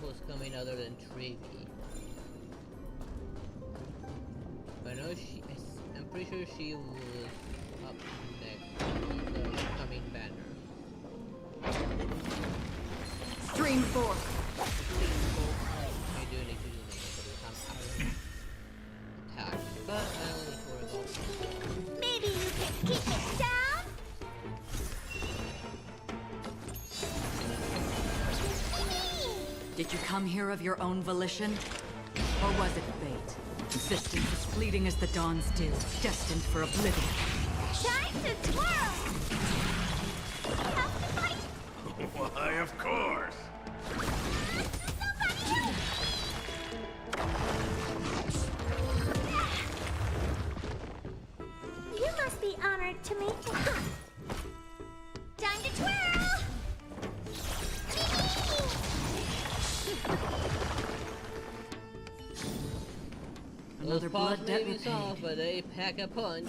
Was coming other than Treevy. I know I'm pretty sure she was up next, coming Supreme Force. I do need to do this every time I attack, but I only need to worry about Maybe you can keep it down? Did you come here of your own volition? Or was it fate? Existence as fleeting as the dawn's dew, destined for oblivion. Time to twirl! Why, of course. You must be honored to meet me. Time to twirl! Another blood debt maybe soft, but they pack a punch.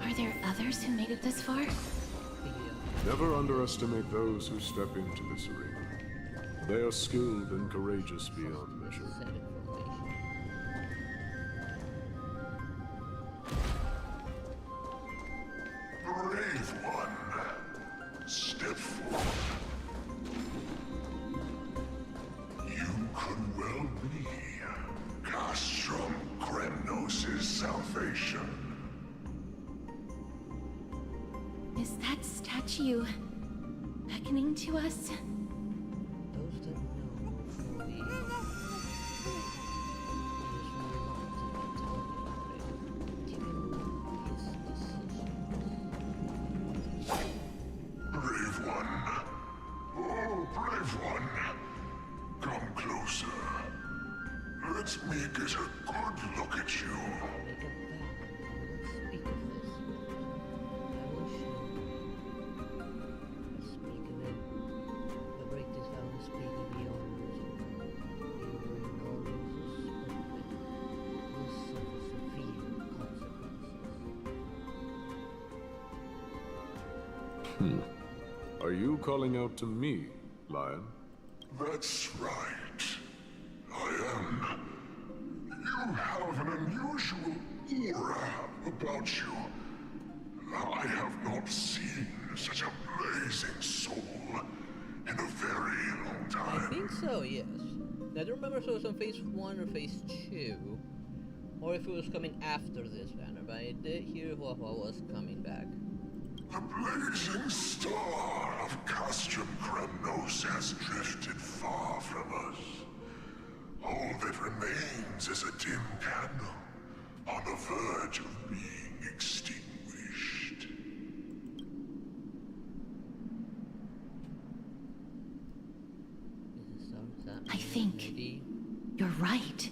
Are there others who made it this far? Never underestimate those who step into this arena. They are skilled and courageous beyond measure. Brave one, step forward. You could well be Castrum Kremnos' salvation. Is that statue beckoning to us? Brave one. Oh, brave one. Come closer. Let me get a good look at you. Are you calling out to me, Lion? That's right. I am. You have an unusual aura about you. I have not seen such a blazing soul in a very long time. I think so, yes. I don't remember if it was on phase 1 or phase 2, or if it was coming after this banner, but I did hear what was coming back. The blazing star of Castrum Kremnos has drifted far from us. All that remains is a dim candle on the verge of being extinguished. I think you're right.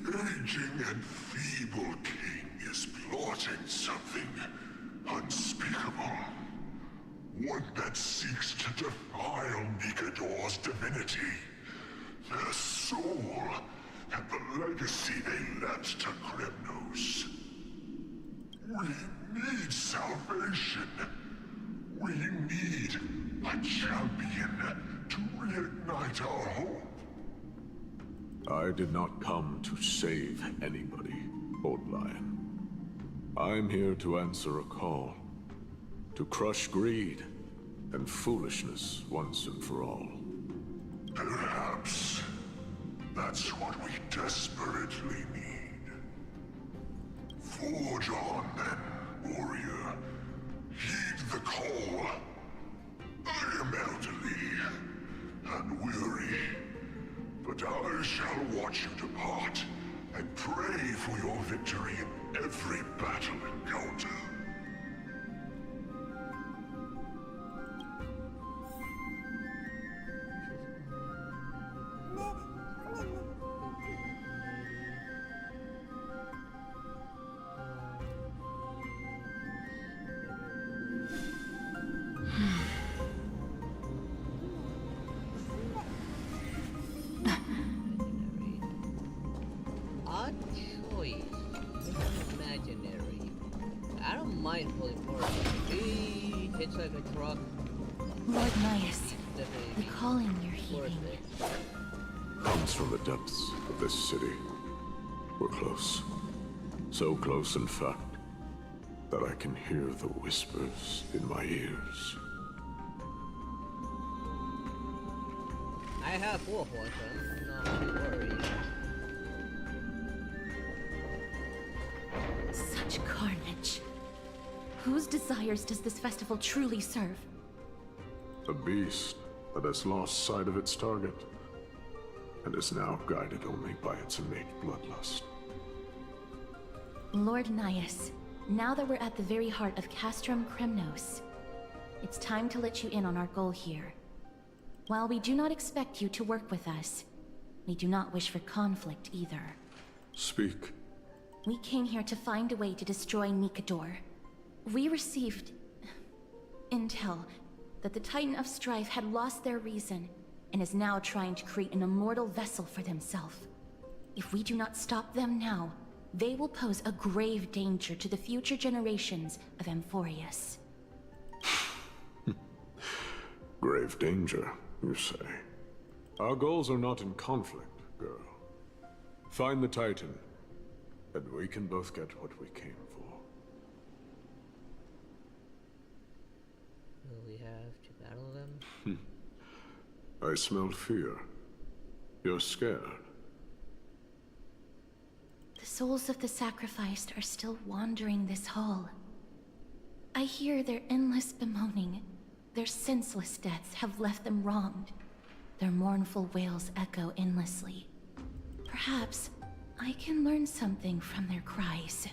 The aging and feeble king is plotting something unspeakable. One that seeks to defile Nikador's divinity, their soul, and the legacy they left to Kremnos. We need salvation. We need a champion to reignite our hope. I did not come to save anybody, Old Lion. I'm here to answer a call. To crush greed and foolishness once and for all. Perhaps that's what we desperately need. Forge on then, warrior. Heed the call. I am elderly and weary, but I shall watch you depart and pray for your victory in every battle encounter. looks like a truck. Lord Naius, the calling you're hearing. Comes from the depths of this city. We're close. So close, in fact, that I can hear the whispers in my ears. I have 4 horses, I'm not too worried. Such carnage. Whose desires does this festival truly serve? A beast that has lost sight of its target, and is now guided only by its innate bloodlust. Lord Naius, now that we're at the very heart of Castrum Kremnos, it's time to let you in on our goal here. While we do not expect you to work with us, we do not wish for conflict either. Speak. We came here to find a way to destroy Nikador. We received intel that the Titan of Strife had lost their reason and is now trying to create an immortal vessel for themselves. If we do not stop them now, they will pose a grave danger to the future generations of Amphorius. Grave danger, you say? Our goals are not in conflict, girl. Find the Titan, and we can both get what we came for. Will we have to battle them? I smell fear. You're scared. The souls of the sacrificed are still wandering this hall. I hear their endless bemoaning. Their senseless deaths have left them wronged. Their mournful wails echo endlessly. Perhaps I can learn something from their cries.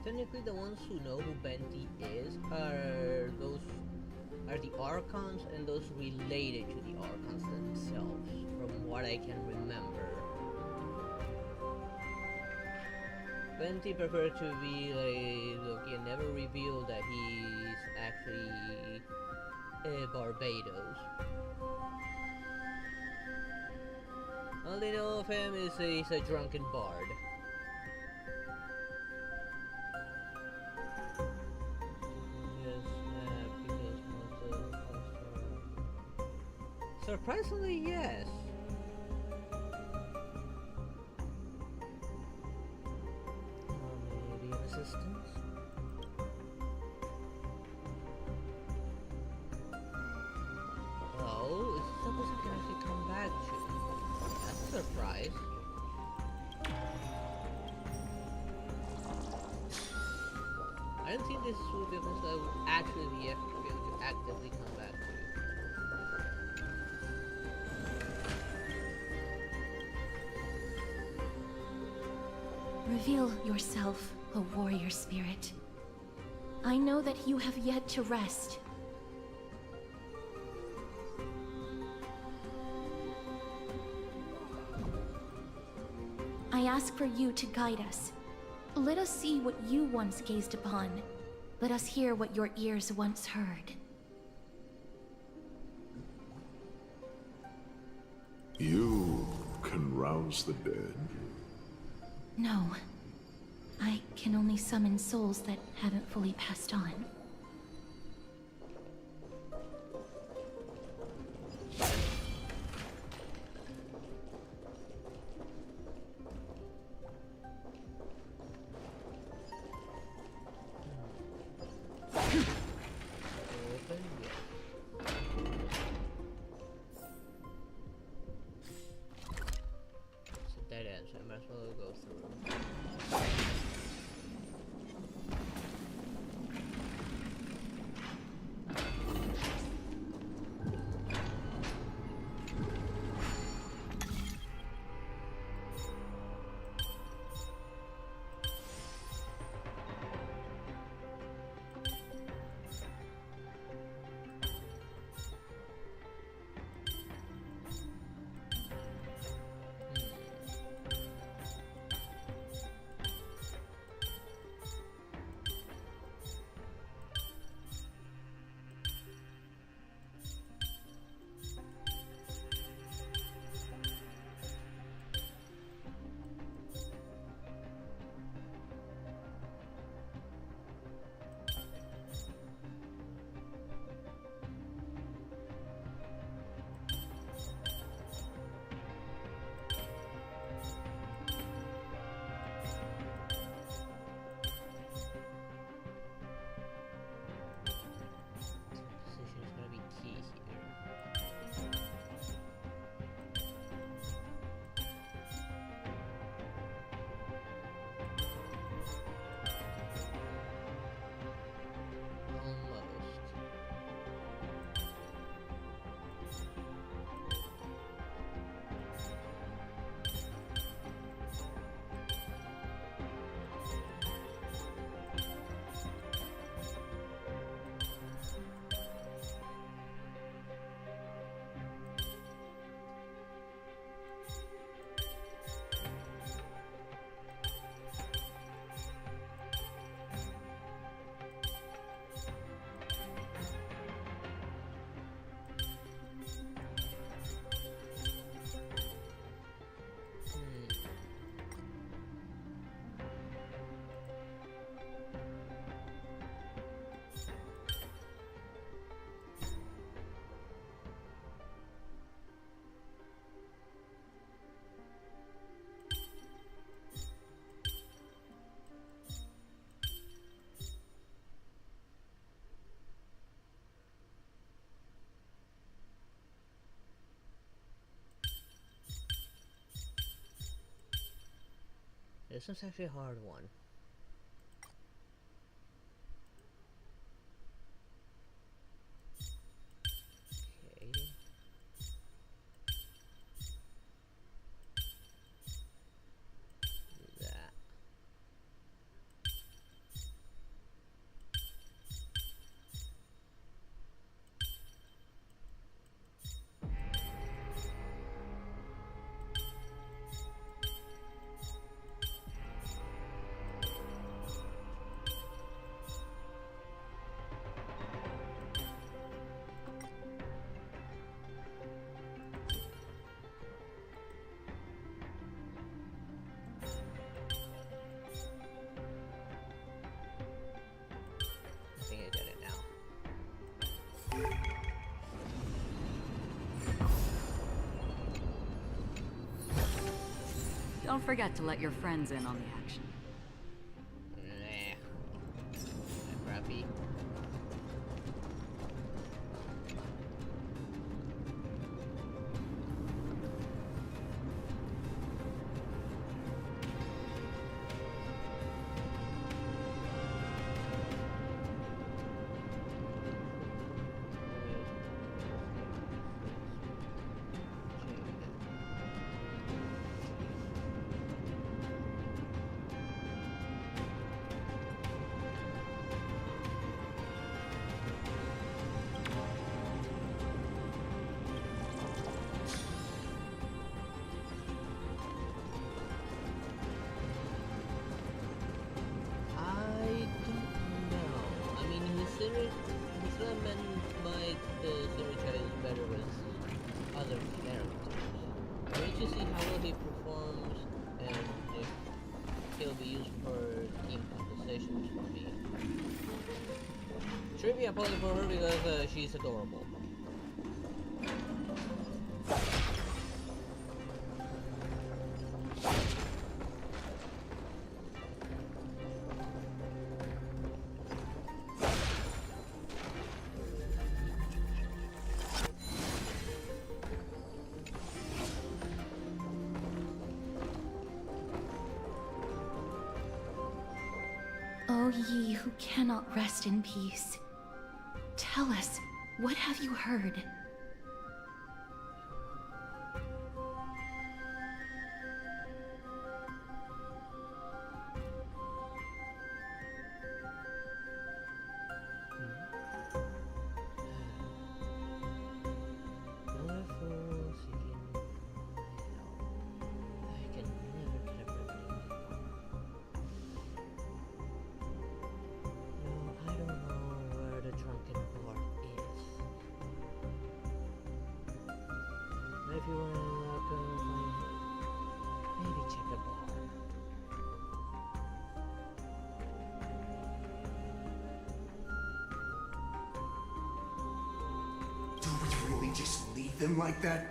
Technically, the ones who know who Benti is are the Archons and those related to the Archons themselves, from what I can remember. Benti preferred to be like, look, he never revealed that he's actually Barbados. All they know of him is he's a drunken bard. Surprisingly, yes. Maybe an assistance? Oh, it's supposed to actually come back to. That's a surprise. I didn't think this would be able to actually be able to actively come back to. Reveal yourself, O warrior spirit. I know that you have yet to rest. I ask for you to guide us. Let us see what you once gazed upon. Let us hear what your ears once heard. You can rouse the dead. No. I can only summon souls that haven't fully passed on. This is actually a hard one. Okay. Do that. I think I get it now. Don't forget to let your friends in on the action. Nah. Crappy. Trivia pulling for her because she's adorable. O ye who cannot rest in peace, tell us, what have you heard? If you want to maybe check the bar. Do we really just leave them like that?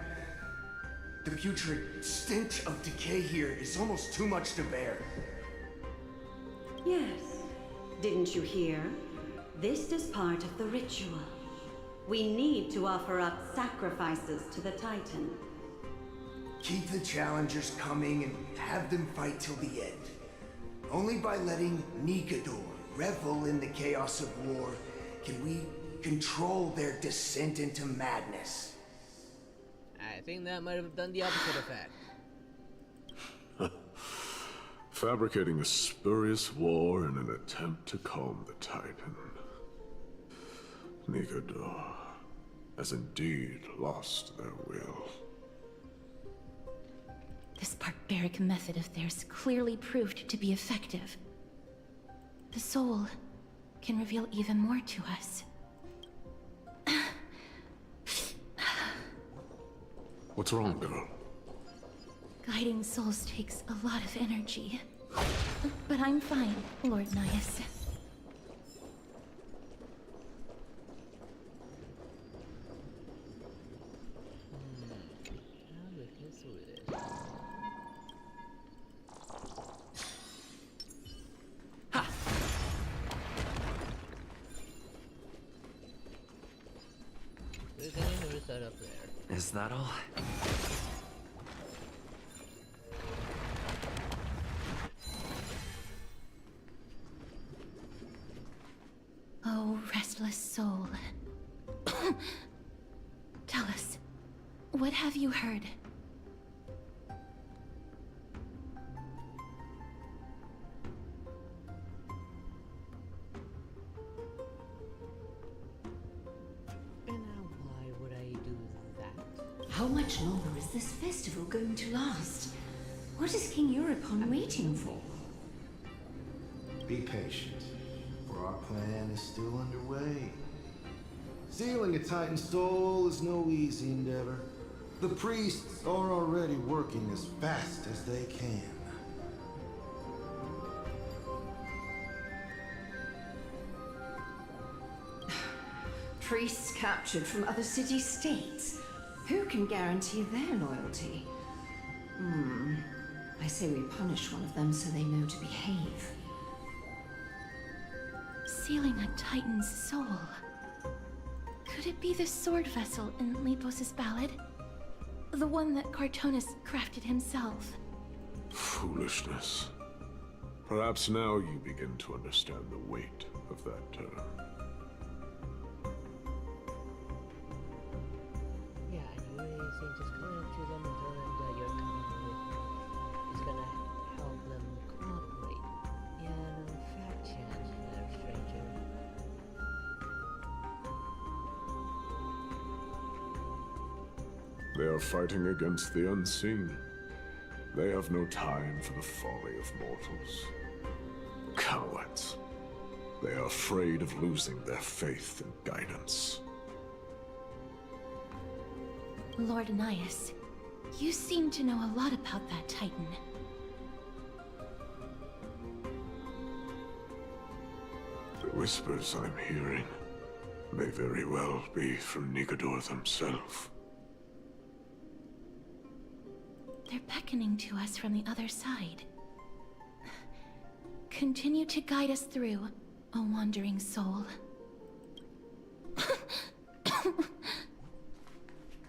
The putrid stench of decay here is almost too much to bear. Yes. Didn't you hear? This is part of the ritual. We need to offer up sacrifices to the Titan. Keep the challengers coming and have them fight till the end. Only by letting Nikador revel in the chaos of war can we control their descent into madness. I think that might have done the opposite effect. Fabricating a spurious war in an attempt to calm the Titan. Nikador has indeed lost their will. This barbaric method of theirs clearly proved to be effective. The soul can reveal even more to us. What's wrong, girl? Guiding souls takes a lot of energy. But I'm fine, Lord Nias. Is that all? soul. Tell us, what have you heard? Why would I do that? How much longer is this festival going to last? What is King Euripon waiting for? Be patient, for our plan is still underway. Stealing a Titan soul is no easy endeavor. The priests are already working as fast as they can. Priests captured from other city-states. Who can guarantee their loyalty? I say we punish one of them so they know to behave. Sealing a Titan's soul. Could it be the sword vessel in Lepos's ballad? The one that Cartonus crafted himself? Foolishness. Perhaps now you begin to understand the weight of that term. Yeah, you really think just coming up to them and telling them that you're coming with me is gonna help them cooperate. Yeah, no fat chance there, stranger. They are fighting against the unseen. They have no time for the folly of mortals. Cowards. They are afraid of losing their faith and guidance. Lord Anaias, you seem to know a lot about that Titan. The whispers I'm hearing may very well be from Nigador himself. They're beckoning to us from the other side. Continue to guide us through, O wandering soul.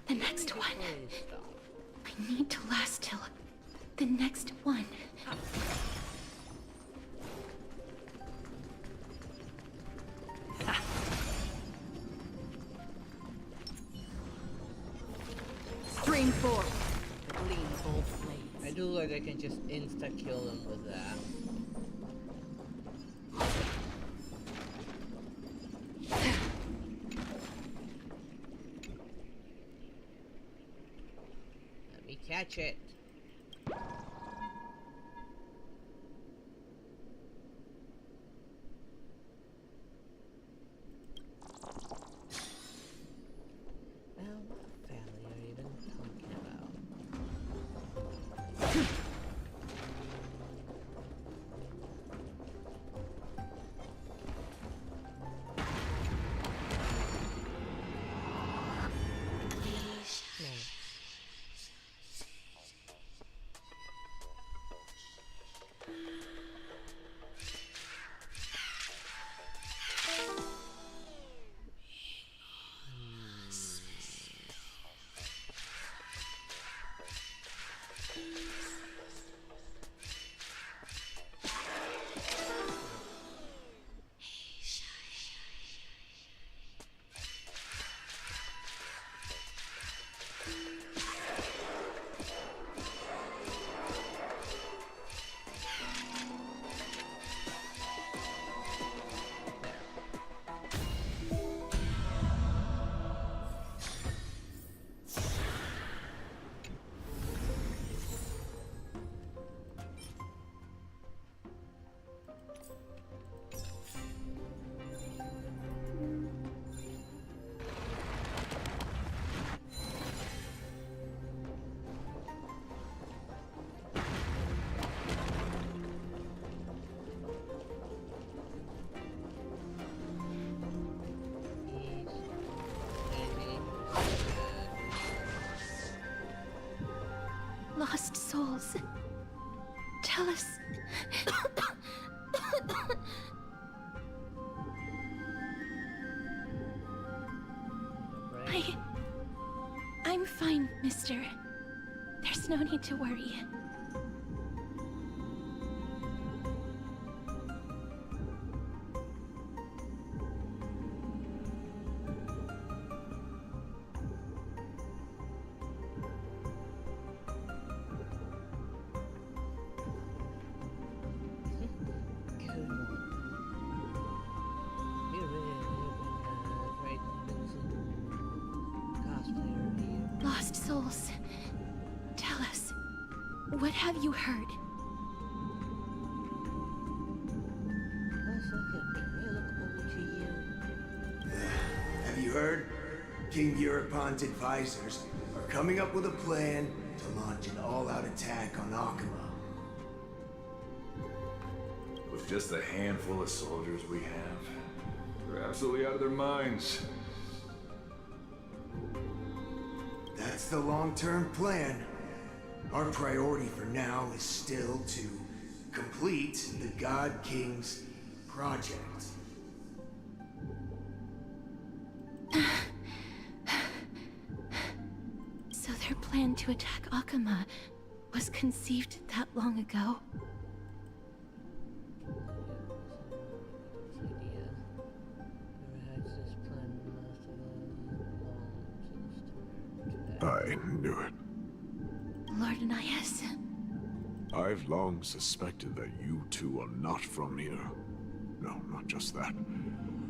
The next one. I need to last till the next one. Stream forward. I do like I can just insta-kill them with that. Let me catch it. Well, what family are you even talking about? Lost souls. Tell us. I'm fine, mister. There's no need to worry. have you heard? Have you heard? King Eurypon's advisors are coming up with a plan to launch an all-out attack on Akama. With just a handful of soldiers we have, they're absolutely out of their minds. That's the long-term plan. Our priority for now is still to complete the God King's project. So their plan to attack Akama was conceived that long ago? I knew it. Lord Anais. I've long suspected that you two are not from here. No, not just that.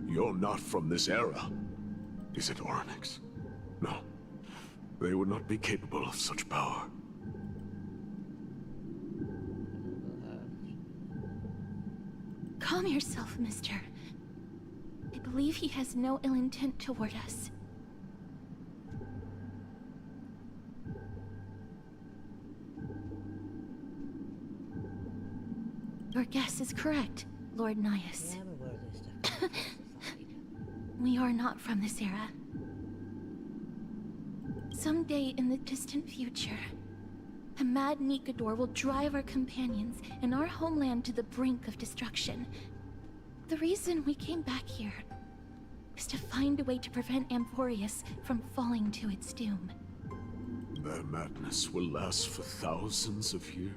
You're not from this era. Is it Oryx? No. They would not be capable of such power. Calm yourself, mister. I believe he has no ill intent toward us. Your guess is correct, Lord Nias. We are not from this era. Someday in the distant future, a mad Nikador will drive our companions and our homeland to the brink of destruction. The reason we came back here is to find a way to prevent Amphorius from falling to its doom. Their madness will last for thousands of years.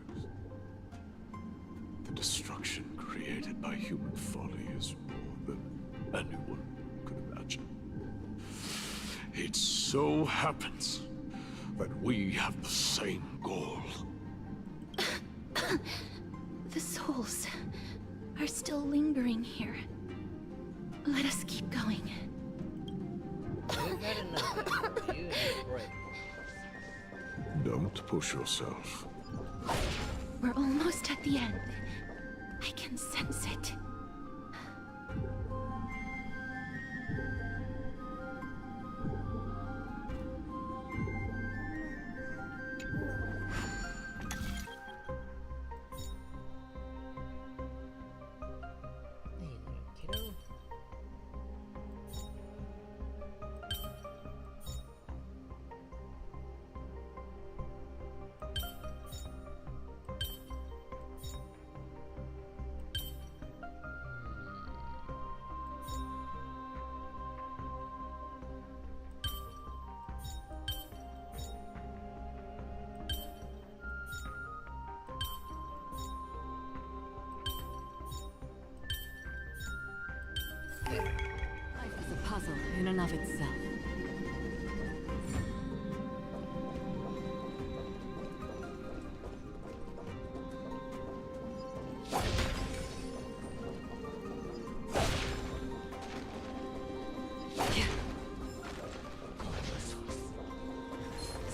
The destruction created by human folly is more than anyone could imagine. It so happens that we have the same goal. The souls are still lingering here. Let us keep going. Don't push yourself. We're almost at the end. I can sense it. Life is a puzzle in and of itself.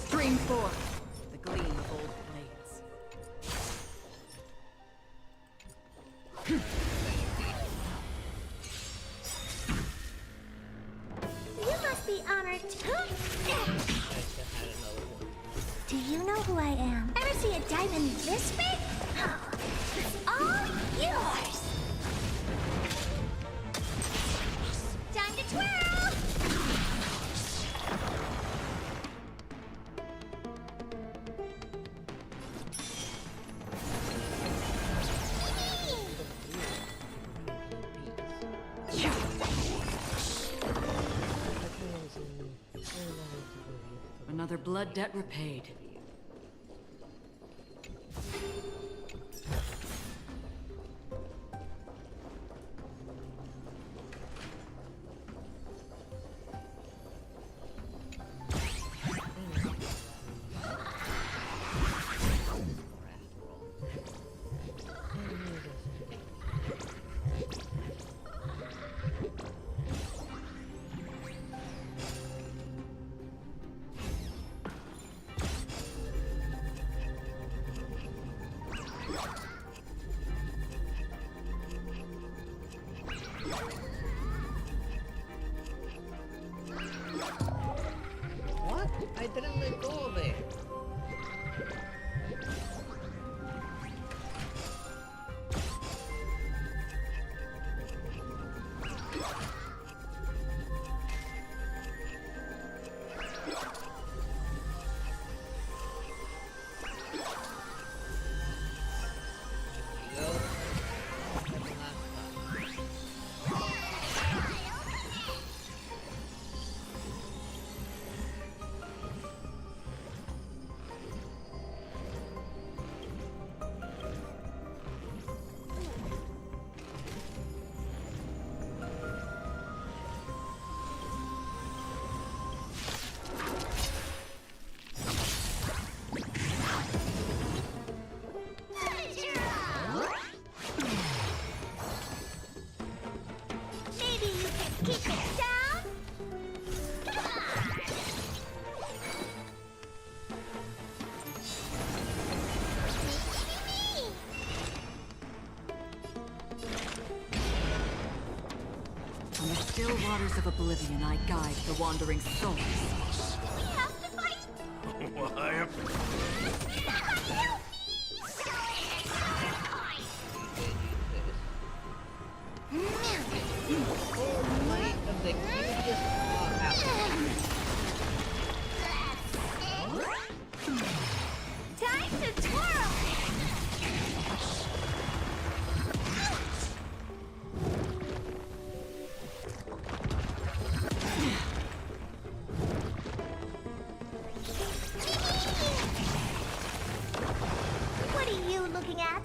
Stream forth the gleam of old blades. You must be honored too. Do you know who I am? Ever see a diamond this big? Oh, it's all yours. Time to twirl. Another blood debt repaid. still waters of oblivion I guide the wandering souls. We have to fight! Why? Time to twirl! What are you looking at?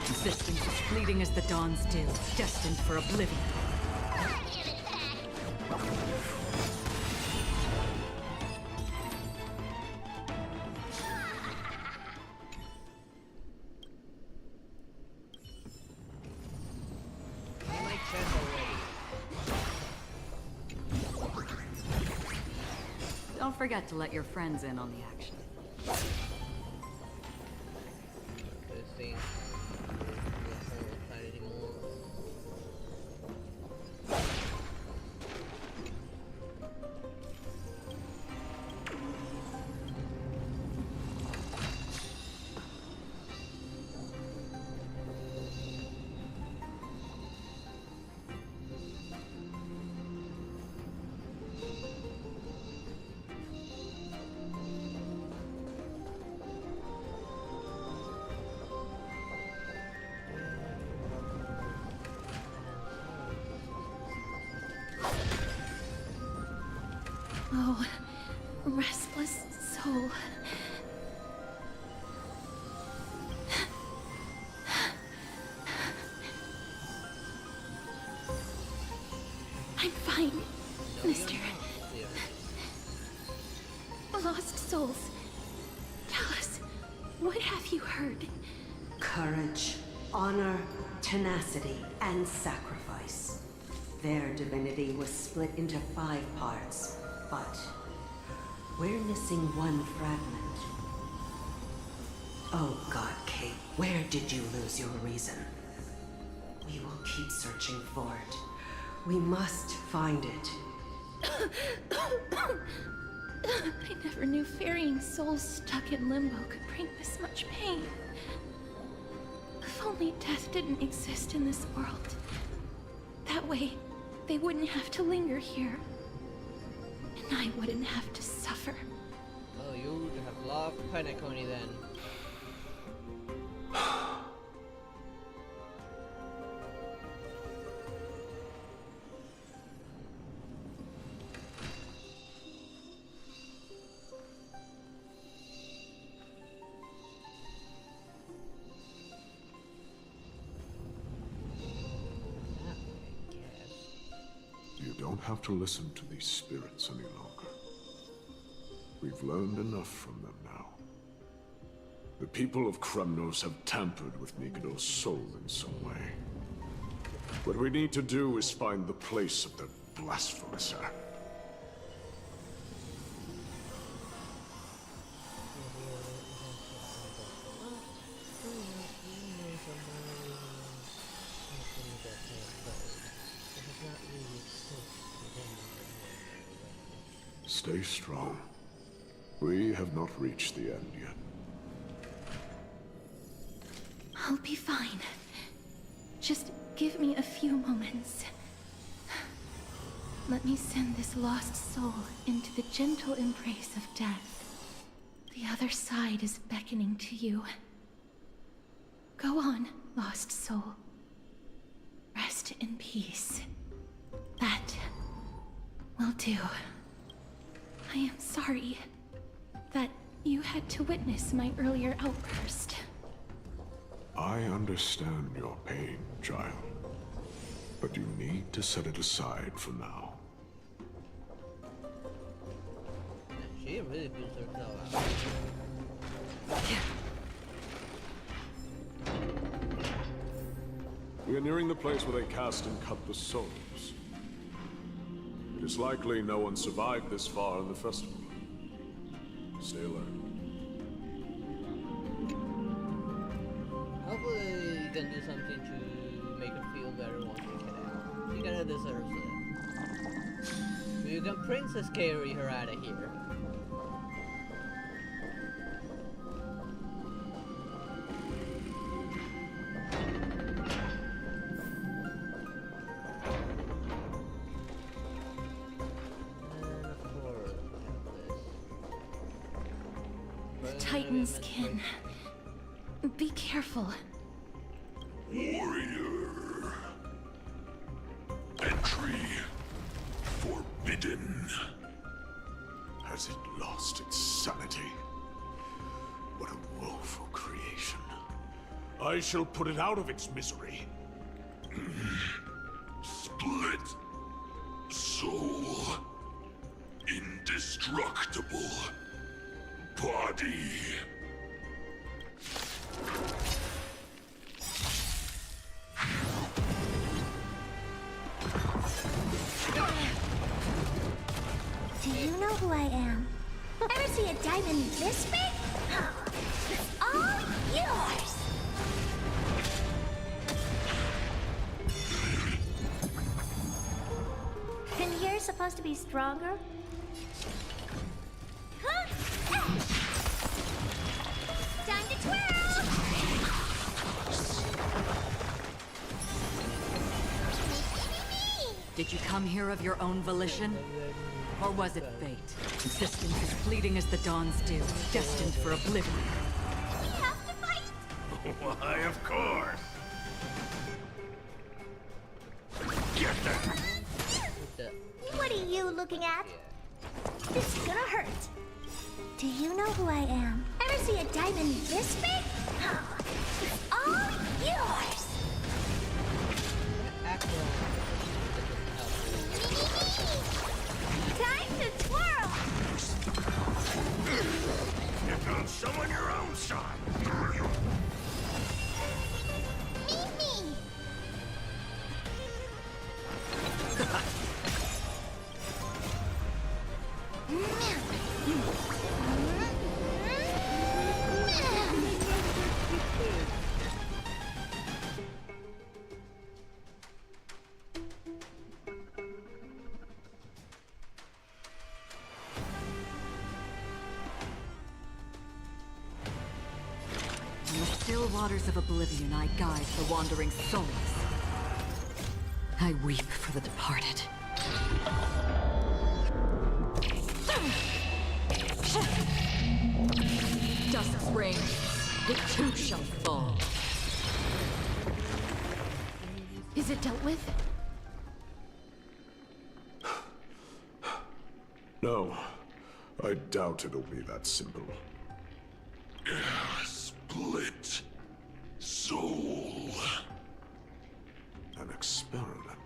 Existence as fleeting as the dawn still, destined for oblivion. Don't forget to let your friends in on the action. Oh, restless soul. I'm fine, mister. Lost souls. Tell us, what have you heard? Courage, honor, tenacity, and sacrifice. Their divinity was split into 5 parts, but we're missing one fragment. Oh God, Kate, where did you lose your reason? We will keep searching for it. We must find it. I never knew ferrying souls stuck in limbo could bring this much pain. If only death didn't exist in this world. That way, they wouldn't have to linger here. And I wouldn't have to suffer. Oh, you would have loved Penacony then. You don't have to listen to these spirits any longer. We've learned enough from them now. The people of Kremnos have tampered with Mikado's soul in some way. What we need to do is find the place of the blasphemer. Stay strong. We have not reached the end yet. I'll be fine. Just give me a few moments. Let me send this lost soul into the gentle embrace of death. The other side is beckoning to you. Go on, lost soul. Rest in peace. That will do. I am sorry that you had to witness my earlier outburst. I understand your pain, child. But you need to set it aside for now. She really puts herself out. We are nearing the place where they cast and cut the souls. It It's likely no one survived this far in the festival. Stay alert. Hopefully you can do something to make her feel better once we get out. She kinda deserves it. You can princess carry her out of here. Titan's kin. Be careful. Warrior. Entry forbidden. Has it lost its sanity? What a woeful creation. I shall put it out of its misery. Split. Soul. Indestructible. Body. Do you know who I am? Ever see a diamond this big? It's all yours! And you're supposed to be stronger? Huh? Time to twirl! Did you come here of your own volition? Or was it fate? Insistence as fleeting as the dawn's dew, destined for oblivion. We have to fight! Why, of course. Get that! What are you looking at? This is gonna hurt. Do you know who I am? Ever see a diamond this big? It's all yours! Time to twirl! You found someone your own side. Me! In the still waters of oblivion, I guide the wandering souls. I weep for the departed. Dust rains, it too shall fall. Is it dealt with? No, I doubt it'll be that simple. Split. Soul. An experiment.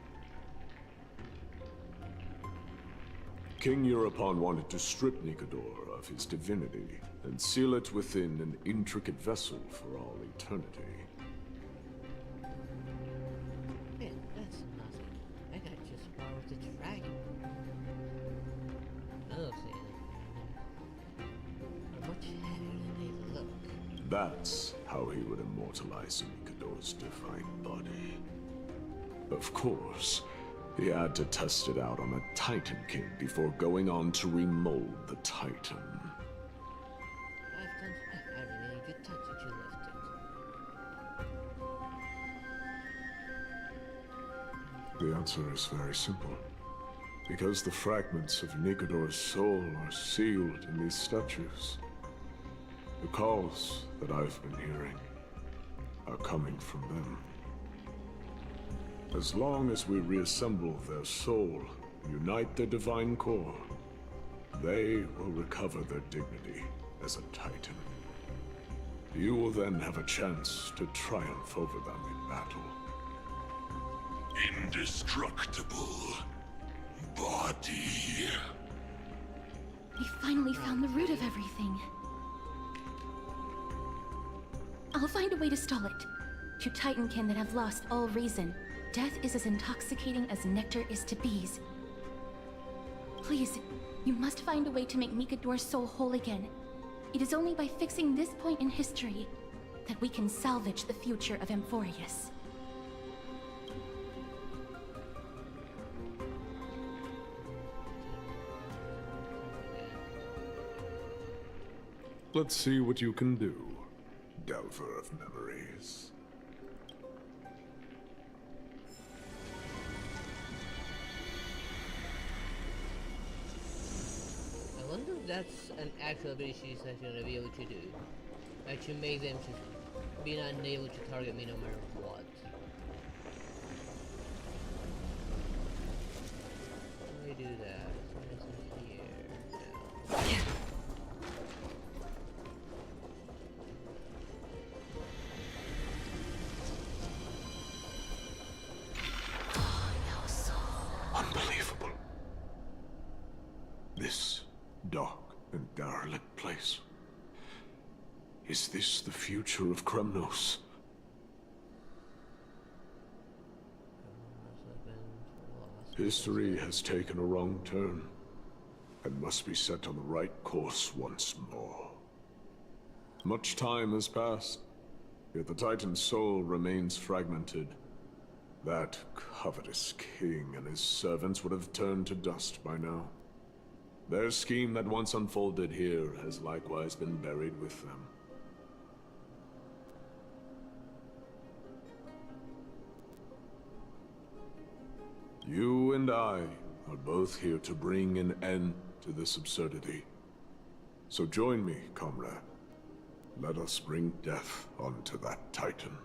King Euripon wanted to strip Nikodor of his divinity and seal it within an intricate vessel for all eternity. Man, that's nothing. I got just borrowed the dragon. Oh, see. They're much heavier than they look. That's how he would immortalize Nikodor's divine body. Of course, he had to test it out on a Titan King before going on to remold the Titan. I had a really good touch that you left it. The answer is very simple. Because the fragments of Nikodor's soul are sealed in these statues. The calls that I've been hearing are coming from them. As long as we reassemble their soul, unite their divine core, they will recover their dignity as a Titan. You will then have a chance to triumph over them in battle. Indestructible. Body. We finally found the root of everything. I'll find a way to stall it. To Titankin that have lost all reason, death is as intoxicating as nectar is to bees. Please, you must find a way to make Nikador's soul whole again. It is only by fixing this point in history that we can salvage the future of Amphorius. Let's see what you can do, Delver of Memories. I wonder if that's an actual ability that you're gonna be able to do. Actually make them just be unable to target me no matter what. Let me do that. So it's in here now. Unbelievable. This dark and derelict place. Is this the future of Kremnos? History has taken a wrong turn, and must be set on the right course once more. Much time has passed, yet the Titan's soul remains fragmented. That covetous king and his servants would have turned to dust by now. Their scheme that once unfolded here has likewise been buried with them. You and I are both here to bring an end to this absurdity. So join me, comrade. Let us bring death onto that Titan.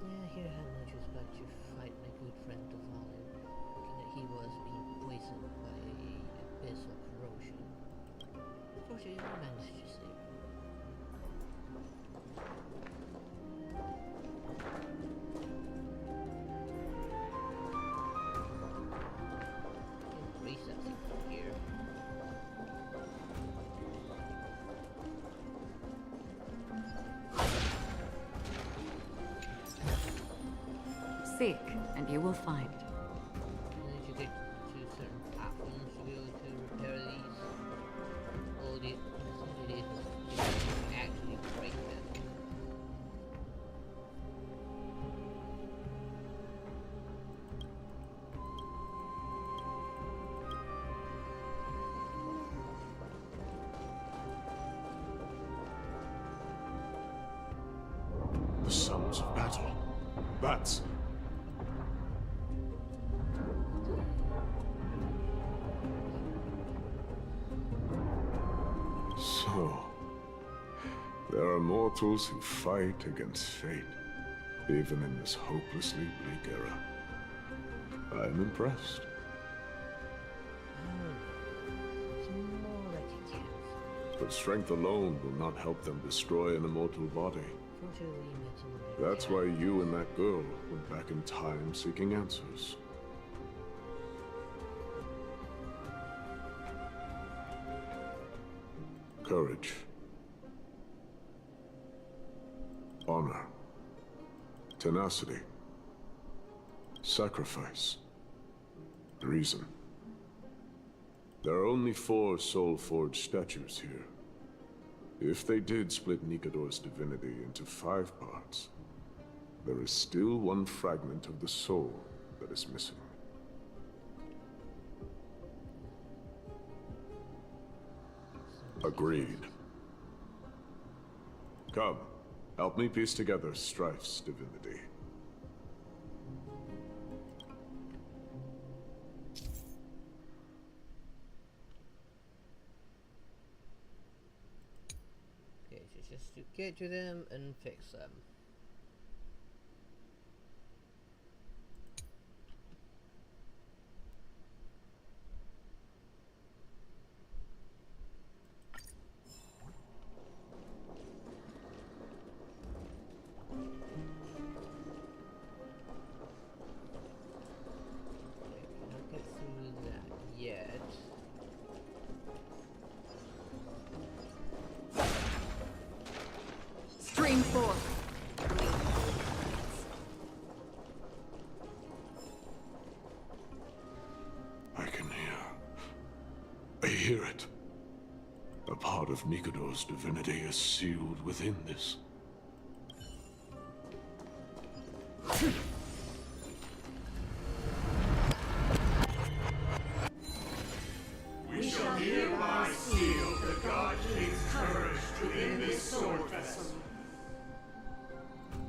Yeah, here Hannah was back to fight my good friend Dvalin, thinking that he was being poisoned by a abyss of corrosion. Unfortunately, I managed to save him. Recessing from here. Seek, and you will find. I need to get to certain platforms to be able to repair these. All the it is actually break them. The sounds of battle. Bats. So, there are mortals who fight against fate, even in this hopelessly bleak era. I'm impressed. But strength alone will not help them destroy an immortal body. That's why you and that girl went back in time seeking answers. Courage. Honor. Tenacity. Sacrifice. Reason. There are only 4 soul-forged statues here. If they did split Nikador's divinity into 5 parts, there is still one fragment of the soul that is missing. Agreed. Come, help me piece together Strife's divinity. Okay, so just to get to them and fix them. Stream forth. hear it. A part of Nikador's divinity is sealed within this. We shall hereby seal the God King's courage within this sword vessel.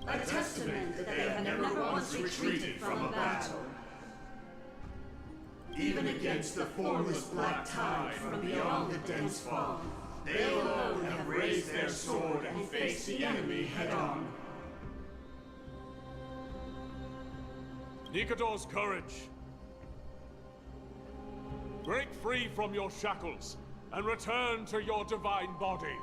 A testament that they have never once retreated from a battle. Even against the formless black tide from beyond the dense fog, they alone have raised their sword and faced the enemy head-on. Nikador's courage! Break free from your shackles and return to your divine body.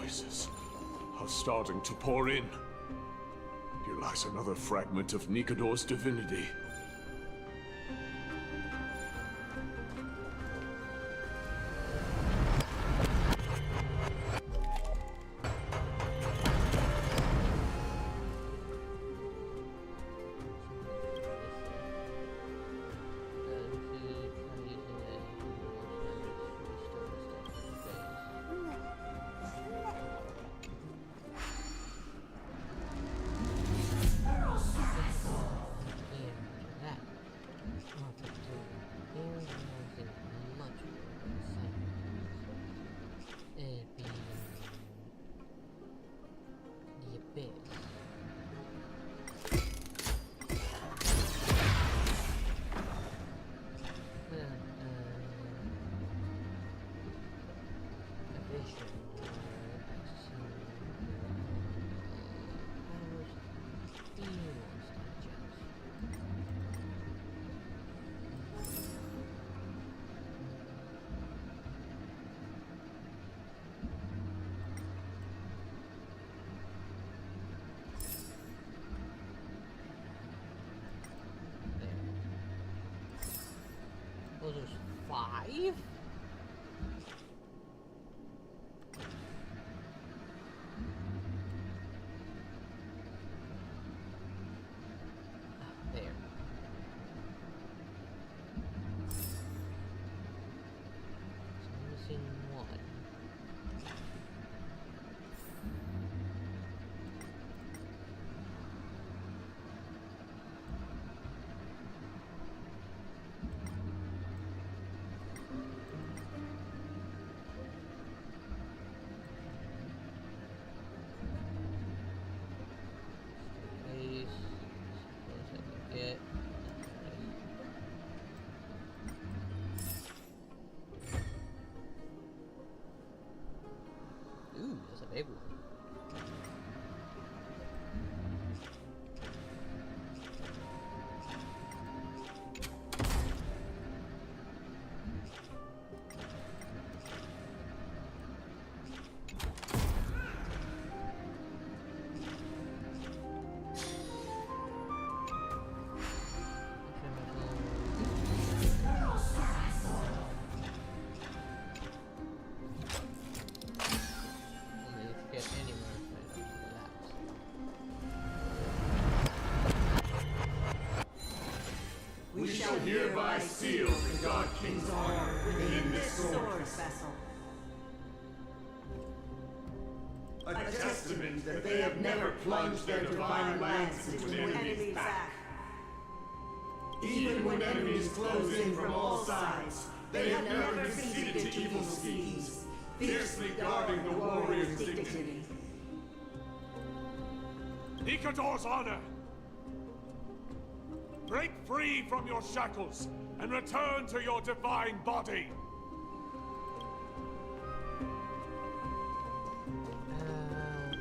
Voices are starting to pour in. Here lies another fragment of Nikador's divinity. Oh, there's 5? There. So I'm missing 1. Ooh, there's a big one. We shall hereby seal the God King's honor within this sword vessel. A testament that they have never plunged their divine lance into an enemy's back. Even when enemies close in from all sides, they have never conceded to evil schemes, fiercely guarding the warrior's dignity. Nikador's honor! Break free from your shackles and return to your divine body! I'll be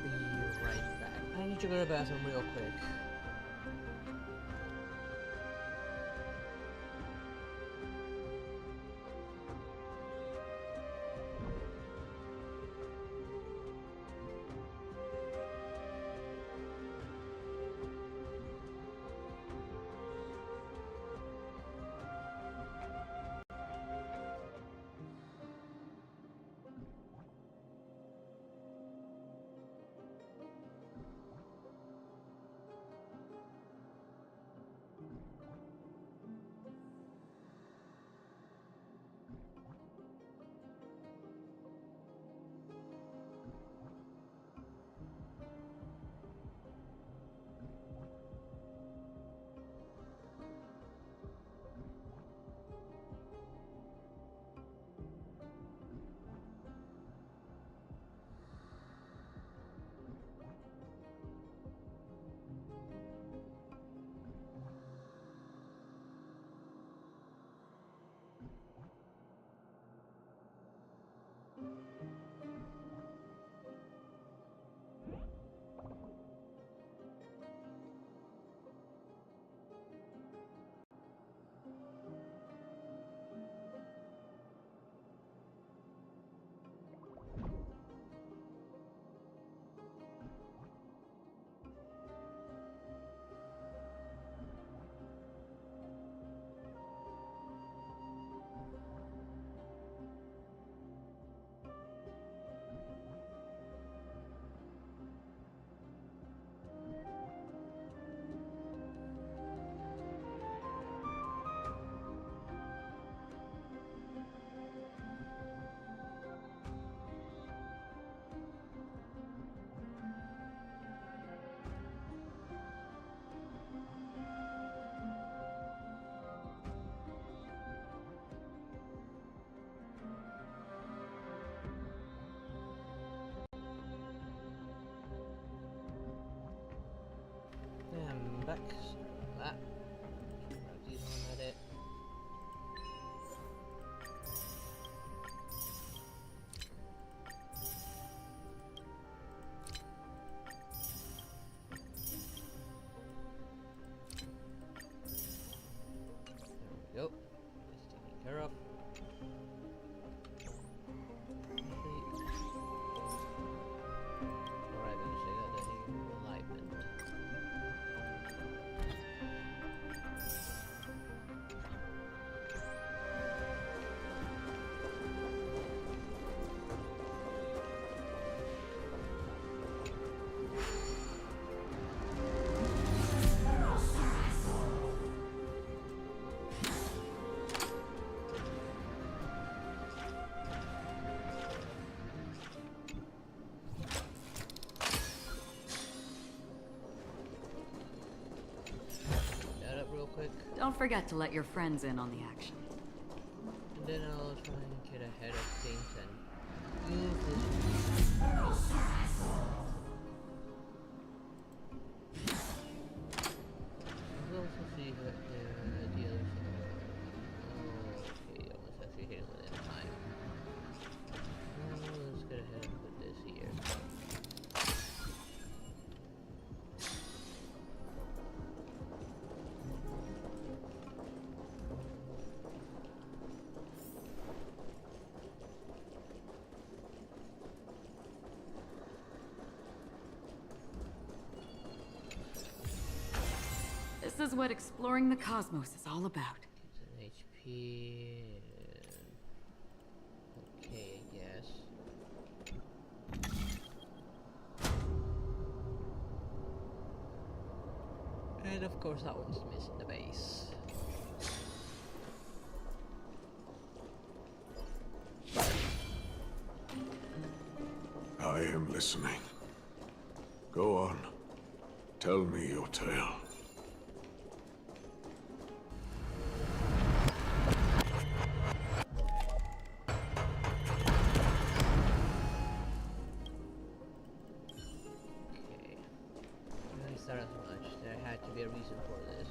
right back. I need to go to the bathroom real quick. That. These on it. There we go. It's taken care of. Don't forget to let your friends in on the action. And then I'll try and get ahead of things and use this. Let's also see what the other side. Okay, I was actually hitting within time. Let's get ahead and put this here. This is what exploring the cosmos is all about. It's an HP. Okay, I guess. And of course, that one's missing the base. I am listening. Go on. Tell me your tale. Not as much. There had to be a reason for this.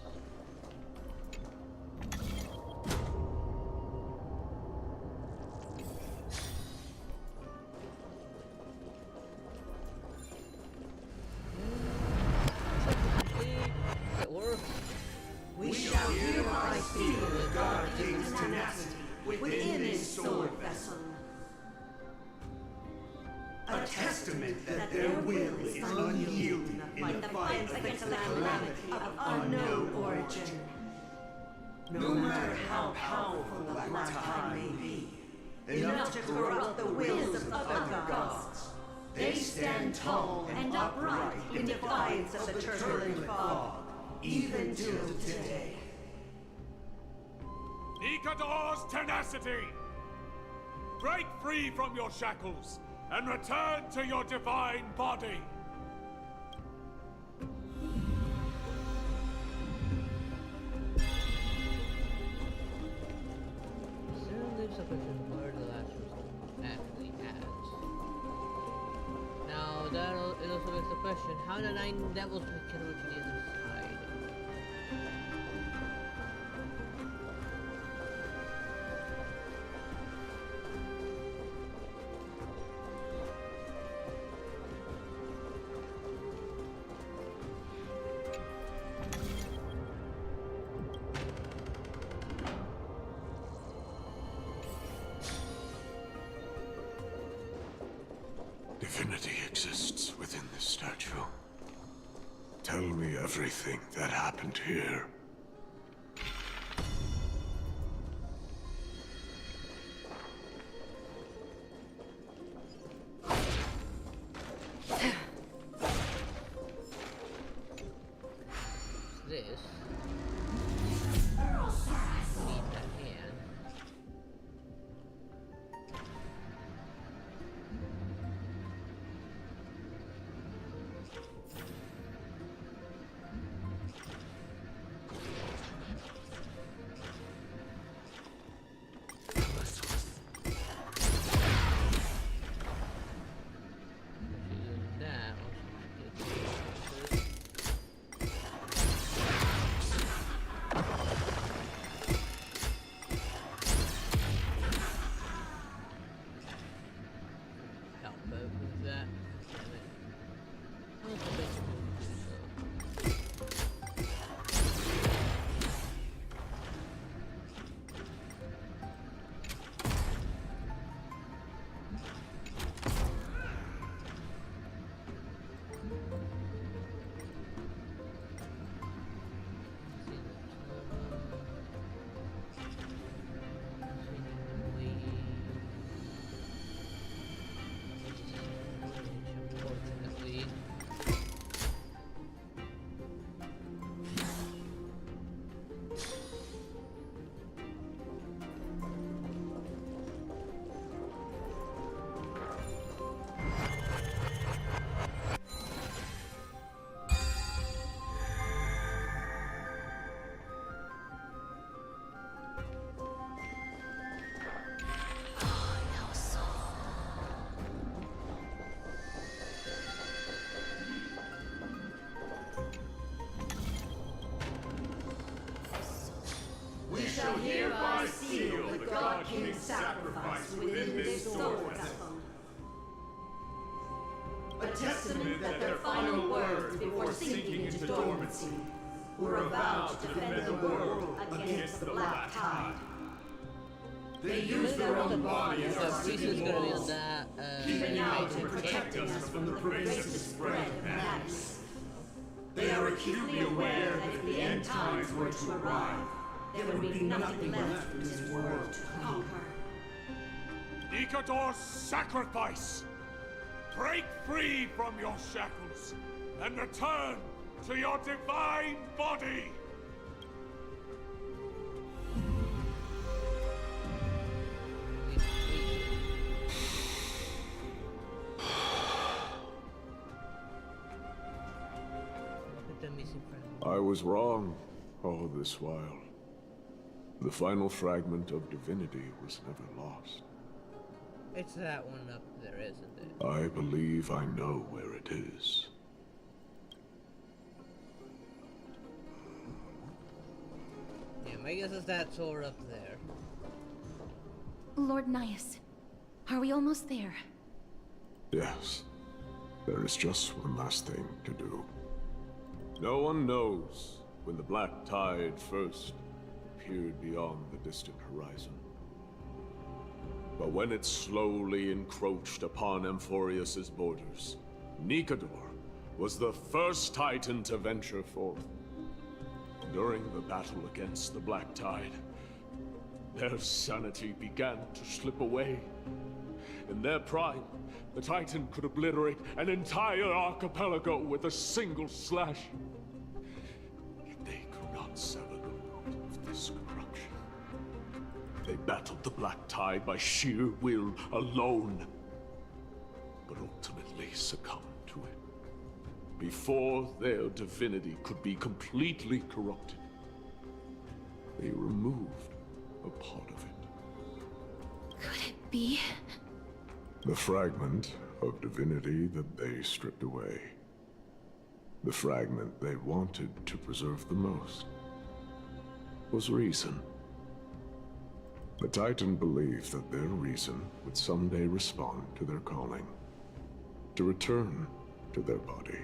It works. We shall hereby feel the God King's tenacity within his sword vessel. A testament that their will is unyielding in the fight against the calamity of unknown origin. No matter how powerful the Black Tide may be, enough to corrupt the wills of other gods, they stand tall and upright in defiance of the turbulent fog, even till today. Nikador's tenacity! Break free from your shackles and return to your divine body! Still leaves a question where the last result actually has. Now, it also begs the question, how the 9 devils can reach the other side? Divinity exists within this statue. Tell me everything that happened here. This. Need that hand. shall hereby seal the God King's sacrifice within this sword vessel. A testament that their final words before sinking into dormancy were a vow to defend the world against the Black Tide. They use their own body as our symbol, keeping out and protecting us from the pervasive spread of madness. They are acutely aware that if the end times were to arrive, there would be nothing left in this world to conquer. Nikador's sacrifice! Break free from your shackles and return to your divine body! I was wrong all this while. The final fragment of divinity was never lost. It's that one up there, isn't it? I believe I know where it is. Yeah, my guess is that sword up there. Lord Nias, are we almost there? Yes. There is just one last thing to do. No one knows when the Black Tide first appeared beyond the distant horizon. But when it slowly encroached upon Amphorius's borders, Nikador was the first Titan to venture forth. During the battle against the Black Tide, their sanity began to slip away. In their prime, the Titan could obliterate an entire archipelago with a single slash. Yet they could not sever the root of this corruption. They battled the Black Tide by sheer will alone, but ultimately succumbed to it. Before their divinity could be completely corrupted, they removed a part of it. Could it be? The fragment of divinity that they stripped away. The fragment they wanted to preserve the most was reason. The Titan believed that their reason would someday respond to their calling, to return to their body,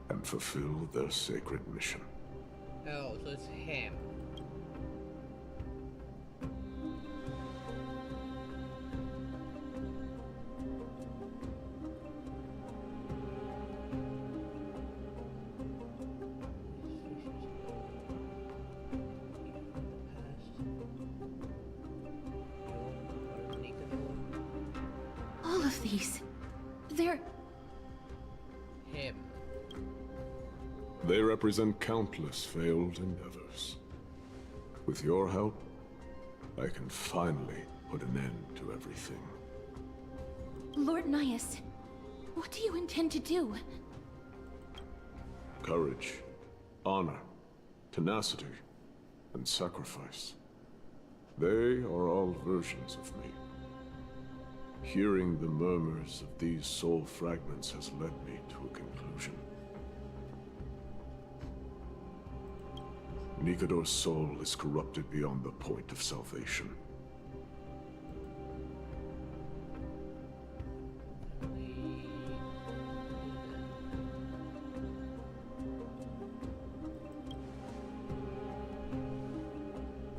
and fulfill their sacred mission. Oh, so it's him. All of these, they're... him. They represent countless failed endeavors. With your help, I can finally put an end to everything. Lord Nias, what do you intend to do? Courage, honor, tenacity, and sacrifice. They are all versions of me. Hearing the murmurs of these soul fragments has led me to a conclusion. Nikador's soul is corrupted beyond the point of salvation.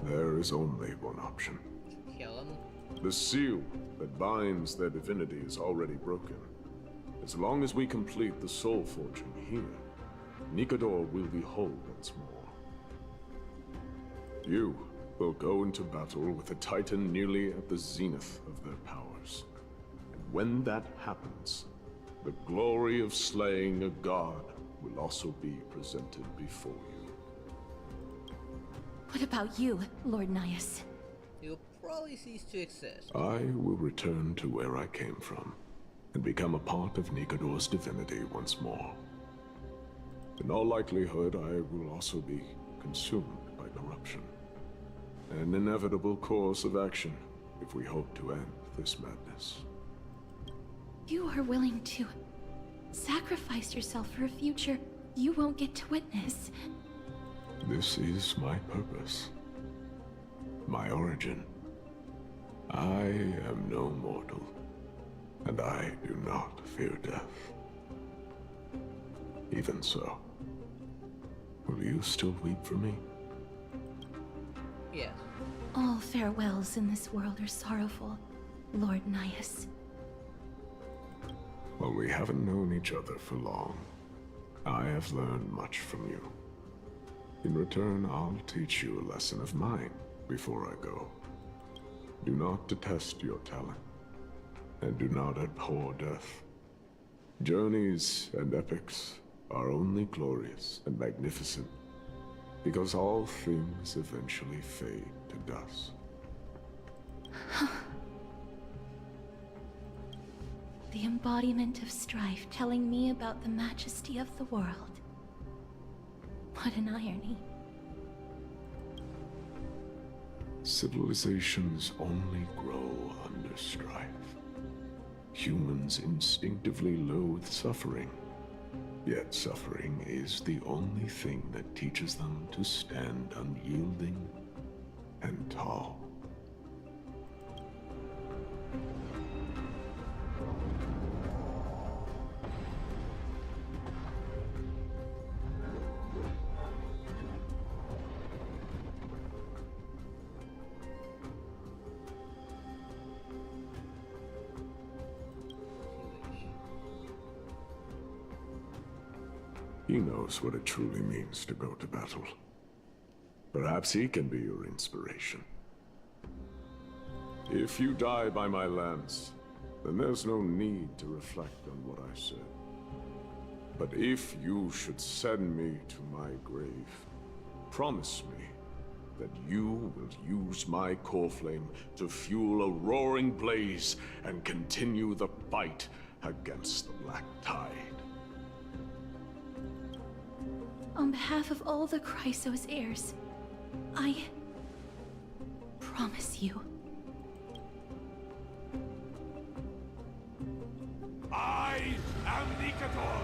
There is only one option. Kill him? The seal that binds their divinity is already broken. As long as we complete the soul forging here, Nikador will be whole once more. You will go into battle with a Titan nearly at the zenith of their powers. And when that happens, the glory of slaying a god will also be presented before you. What about you, Lord Nias? He'll probably cease to exist. I will return to where I came from, and become a part of Nikador's divinity once more. In all likelihood, I will also be consumed by corruption. An inevitable course of action if we hope to end this madness. You are willing to sacrifice yourself for a future you won't get to witness. This is my purpose. my origin. I am no mortal, and I do not fear death. Even so, will you still weep for me? Yes. All farewells in this world are sorrowful, Lord Naius. Well, we haven't known each other for long. I have learned much from you. In return, I'll teach you a lesson of mine before I go. Do not detest your talent, and do not abhor death. Journeys and epics are only glorious and magnificent because all things eventually fade to dust. The embodiment of strife telling me about the majesty of the world. What an irony. Civilizations only grow under strife. Humans instinctively loathe suffering. Yet suffering is the only thing that teaches them to stand unyielding and tall. He knows what it truly means to go to battle. Perhaps he can be your inspiration. If you die by my lance, then there's no need to reflect on what I said. But if you should send me to my grave, promise me that you will use my core flame to fuel a roaring blaze and continue the fight against the Black Tide. On behalf of all the Chrysos heirs, I promise you. I am Nikador,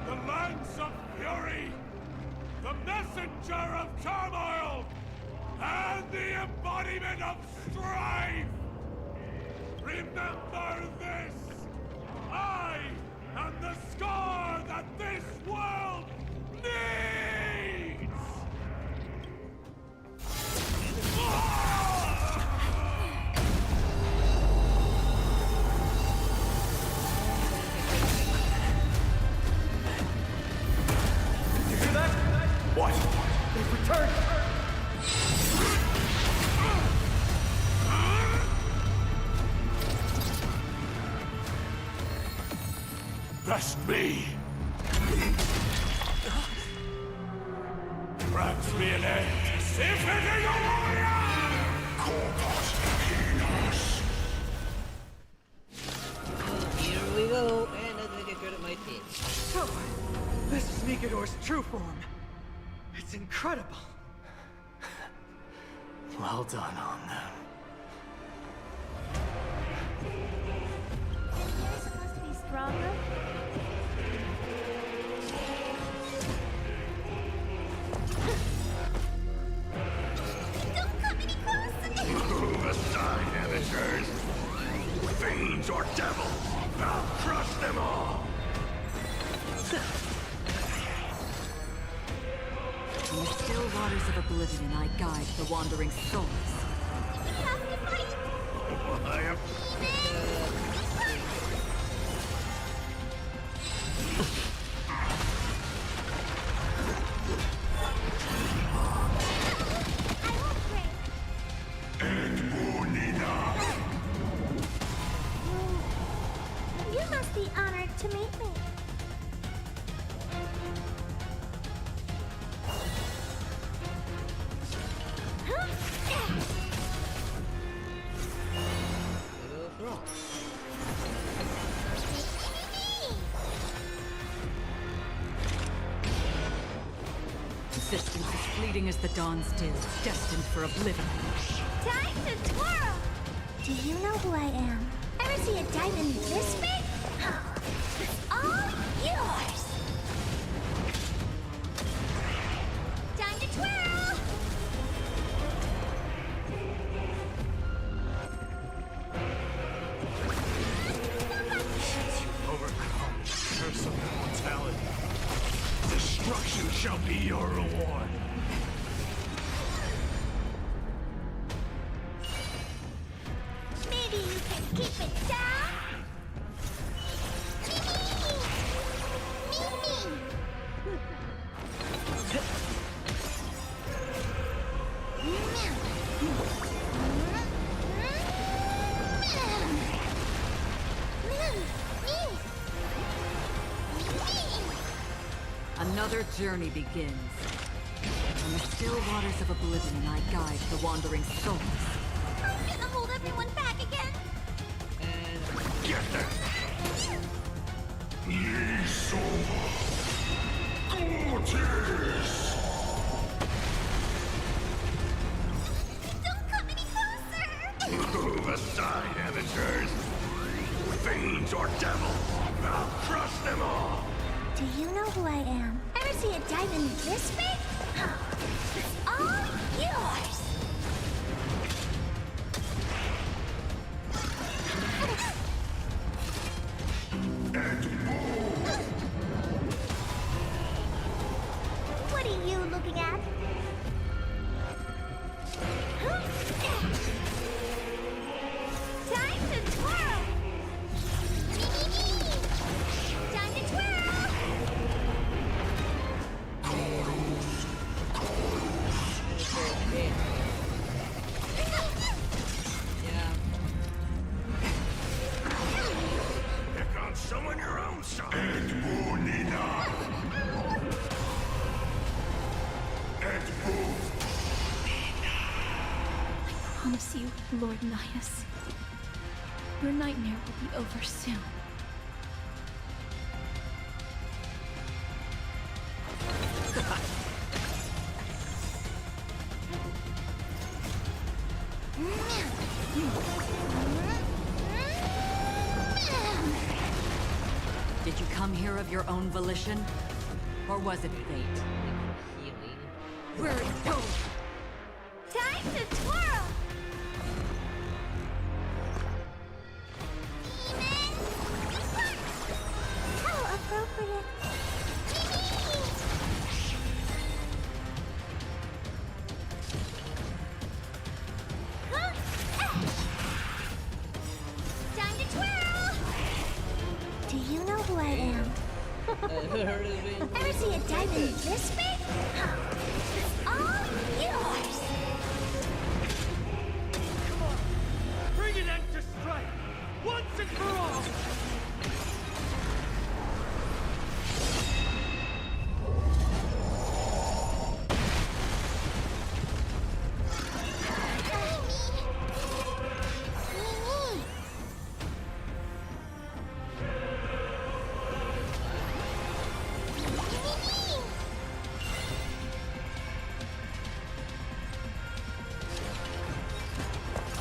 the Lance of Fury, the messenger of turmoil, and the embodiment of strife! Remember this! I am the scar that this world needs! You hear that? What? They've returned! Best me! Grabs me an end! Symphony warrior! Corpus Penis! Here we go, and as I get rid of my team. So, this is Nikador's true form. It's incredible. Well done on them. You're supposed to be stronger. Don't come any closer! Move aside, amateurs! Fiends or devils! I'll crush them all! In the still waters of oblivion, I guide the wandering souls. We have to fight! I have... You must be honored to meet me. Existence is fleeting as the dawn still, destined for oblivion. Time to twirl! Do you know who I am? Ever see a diamond this big? It's all yours! Time to twirl! Another journey begins. From the still waters of oblivion, I guide the wandering souls. I'm gonna hold everyone back again. Get them! Liso! Gorgeous! Don't come any closer! Move aside, amateurs! Fiends or devils! I'll crush them all! Do you know who I am? Ever see a diamond this big? It's all yours! What are you looking at? Time to twirl! Time to twirl! Pick on someone your own side! And more, Nina! And move! I promise you, Lord Nihus, your nightmare will be over soon. Did you come here of your own volition? Or was it fate? Where are you going? Time to twirl! Demon! How appropriate! Time to twirl! Do you know who I am? Ever see a diamond this big? It's all yours! Bring an end to strife, once and for all!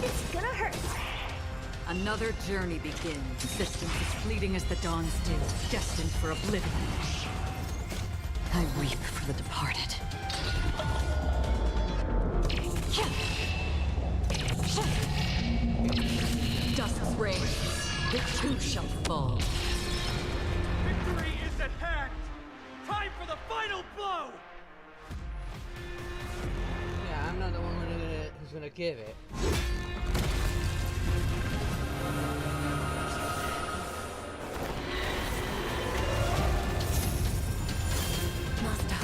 It's gonna hurt. Another journey begins. Existence as fleeting as the dawn's dew, destined for oblivion. I weep for the departed. Dusk's rays, it too shall fall. Victory is at hand! Time for the final blow! Yeah, I'm not the one who's gonna give it. Master.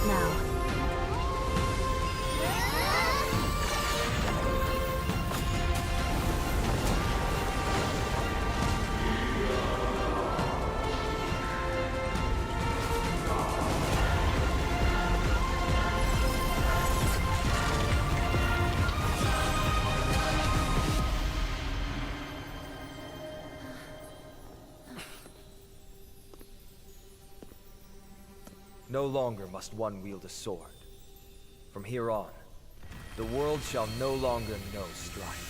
Now. No longer must one wield a sword. From here on, the world shall no longer know strife.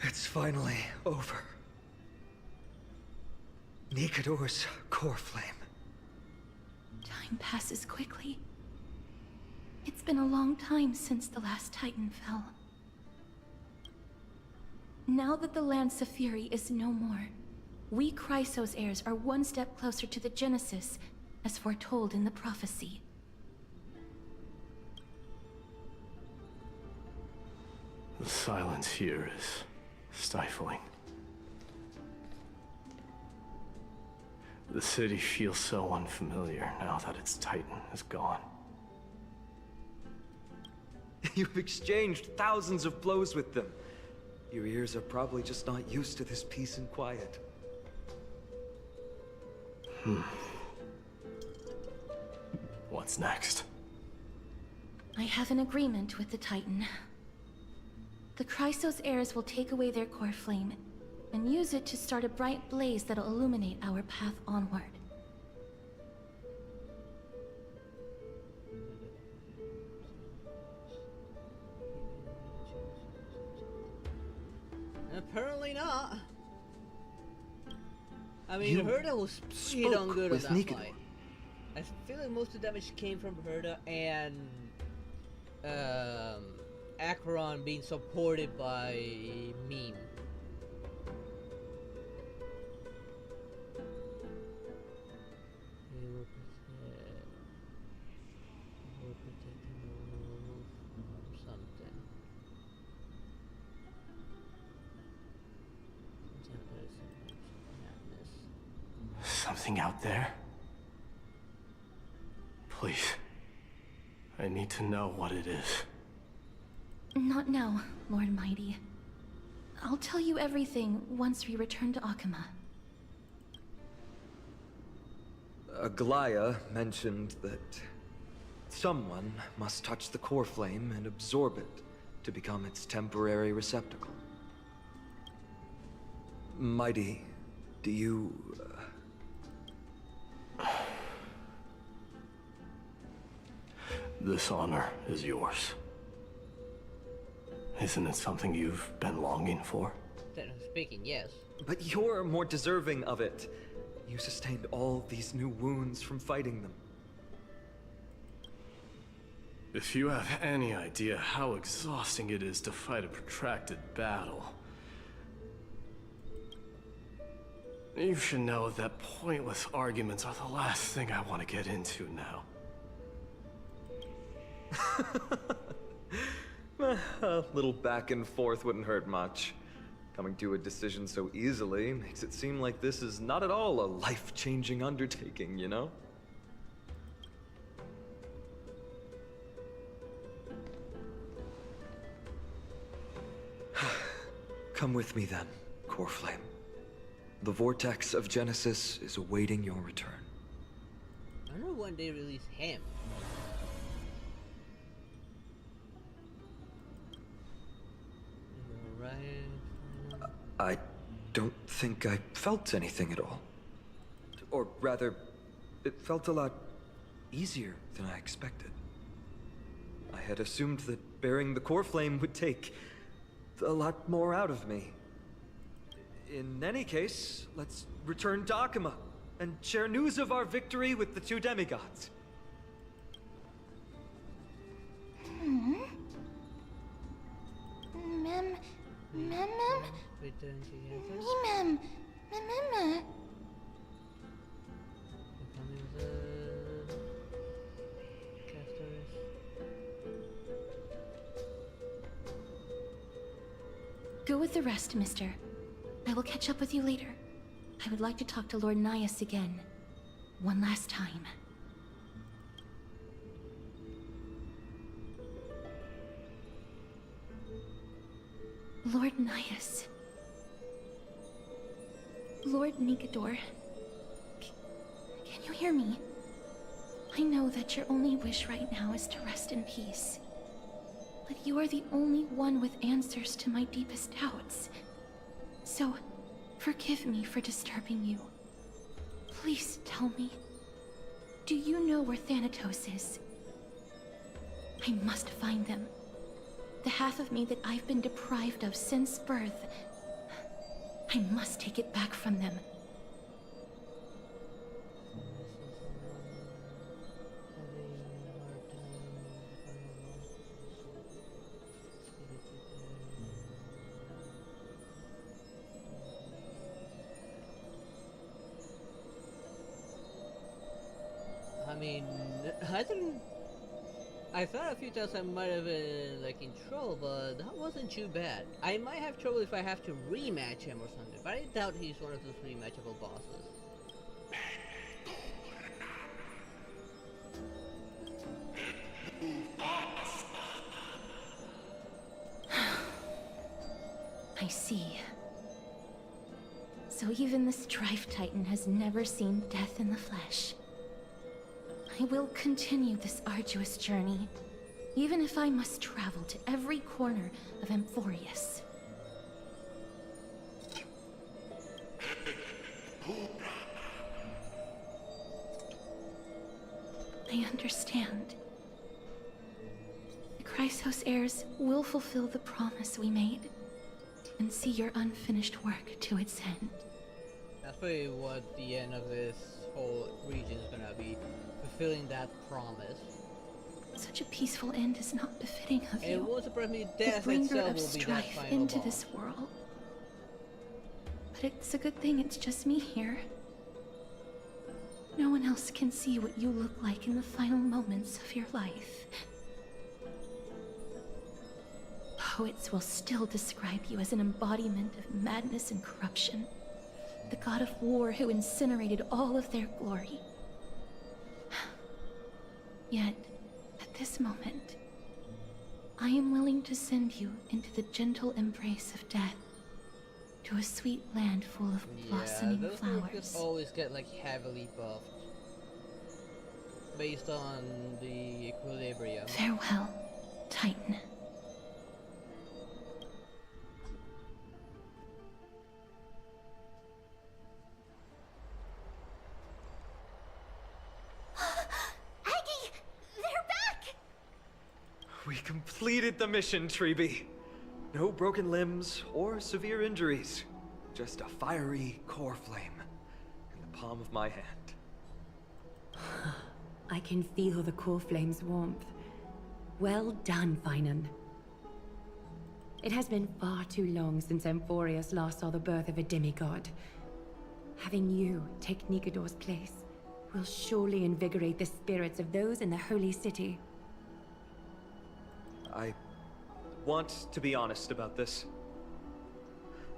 It's finally over. Nikador's core flame. Time passes quickly. It's been a long time since the last Titan fell. Now that the Lance of Fury is no more, we Chrysos heirs are one step closer to the Genesis, as foretold in the prophecy. The silence here is stifling. The city feels so unfamiliar now that its Titan is gone. You've exchanged thousands of blows with them. Your ears are probably just not used to this peace and quiet. What's next? I have an agreement with the Titan. The Chrysos heirs will take away their core flame and use it to start a bright blaze that'll illuminate our path onward. Apparently not. I mean, Herda was pretty darn good on that fight. I feel like most of the damage came from Herda and Acheron being supported by Meme. Something out there? Please. I need to know what it is. Not now, Lord Mighty. I'll tell you everything once we return to Akama. Aglaya mentioned that someone must touch the core flame and absorb it to become its temporary receptacle. Mighty, do you... This honor is yours. Isn't it something you've been longing for? Speaking, yes. But you're more deserving of it. You sustained all these new wounds from fighting them. If you have any idea how exhausting it is to fight a protracted battle, you should know that pointless arguments are the last thing I want to get into now. A little back and forth wouldn't hurt much. Coming to a decision so easily makes it seem like this is not at all a life-changing undertaking, you know? Come with me then, Core Flame. The vortex of Genesis is awaiting your return. I wonder when they release him. I don't think I felt anything at all. Or rather, it felt a lot easier than I expected. I had assumed that bearing the core flame would take a lot more out of me. In any case, let's return to Akama and share news of our victory with the two demigods. Return together. Becoming the casters. Go with the rest, mister. I will catch up with you later. I would like to talk to Lord Nias again. One last time. Lord Nias. Lord Nigador. Can you hear me? I know that your only wish right now is to rest in peace. But you are the only one with answers to my deepest doubts. So, forgive me for disturbing you. Please tell me, do you know where Thanatos is? I must find them. The half of me that I've been deprived of since birth. I must take it back from them. I mean, I thought a few times I might have been like in trouble, but that wasn't too bad. I might have trouble if I have to rematch him or something, but I doubt he's one of those rematchable bosses. I see. So even the Strife Titan has never seen death in the flesh. I will continue this arduous journey, even if I must travel to every corner of Amphorius. I understand. The Chrysos heirs will fulfill the promise we made, and see your unfinished work to its end. That's probably what the end of this whole region is gonna be, fulfilling that promise. Such a peaceful end is not befitting of you. It won't surprise me The death bringer itself of will be that strife final into boss. this world. But it's a good thing it's just me here. No one else can see what you look like in the final moments of your life. Poets will still describe you as an embodiment of madness and corruption. The god of war who incinerated all of their glory. Yet, at this moment, I am willing to send you into the gentle embrace of death, to a sweet land full of blossoming those flowers. just always get like heavily buffed based on the equilibrium. Farewell, Titan. Aggie! They're back! We completed the mission, Treeby. No broken limbs or severe injuries. Just a fiery core flame in the palm of my hand. I can feel the core flame's warmth. Well done, Finan. It has been far too long since Amphorius last saw the birth of a demigod. Having you take Nikador's place will surely invigorate the spirits of those in the Holy City. I want to be honest about this.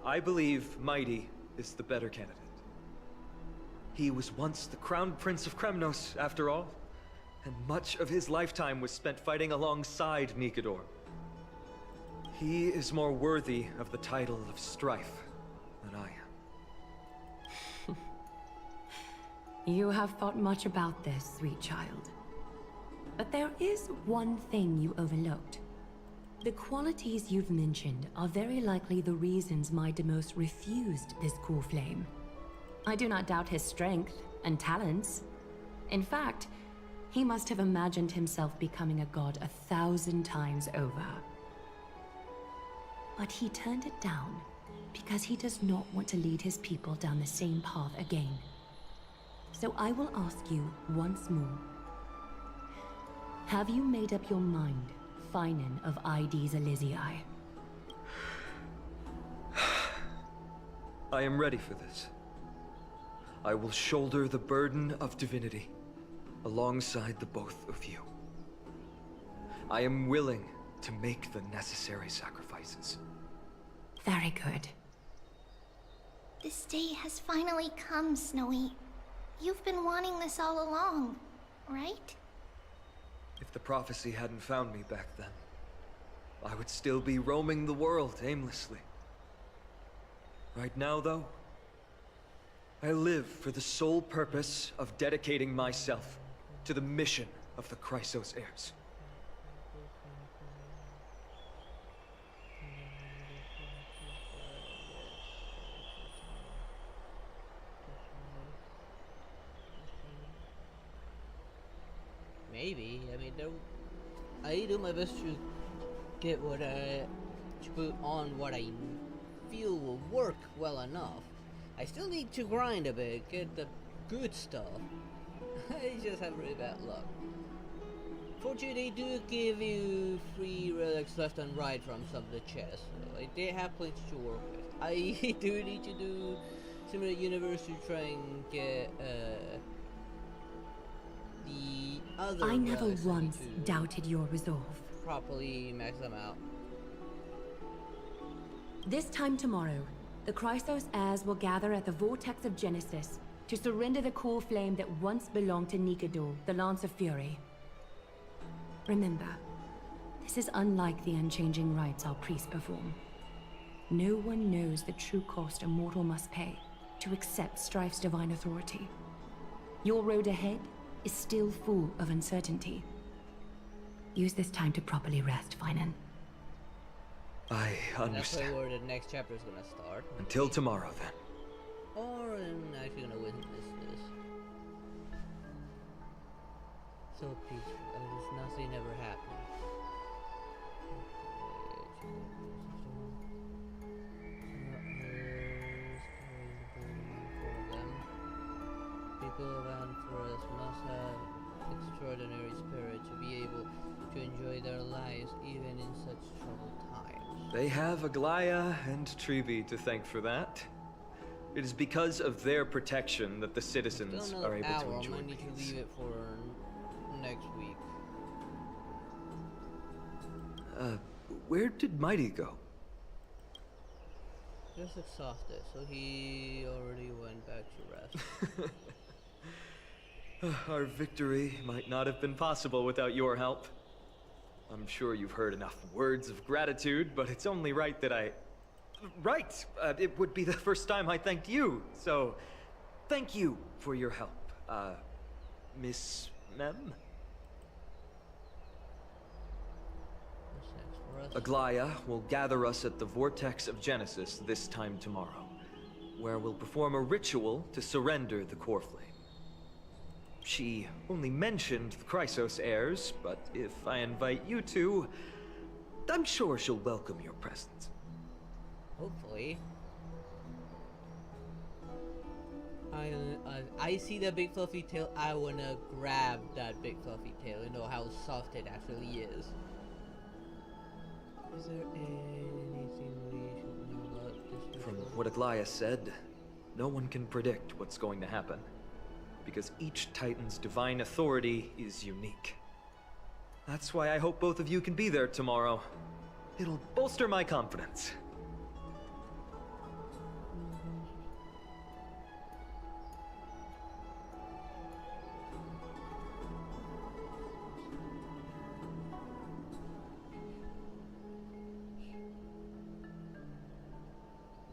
I believe Mighty is the better candidate. He was once the Crown Prince of Kremnos, after all, and much of his lifetime was spent fighting alongside Nikador. He is more worthy of the title of Strife than I am. You have thought much about this, sweet child. But there is one thing you overlooked. The qualities you've mentioned are very likely the reasons my Demos refused this core flame. I do not doubt his strength and talents. In fact, he must have imagined himself becoming a god 1,000 times over. But he turned it down because he does not want to lead his people down the same path again. So I will ask you once more. Have you made up your mind, Finan of ID's Elysiae? I am ready for this. I will shoulder the burden of divinity alongside the both of you. I am willing to make the necessary sacrifices. Very good. This day has finally come, Snowy. You've been wanting this all along, right? If the prophecy hadn't found me back then, I would still be roaming the world aimlessly. Right now, though, I live for the sole purpose of dedicating myself to the mission of the Chrysos heirs. Maybe. I mean, I do my best to get what to put on what I feel will work well enough. I still need to grind a bit, get the good stuff. I just have really bad luck. Fortunately, they do give you free relics left and right from some of the chests, so they have plenty to work with. I do need to do similar universe to try and get the other I never relics once to doubted your resolve. properly max them out. This time tomorrow, the Chrysos heirs will gather at the Vortex of Genesis to surrender the core flame that once belonged to Nikador, the Lance of Fury. Remember, this is unlike the unchanging rites our priests perform. No one knows the true cost a mortal must pay to accept Strife's divine authority. Your road ahead is still full of uncertainty. Use this time to properly rest, Finan. I That's understand. where the next chapter is gonna start. Until tomorrow, then. Or I'm actually gonna witness this. So peaceful, as if nothing ever happened. People of Anthorus must have extraordinary spirit to be able to enjoy their lives even in such troubled times. They have Aglaya and Trevi to thank for that. It is because of their protection that the citizens are able to enjoy I might need to peace. leave it for next week. Where did Mighty go? Just exhausted, so he already went back to rest. Our victory might not have been possible without your help. I'm sure you've heard enough words of gratitude, but it's only right that I... Right! It would be the first time I thanked you, so thank you for your help, Miss Mem? Aglaya will gather us at the Vortex of Genesis this time tomorrow, where we'll perform a ritual to surrender the core flame. She only mentioned the Chrysos heirs, but if I invite you to, I'm sure she'll welcome your presence. Hopefully. I see the big fluffy tail. I wanna grab that big fluffy tail and know how soft it actually is. Is there anything we should know about this? From what Aglaya said, no one can predict what's going to happen, because each Titan's divine authority is unique. That's why I hope both of you can be there tomorrow. It'll bolster my confidence.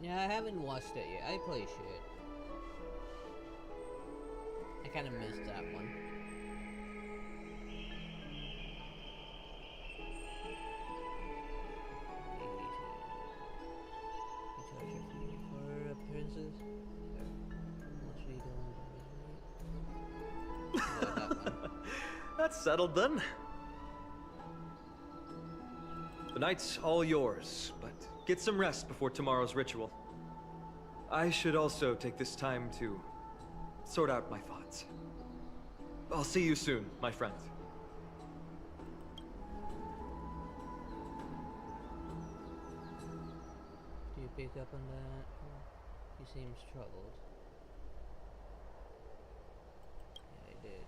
Yeah, I haven't watched it yet. I probably should. I kind of missed that one. For appearances? That's settled then. The night's all yours, but get some rest before tomorrow's ritual. I should also take this time to sort out my thoughts. I'll see you soon, my friend. Do you pick up on that? He seems troubled. Yeah, I did.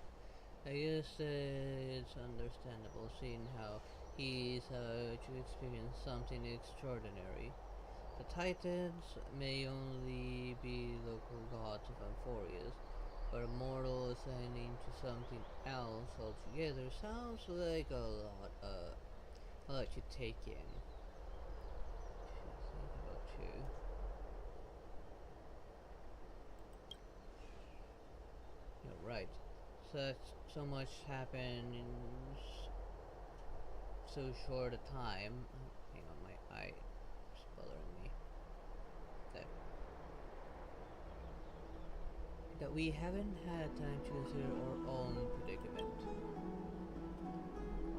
I guess it's understandable seeing how he's to experience something extraordinary. The Titans may only be local gods of Amphorius, but a mortal ascending to something else altogether sounds like a lot to take in. Think about too. You're right. So much happened in so short a time. Hang on, my eye is bothering me. There. That we haven't had time to consider our own predicament.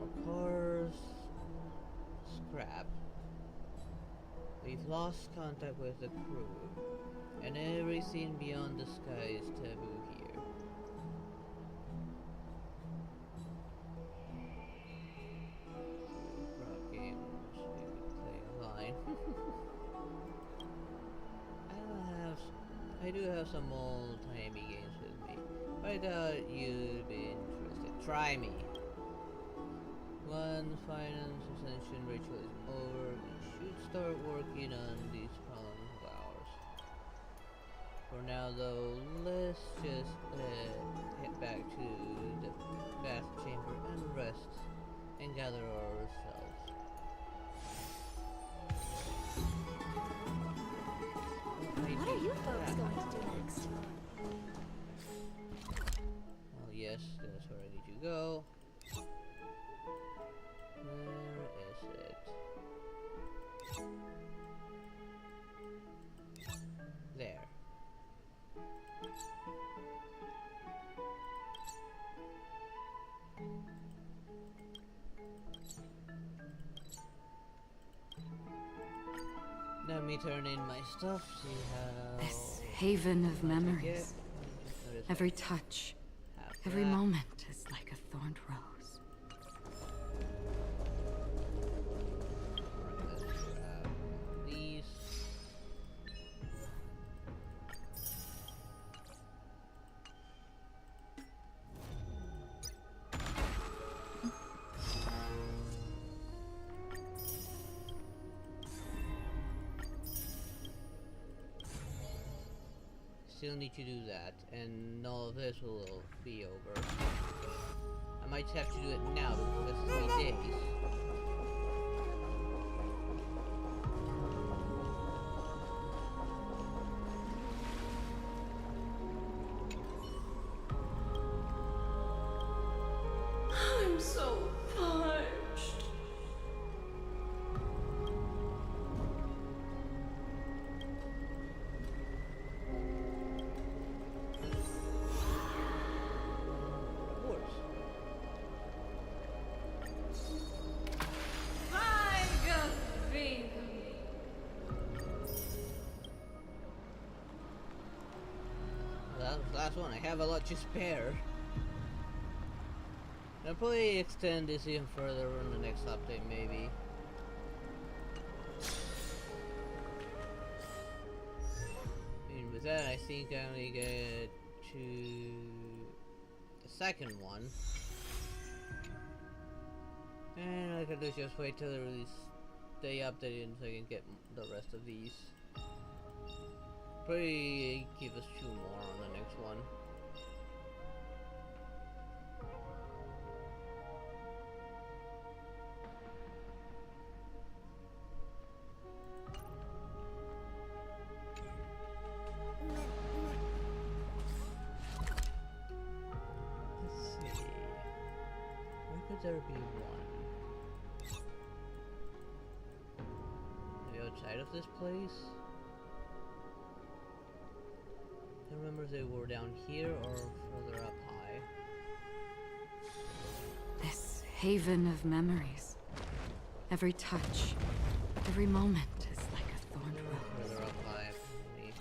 Of course, scrap. We've lost contact with the crew, and everything beyond the sky is taboo here. I do have some old-timey games with me, but I thought you'd be interested. Try me. Once finance ascension ritual is over, we should start working on these problems of ours. For now, though, let's just head back to the bath chamber and rest and gather ourselves. folks going to do next? Oh yes, that's where I need to go. Where is it? There. Let me turn in my stuff, see how... This haven of memories. Every touch, every moment is like a thorned rose. These. Still need to do that, and all of this will be over. I might have to do it now because it's 3 days. I'm so parched. Well, that was the last one. I have a lot to spare. I'll probably extend this even further on the next update, maybe. And with that, I think I only get to the second one. And I can just wait till they update it so I can get the rest of these. Probably give us 2 more on the next one. Let's see. Where could there be one? Maybe outside of this place? I don't remember if they were down here or further up high. This haven of memories. Every touch, every moment is like a thorned rose. Further up high, maybe.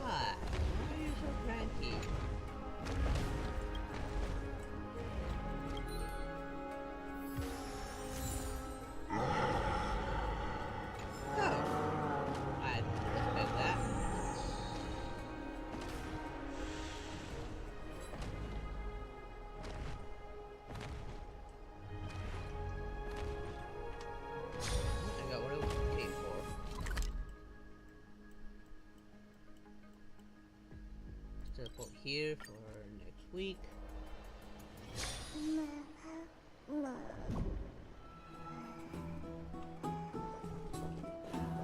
Ah, why are you so cranky? Oh, I didn't expect that. I got what I came for. Teleport here for next week. I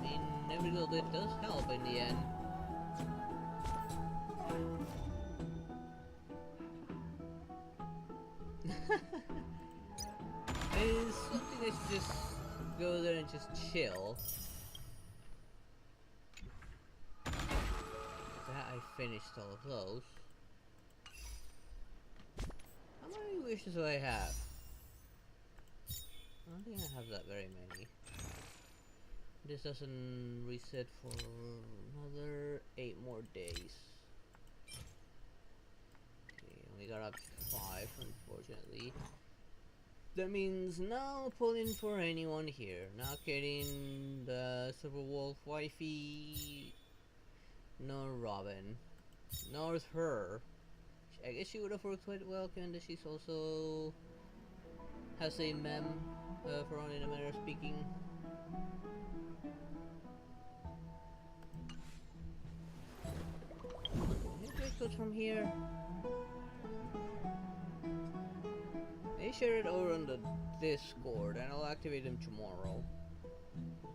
mean, every little bit does help in the end. It's something that you just go there and just chill. That I finished all of those. How many wishes do I have? I don't think I have that very many. This doesn't reset for another 8 more days. Okay, only got up to 5, unfortunately. That means no pulling for anyone here. Not getting the Silver Wolf wifey nor Robin, nor her. I guess she would have worked quite well, given that she's also has a mem for only in a manner of speaking. It goes from here. They share it over on the Discord, and I'll activate them tomorrow.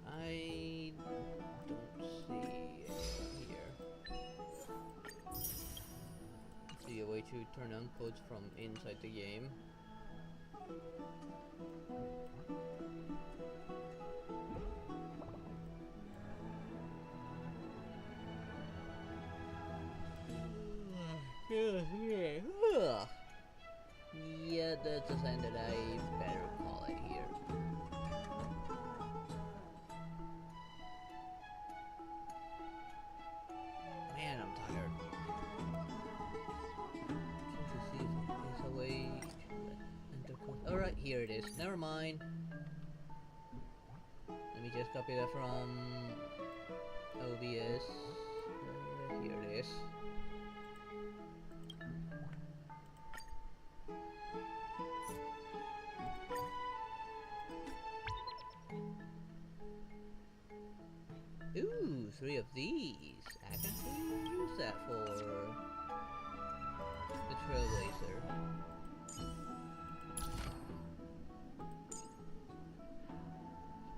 I don't see it here. See a way to turn on codes from inside the game. Yeah, that's a sign that I better call it here. Man, I'm tired. Trying to see if there's a way to enter code. Alright, here it is. Never mind. Let me just copy that from OBS. Here it is. Ooh, 3 of these. I can use that for the Trailblazer.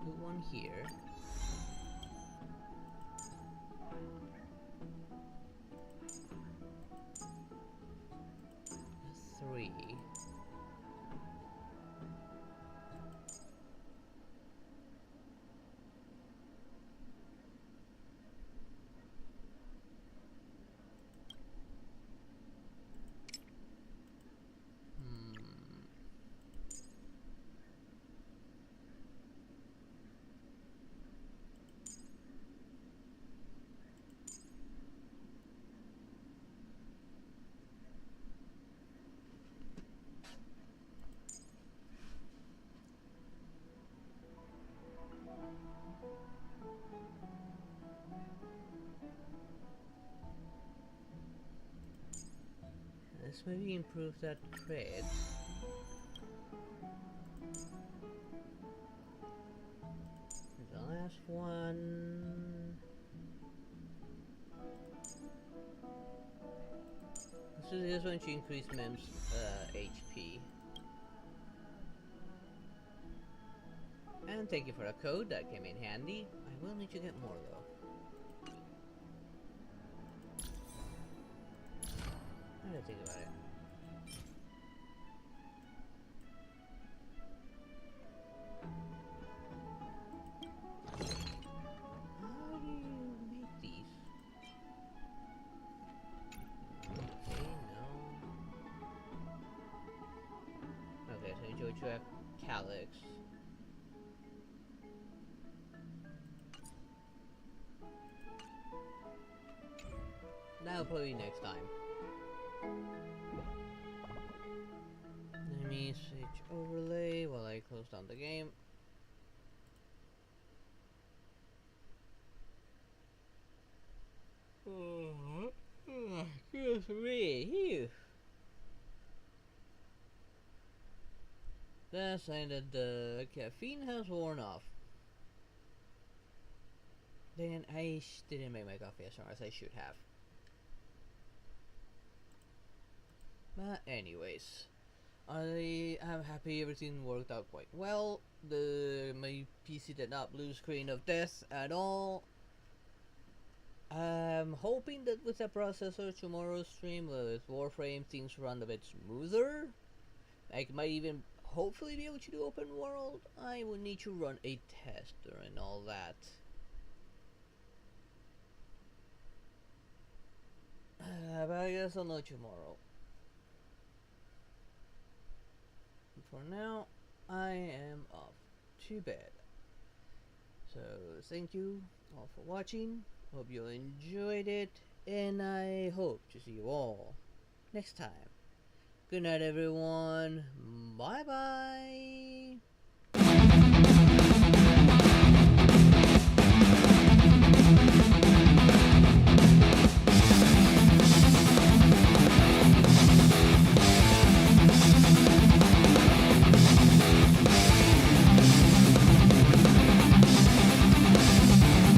Put one here. A 3. Let's maybe improve that crit. The last one. So this one to increase Mem's HP. And thank you for the code, that came in handy. I will need to get more though. I gotta think about it. How do you make these? Okay, no. Okay, so you go to a calyx. That'll probably be next time. Let me switch overlay while I close down the game. Excuse me. That's saying that the caffeine has worn off. Then I didn't make my coffee as strong as I should have. But anyways, I am happy everything worked out quite well. My PC did not blue screen of death at all. I'm hoping that with the processor tomorrow's stream with Warframe things run a bit smoother. I might even hopefully be able to do open world. I will need to run a tester and all that. But I guess I'll know tomorrow. For now, I am off to bed. So thank you all for watching. Hope you enjoyed it, and I hope to see you all next time. Good night, everyone. Bye bye.